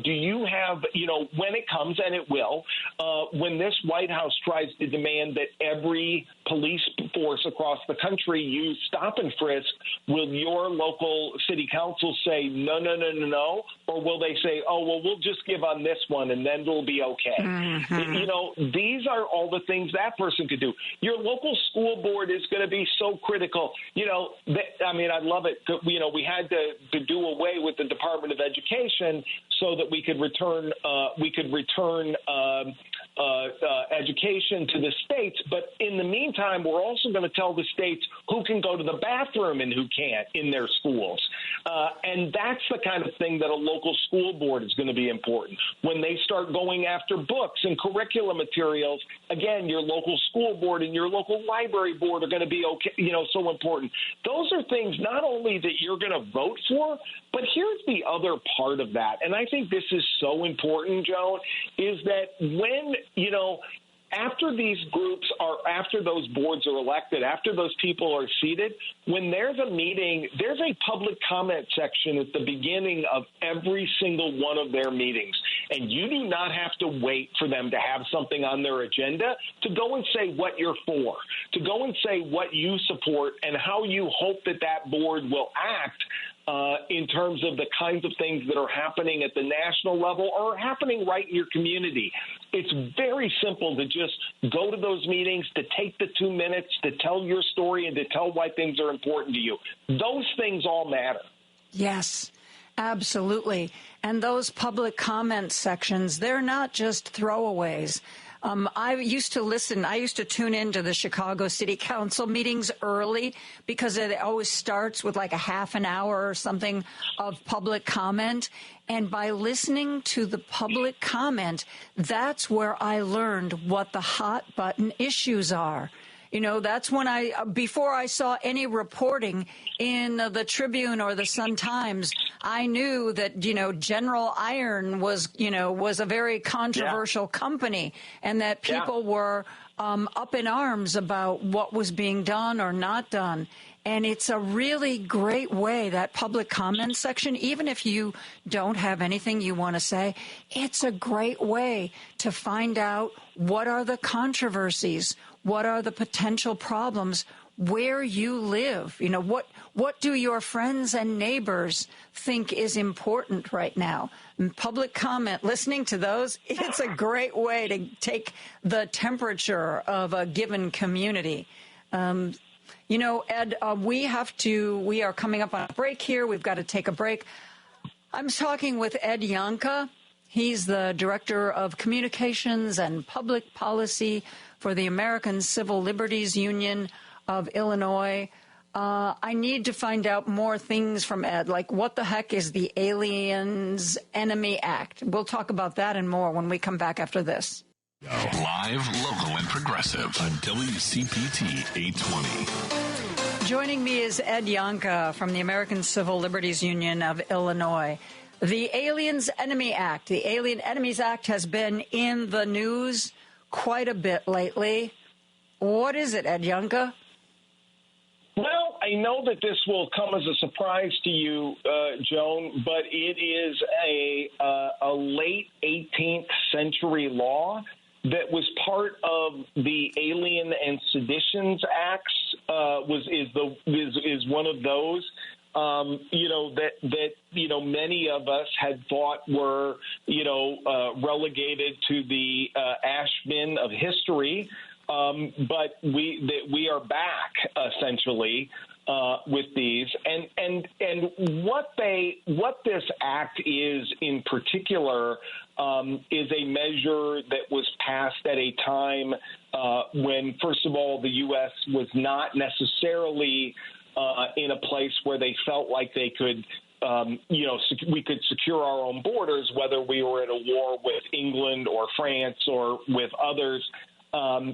Do you have, when it comes, and it will, when this White House tries to demand that every police force across the country use stop and frisk, will your local city council say no, or will they say, we'll just give on this one and then it'll be okay? Mm-hmm. These are all the things that person could do. Your local school board is going to be so critical. I love it. We had to do away with the Department of Education so that we could return education to the states. But in the meantime, we're also going to tell the states who can go to the bathroom and who can't in their schools. And that's the kind of thing that a local school board is going to be important. When they start going after books and curriculum materials, again, your local school board and your local library board are going to be so important. Those are things not only that you're going to vote for, but here's the other part of that. And I think this is so important, Joan, is that when, after these groups after those boards are elected, after those people are seated, when there's a meeting, there's a public comment section at the beginning of every single one of their meetings. And you do not have to wait for them to have something on their agenda to go and say what you're for, to go and say what you support and how you hope that board will act in terms of the kinds of things that are happening at the national level or happening right in your community. It's very simple to just go to those meetings, to take the 2 minutes, to tell your story and to tell why things are important to you. Those things all matter. Yes, absolutely. And those public comment sections, they're not just throwaways. I used to tune into the Chicago City Council meetings early because it always starts with like a half an hour or something of public comment. And by listening to the public comment, that's where I learned what the hot button issues are. That's when before I saw any reporting in the Tribune or the Sun-Times, I knew that, General Iron was a very controversial company and that people were up in arms about what was being done or not done. And it's a really great way, that public comment section, even if you don't have anything you want to say, it's a great way to find out what are the controversies, what are the potential problems where you live. What do your friends and neighbors think is important right now? And public comment, listening to those, it's a great way to take the temperature of a given community. Ed, we are coming up on a break here. We've got to take a break. I'm talking with Ed Yountka. He's the Director of Communications and Public Policy for the American Civil Liberties Union of Illinois. I need to find out more things from Ed, like what the heck is the Aliens Enemy Act? We'll talk about that and more when we come back after this. Live, local, and progressive on WCPT 820. Joining me is Ed Yountka from the American Civil Liberties Union of Illinois. The Aliens Enemy Act, the Alien Enemies Act, has been in the news quite a bit lately. What is it, Ed Yountka? Well, I know that this will come as a surprise to you, Joan, but it is a late 18th century law that was part of the Alien and Seditions Acts. Is one of those. That many of us had thought were, relegated to the ash bin of history. But we are back essentially with these, and what this act is in particular is a measure that was passed at a time when, first of all, the U.S. was not necessarily in a place where they felt like they could. We could secure our own borders, whether we were at a war with England or France or with others. What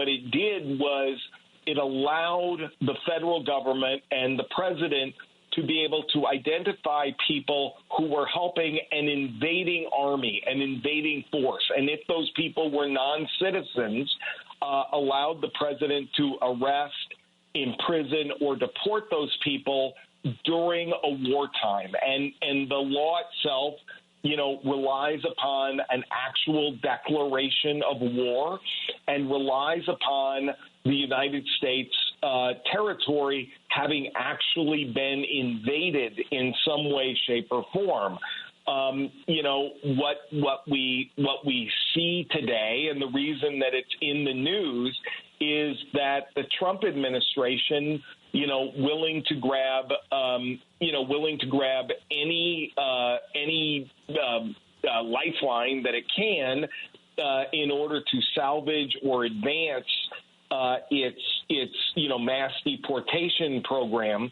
it did was it allowed the federal government and the president to be able to identify people who were helping an invading army, an invading force. And if those people were non-citizens, allowed the president to arrest, imprison, or deport those people during a wartime. And the law itself relies upon an actual declaration of war and relies upon the United States territory having actually been invaded in some way, shape, or form. What we see today, and the reason that it's in the news, is that the Trump administration, willing to grab any lifeline that it can in order to salvage or advance its mass deportation program,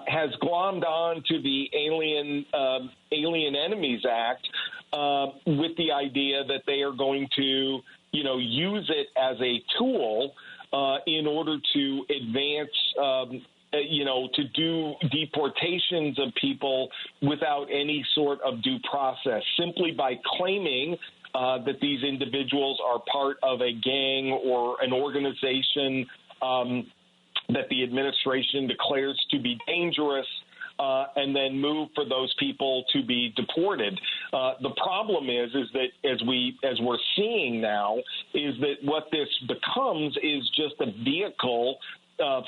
has glommed on to the Alien Enemies Act with the idea that they are going to, use it as a tool in order to advance, to do deportations of people without any sort of due process, simply by claiming that these individuals are part of a gang or an organization that the administration declares to be dangerous, and then move for those people to be deported. The problem is that as we're seeing now, is that what this becomes is just a vehicle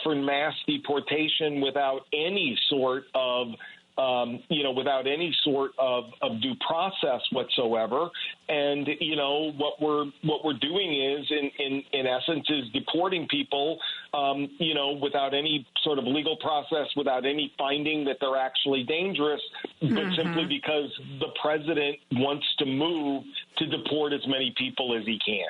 for mass deportation without any sort of due process whatsoever. And what we're doing is in essence is deporting people without any sort of legal process, without any finding that they're actually dangerous, but simply because the president wants to move to deport as many people as he can.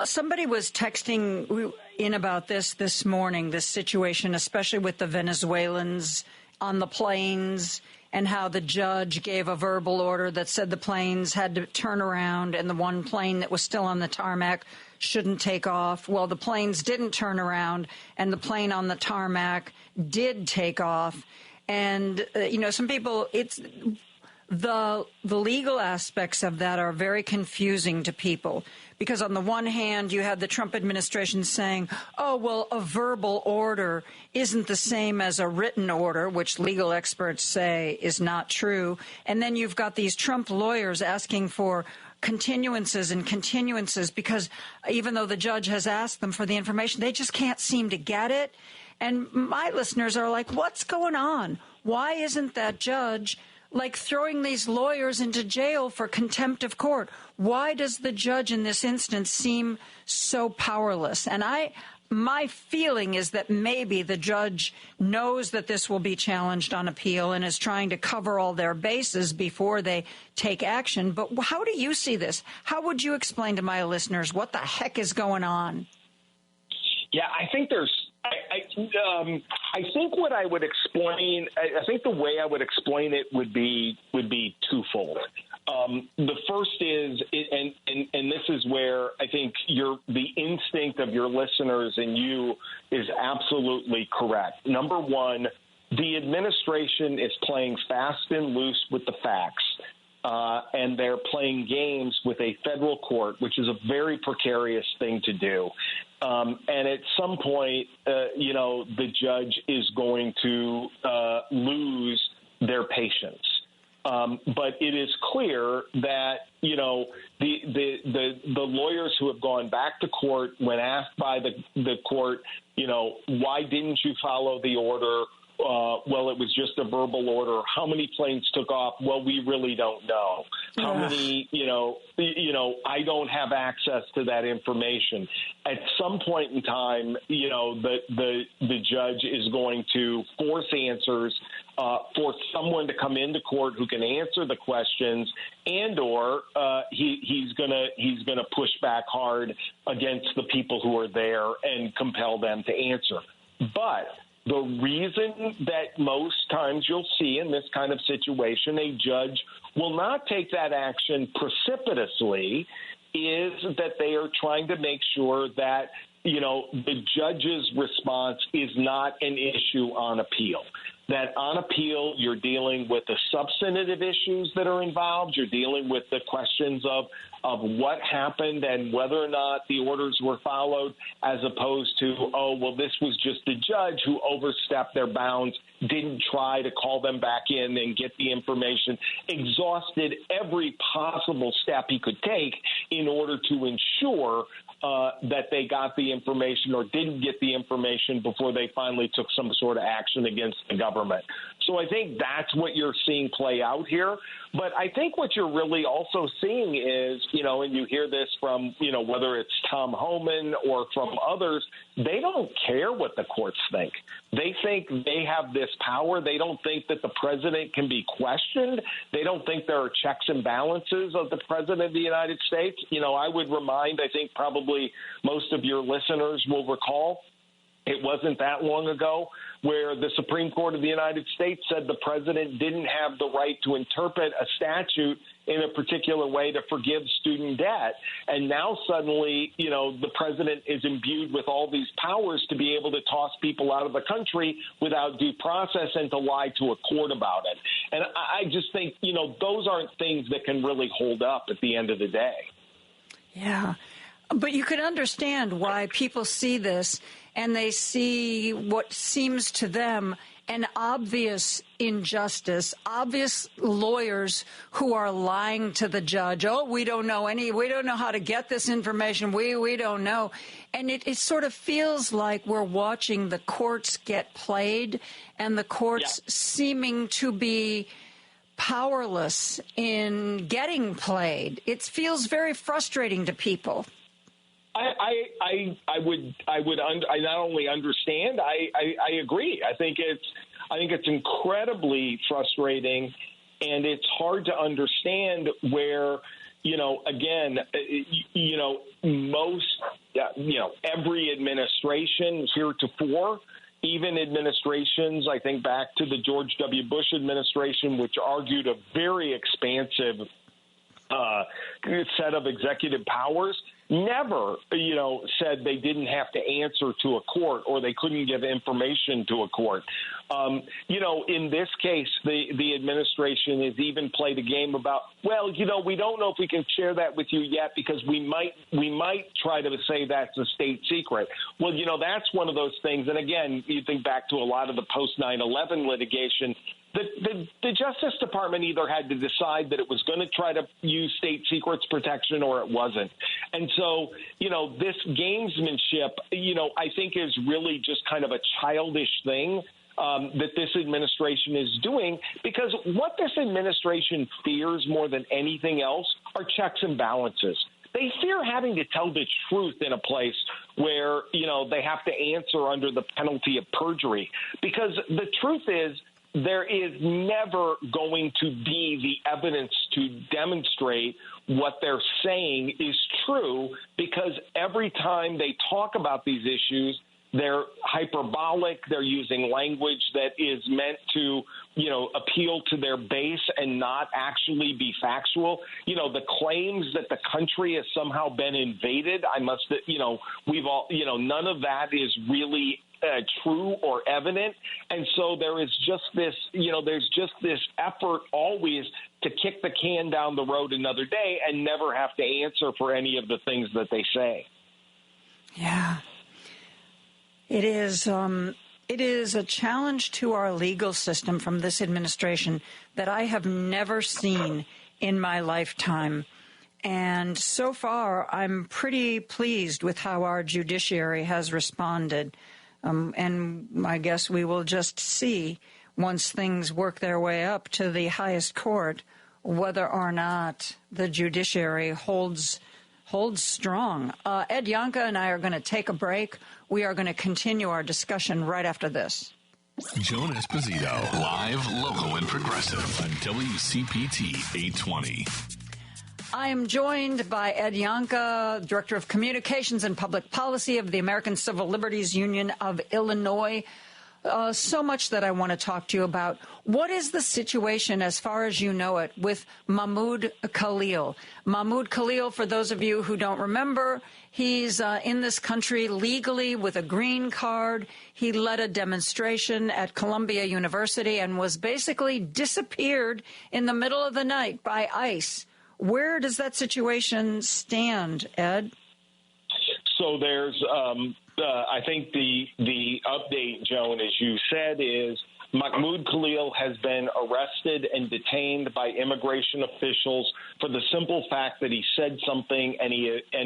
Somebody was texting in about this morning, this situation, especially with the Venezuelans on the planes, and how the judge gave a verbal order that said the planes had to turn around and the one plane that was still on the tarmac shouldn't take off. Well, the planes didn't turn around, and the plane on the tarmac did take off. And, some people, it's the legal aspects of that are very confusing to people, because on the one hand, you have the Trump administration saying, oh, well, a verbal order isn't the same as a written order, which legal experts say is not true. And then you've got these Trump lawyers asking for continuances because even though the judge has asked them for the information, they just can't seem to get it. And my listeners are like, what's going on? Why isn't that judge throwing these lawyers into jail for contempt of court? Why does the judge in this instance seem so powerless? And my feeling is that maybe the judge knows that this will be challenged on appeal and is trying to cover all their bases before they take action. But how do you see this? How would you explain to my listeners what the heck is going on? Yeah, I think I think what I would explain, I think the way I would explain it would be twofold. The first is, and this is where I think the instinct of your listeners and you is absolutely correct. Number one, the administration is playing fast and loose with the facts. And they're playing games with a federal court, which is a very precarious thing to do. And at some point, the judge is going to lose their patience. But it is clear that, the lawyers who have gone back to court, when asked by the court, why didn't you follow the order? Well, it was just a verbal order. How many planes took off? Well, we really don't know. How many, I don't have access to that information. At some point in time, the judge is going to force answers, force someone to come into court who can answer the questions, and or he's gonna push back hard against the people who are there and compel them to answer. But the reason that most times you'll see in this kind of situation a judge will not take that action precipitously is that they are trying to make sure that, the judge's response is not an issue on appeal. That on appeal, you're dealing with the substantive issues that are involved. You're dealing with the questions of what happened and whether or not the orders were followed, as opposed to, oh, well, this was just the judge who overstepped their bounds, didn't try to call them back in and get the information, exhausted every possible step he could take in order to ensure that they got the information or didn't get the information before they finally took some sort of action against the government. So I think that's what you're seeing play out here. But I think what you're really also seeing is, and you hear this from, whether it's Tom Homan or from others, they don't care what the courts think. They think they have this power. They don't think that the president can be questioned. They don't think there are checks and balances of the president of the United States. I would remind, I think probably most of your listeners will recall, it wasn't that long ago where the Supreme Court of the United States said the president didn't have the right to interpret a statute in a particular way to forgive student debt. And now suddenly, the president is imbued with all these powers to be able to toss people out of the country without due process and to lie to a court about it. And I just think, those aren't things that can really hold up at the end of the day. Yeah. But you can understand why people see this and they see what seems to them an obvious injustice, obvious lawyers who are lying to the judge. Oh, we don't know how to get this information. We don't know. And it sort of feels like we're watching the courts get played and the courts seeming to be powerless in getting played. It feels very frustrating to people. I not only understand, I agree. I think it's incredibly frustrating, and it's hard to understand where, again, most, every administration heretofore, even administrations, I think back to the George W. Bush administration, which argued a very expansive set of executive powers, never, said they didn't have to answer to a court or they couldn't give information to a court. In this case, the administration has even played a game about, we don't know if we can share that with you yet because we might try to say that's a state secret. Well, that's one of those things. And again, you think back to a lot of the post 9/11 litigation. The Justice Department either had to decide that it was going to try to use state secrets protection or it wasn't. And so, this gamesmanship, I think is really just kind of a childish thing that this administration is doing, because what this administration fears more than anything else are checks and balances. They fear having to tell the truth in a place where, they have to answer under the penalty of perjury, because the truth is, there is never going to be the evidence to demonstrate what they're saying is true, because every time they talk about these issues, they're hyperbolic. They're using language that is meant to, appeal to their base and not actually be factual. The claims that the country has somehow been invaded, we've all, none of that is really true or evident. And so there is just this, there's just this effort always to kick the can down the road another day and never have to answer for any of the things that they say. Yeah. It is a challenge to our legal system from this administration that I have never seen in my lifetime. And so far, I'm pretty pleased with how our judiciary has responded. And I guess we will just see, once things work their way up to the highest court, whether or not the judiciary holds strong. Ed Yonka and I are going to take a break. We are going to continue our discussion right after this. Joan Esposito, live, local, and progressive on WCPT 820. I am joined by Ed Yonka, Director of Communications and Public Policy of the American Civil Liberties Union of Illinois. So much that I want to talk to you about. What is the situation, as far as you know it, with Mahmoud Khalil? Mahmoud Khalil, for those of you who don't remember, he's in this country legally with a green card. He led a demonstration at Columbia University and was basically disappeared in the middle of the night by ICE. Where does that situation stand, Ed? So there's, I think the update, Joan, as you said, is Mahmoud Khalil has been arrested and detained by immigration officials for the simple fact that he said something and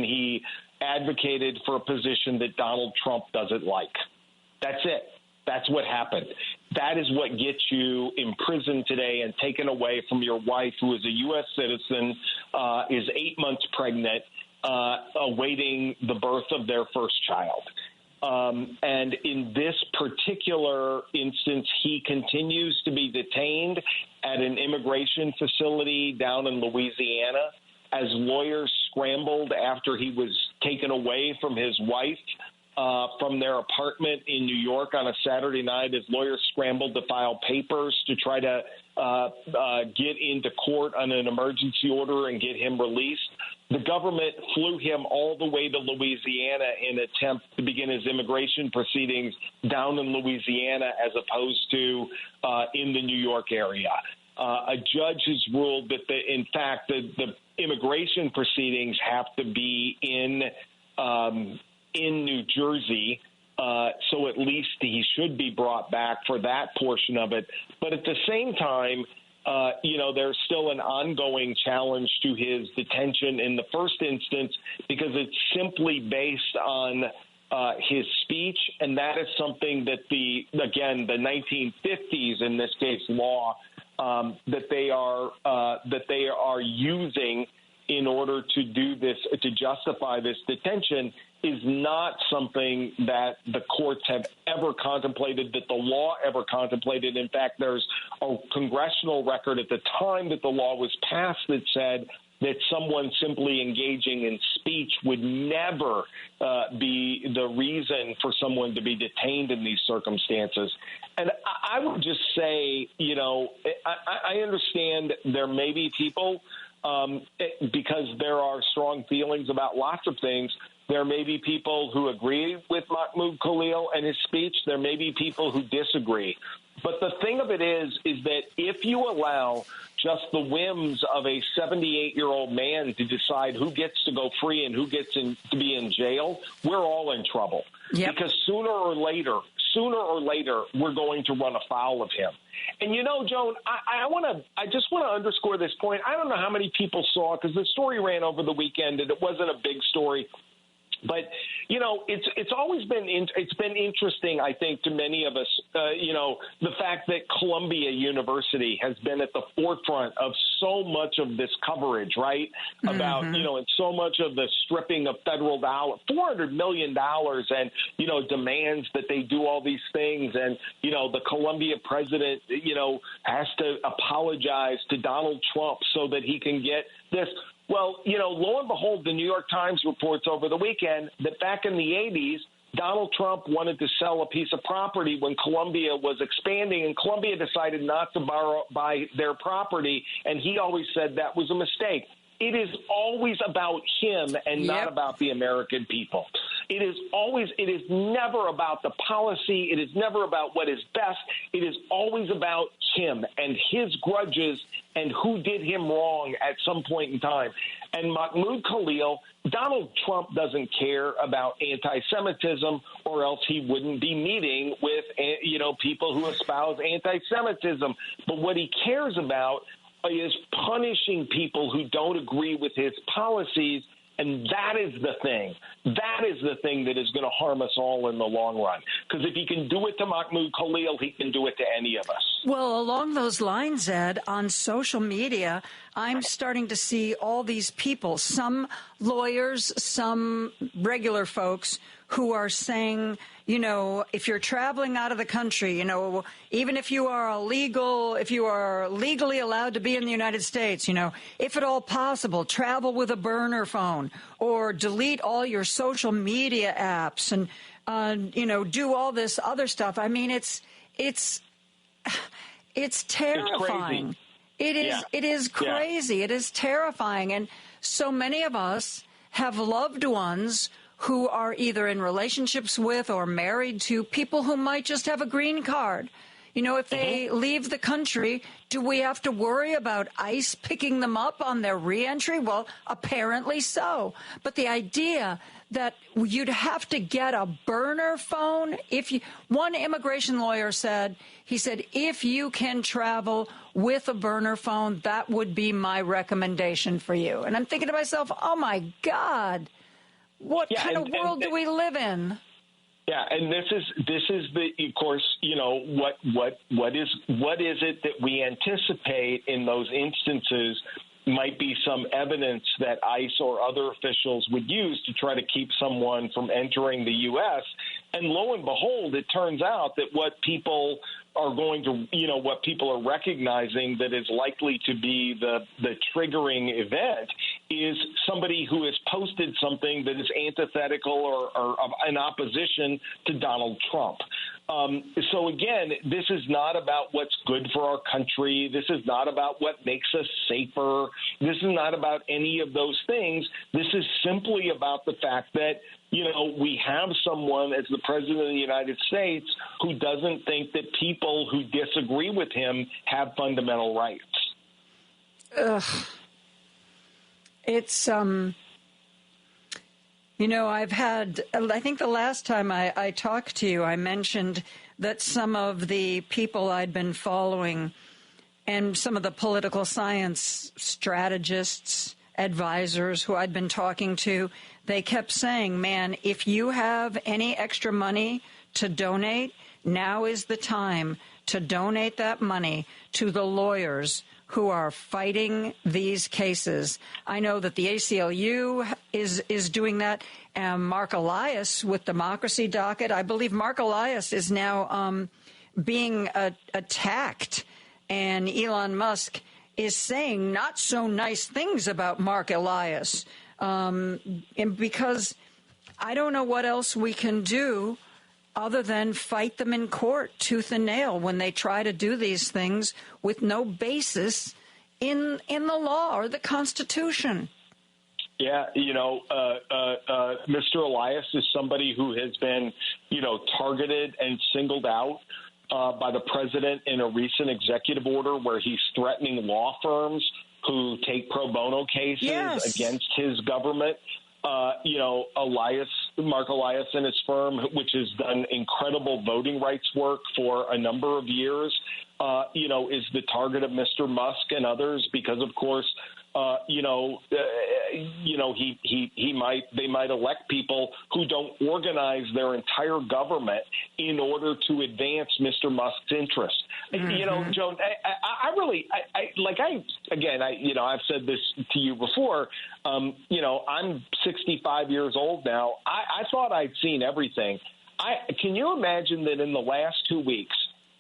he advocated for a position that Donald Trump doesn't like. That's it. That's what happened. That is what gets you imprisoned today and taken away from your wife, who is a U.S. citizen, is 8 months pregnant, awaiting the birth of their first child. And in this particular instance, he continues to be detained at an immigration facility down in Louisiana as lawyers scrambled after he was taken away from his wife from their apartment in New York on a Saturday night. His lawyers scrambled to file papers to try to get into court on an emergency order and get him released. The government flew him all the way to Louisiana in an attempt to begin his immigration proceedings down in Louisiana as opposed to in the New York area. A judge has ruled that, in fact, the immigration proceedings have to be in New Jersey, so at least he should be brought back for that portion of it. But at the same time, there's still an ongoing challenge to his detention in the first instance because it's simply based on his speech, and that is something that the 1950s, in this case, law that they are using in order to do this, to justify this detention, is not something that the courts have ever contemplated, that the law ever contemplated. In fact, there's a congressional record at the time that the law was passed that said that someone simply engaging in speech would never be the reason for someone to be detained in these circumstances. And I would just say, I understand there may be people, because there are strong feelings about lots of things. There may be people who agree with Mahmoud Khalil and his speech. There may be people who disagree. But the thing of it is that if you allow just the whims of a 78-year-old man to decide who gets to go free and who gets to be in jail, we're all in trouble. Yep. Because sooner or later, we're going to run afoul of him. And, Joan, I just want to underscore this point. I don't know how many people saw it because the story ran over the weekend and it wasn't a big story. But, it's always been interesting, I think, to many of us, the fact that Columbia University has been at the forefront of so much of this coverage, right, about, and so much of the stripping of federal dollars, $400 million and, demands that they do all these things. And, the Columbia president, has to apologize to Donald Trump so that he can get this. Well, lo and behold, the New York Times reports over the weekend that back in the 80s, Donald Trump wanted to sell a piece of property when Columbia was expanding, and Columbia decided not to buy their property, and he always said that was a mistake. It is always about him and not about the American people. It is never about the policy. It is never about what is best. It is always about him and his grudges and who did him wrong at some point in time. And Mahmoud Khalil, Donald Trump doesn't care about anti-Semitism, or else he wouldn't be meeting with, people who espouse anti-Semitism. But what he cares about is punishing people who don't agree with his policies, and that is the thing. That is the thing that is going to harm us all in the long run. Because if he can do it to Mahmoud Khalil, he can do it to any of us. Well, along those lines, Ed, on social media, I'm starting to see all these people, some lawyers, some regular folks, who are saying, if you're traveling out of the country, even if you are legally allowed to be in the United States, if at all possible, travel with a burner phone or delete all your social media apps and, do all this other stuff. I mean, it's terrifying. It is crazy. Yeah. It is terrifying. And so many of us have loved ones who are either in relationships with or married to people who might just have a green card. If they leave the country, do we have to worry about ICE picking them up on their reentry? Well, apparently so. But the idea that you'd have to get a burner phone, one immigration lawyer said, if you can travel with a burner phone, that would be my recommendation for you. And I'm thinking to myself, oh my God. What kind of world do we live in? Yeah, and this is the, of course, what is it that we anticipate in those instances might be some evidence that ICE or other officials would use to try to keep someone from entering the U.S. And lo and behold, it turns out that what people are recognizing that is likely to be the triggering event is somebody who has posted something that is antithetical or in opposition to Donald Trump. So again, this is not about what's good for our country. This is not about what makes us safer. This is not about any of those things. This is simply about the fact that, we have someone as the president of the United States who doesn't think that people who disagree with him have fundamental rights. Ugh. It's, I think the last time I talked to you, I mentioned that some of the people I'd been following and some of the political science strategists, advisors who I'd been talking to, they kept saying, man, if you have any extra money to donate, now is the time to donate that money to the lawyers who are fighting these cases. I know that the ACLU is doing that. Mark Elias with Democracy Docket. I believe Mark Elias is now being attacked, and Elon Musk is saying not so nice things about Mark Elias. And because I don't know what else we can do other than fight them in court tooth and nail when they try to do these things with no basis in the law or the Constitution. Yeah, Mr. Elias is somebody who has been, targeted and singled out by the president in a recent executive order where he's threatening law firms who take pro bono cases against his government. Mark Elias and his firm, which has done incredible voting rights work for a number of years, is the target of Mr. Musk and others because, of course, they might elect people who don't organize their entire government in order to advance Mr. Musk's interests. Mm-hmm. Joan, I've said this to you before. I'm 65 years old now. I thought I'd seen everything. Can you imagine that in the last 2 weeks,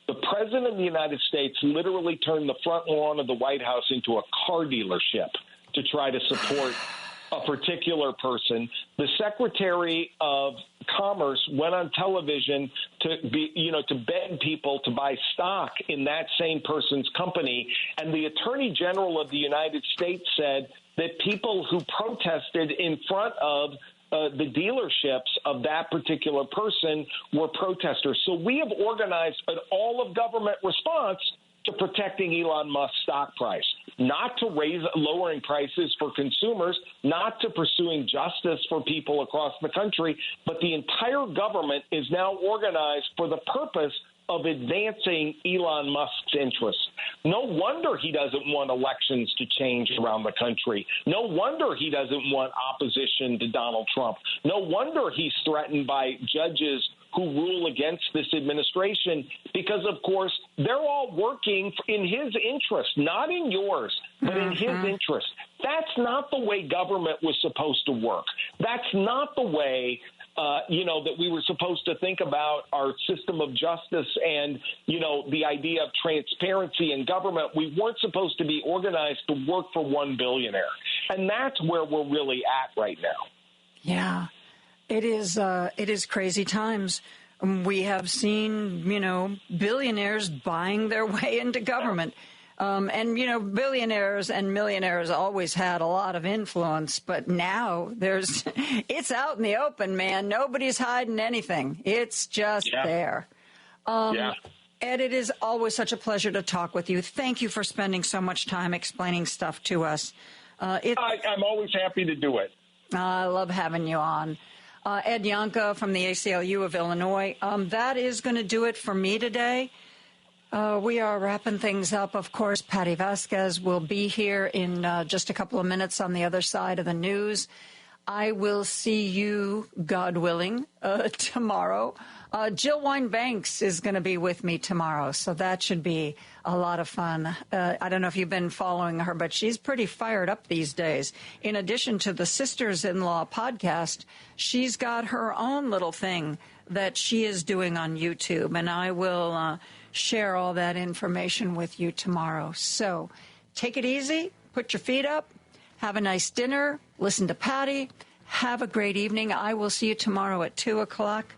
the president of the United States literally turned the front lawn of the White House into a car dealership to try to support a particular person? The Secretary of Commerce went on television to beg people to buy stock in that same person's company. And the Attorney General of the United States said that people who protested in front of the dealerships of that particular person were protesters. So we have organized an all-of-government response to protecting Elon Musk's stock price, not to lowering prices for consumers, not to pursuing justice for people across the country, but the entire government is now organized for the purpose of advancing Elon Musk's interests. No wonder he doesn't want elections to change around the country. No wonder he doesn't want opposition to Donald Trump. No wonder he's threatened by judges who rule against this administration because, of course, they're all working in his interest, not in yours, but in his interest. That's not the way government was supposed to work. That's not the way that we were supposed to think about our system of justice and, the idea of transparency in government. We weren't supposed to be organized to work for one billionaire. And that's where we're really at right now. Yeah, it is crazy times. We have seen, billionaires buying their way into government. Billionaires and millionaires always had a lot of influence, but now it's out in the open, man. Nobody's hiding anything. It's just there. Ed, it is always such a pleasure to talk with you. Thank you for spending so much time explaining stuff to us. I'm always happy to do it. I love having you on. Ed Yonka from the ACLU of Illinois. That is going to do it for me today. We are wrapping things up. Of course, Patty Vasquez will be here in just a couple of minutes on the other side of the news. I will see you, God willing, tomorrow. Jill Wine-Banks is going to be with me tomorrow, so that should be a lot of fun. I don't know if you've been following her, but she's pretty fired up these days. In addition to the Sisters-in-Law podcast, she's got her own little thing that she is doing on YouTube, and I will share all that information with you tomorrow. So take it easy, put your feet up, have a nice dinner, listen to Patty, have a great evening. I will see you tomorrow at 2 o'clock.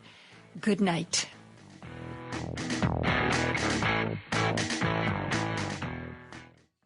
Good night.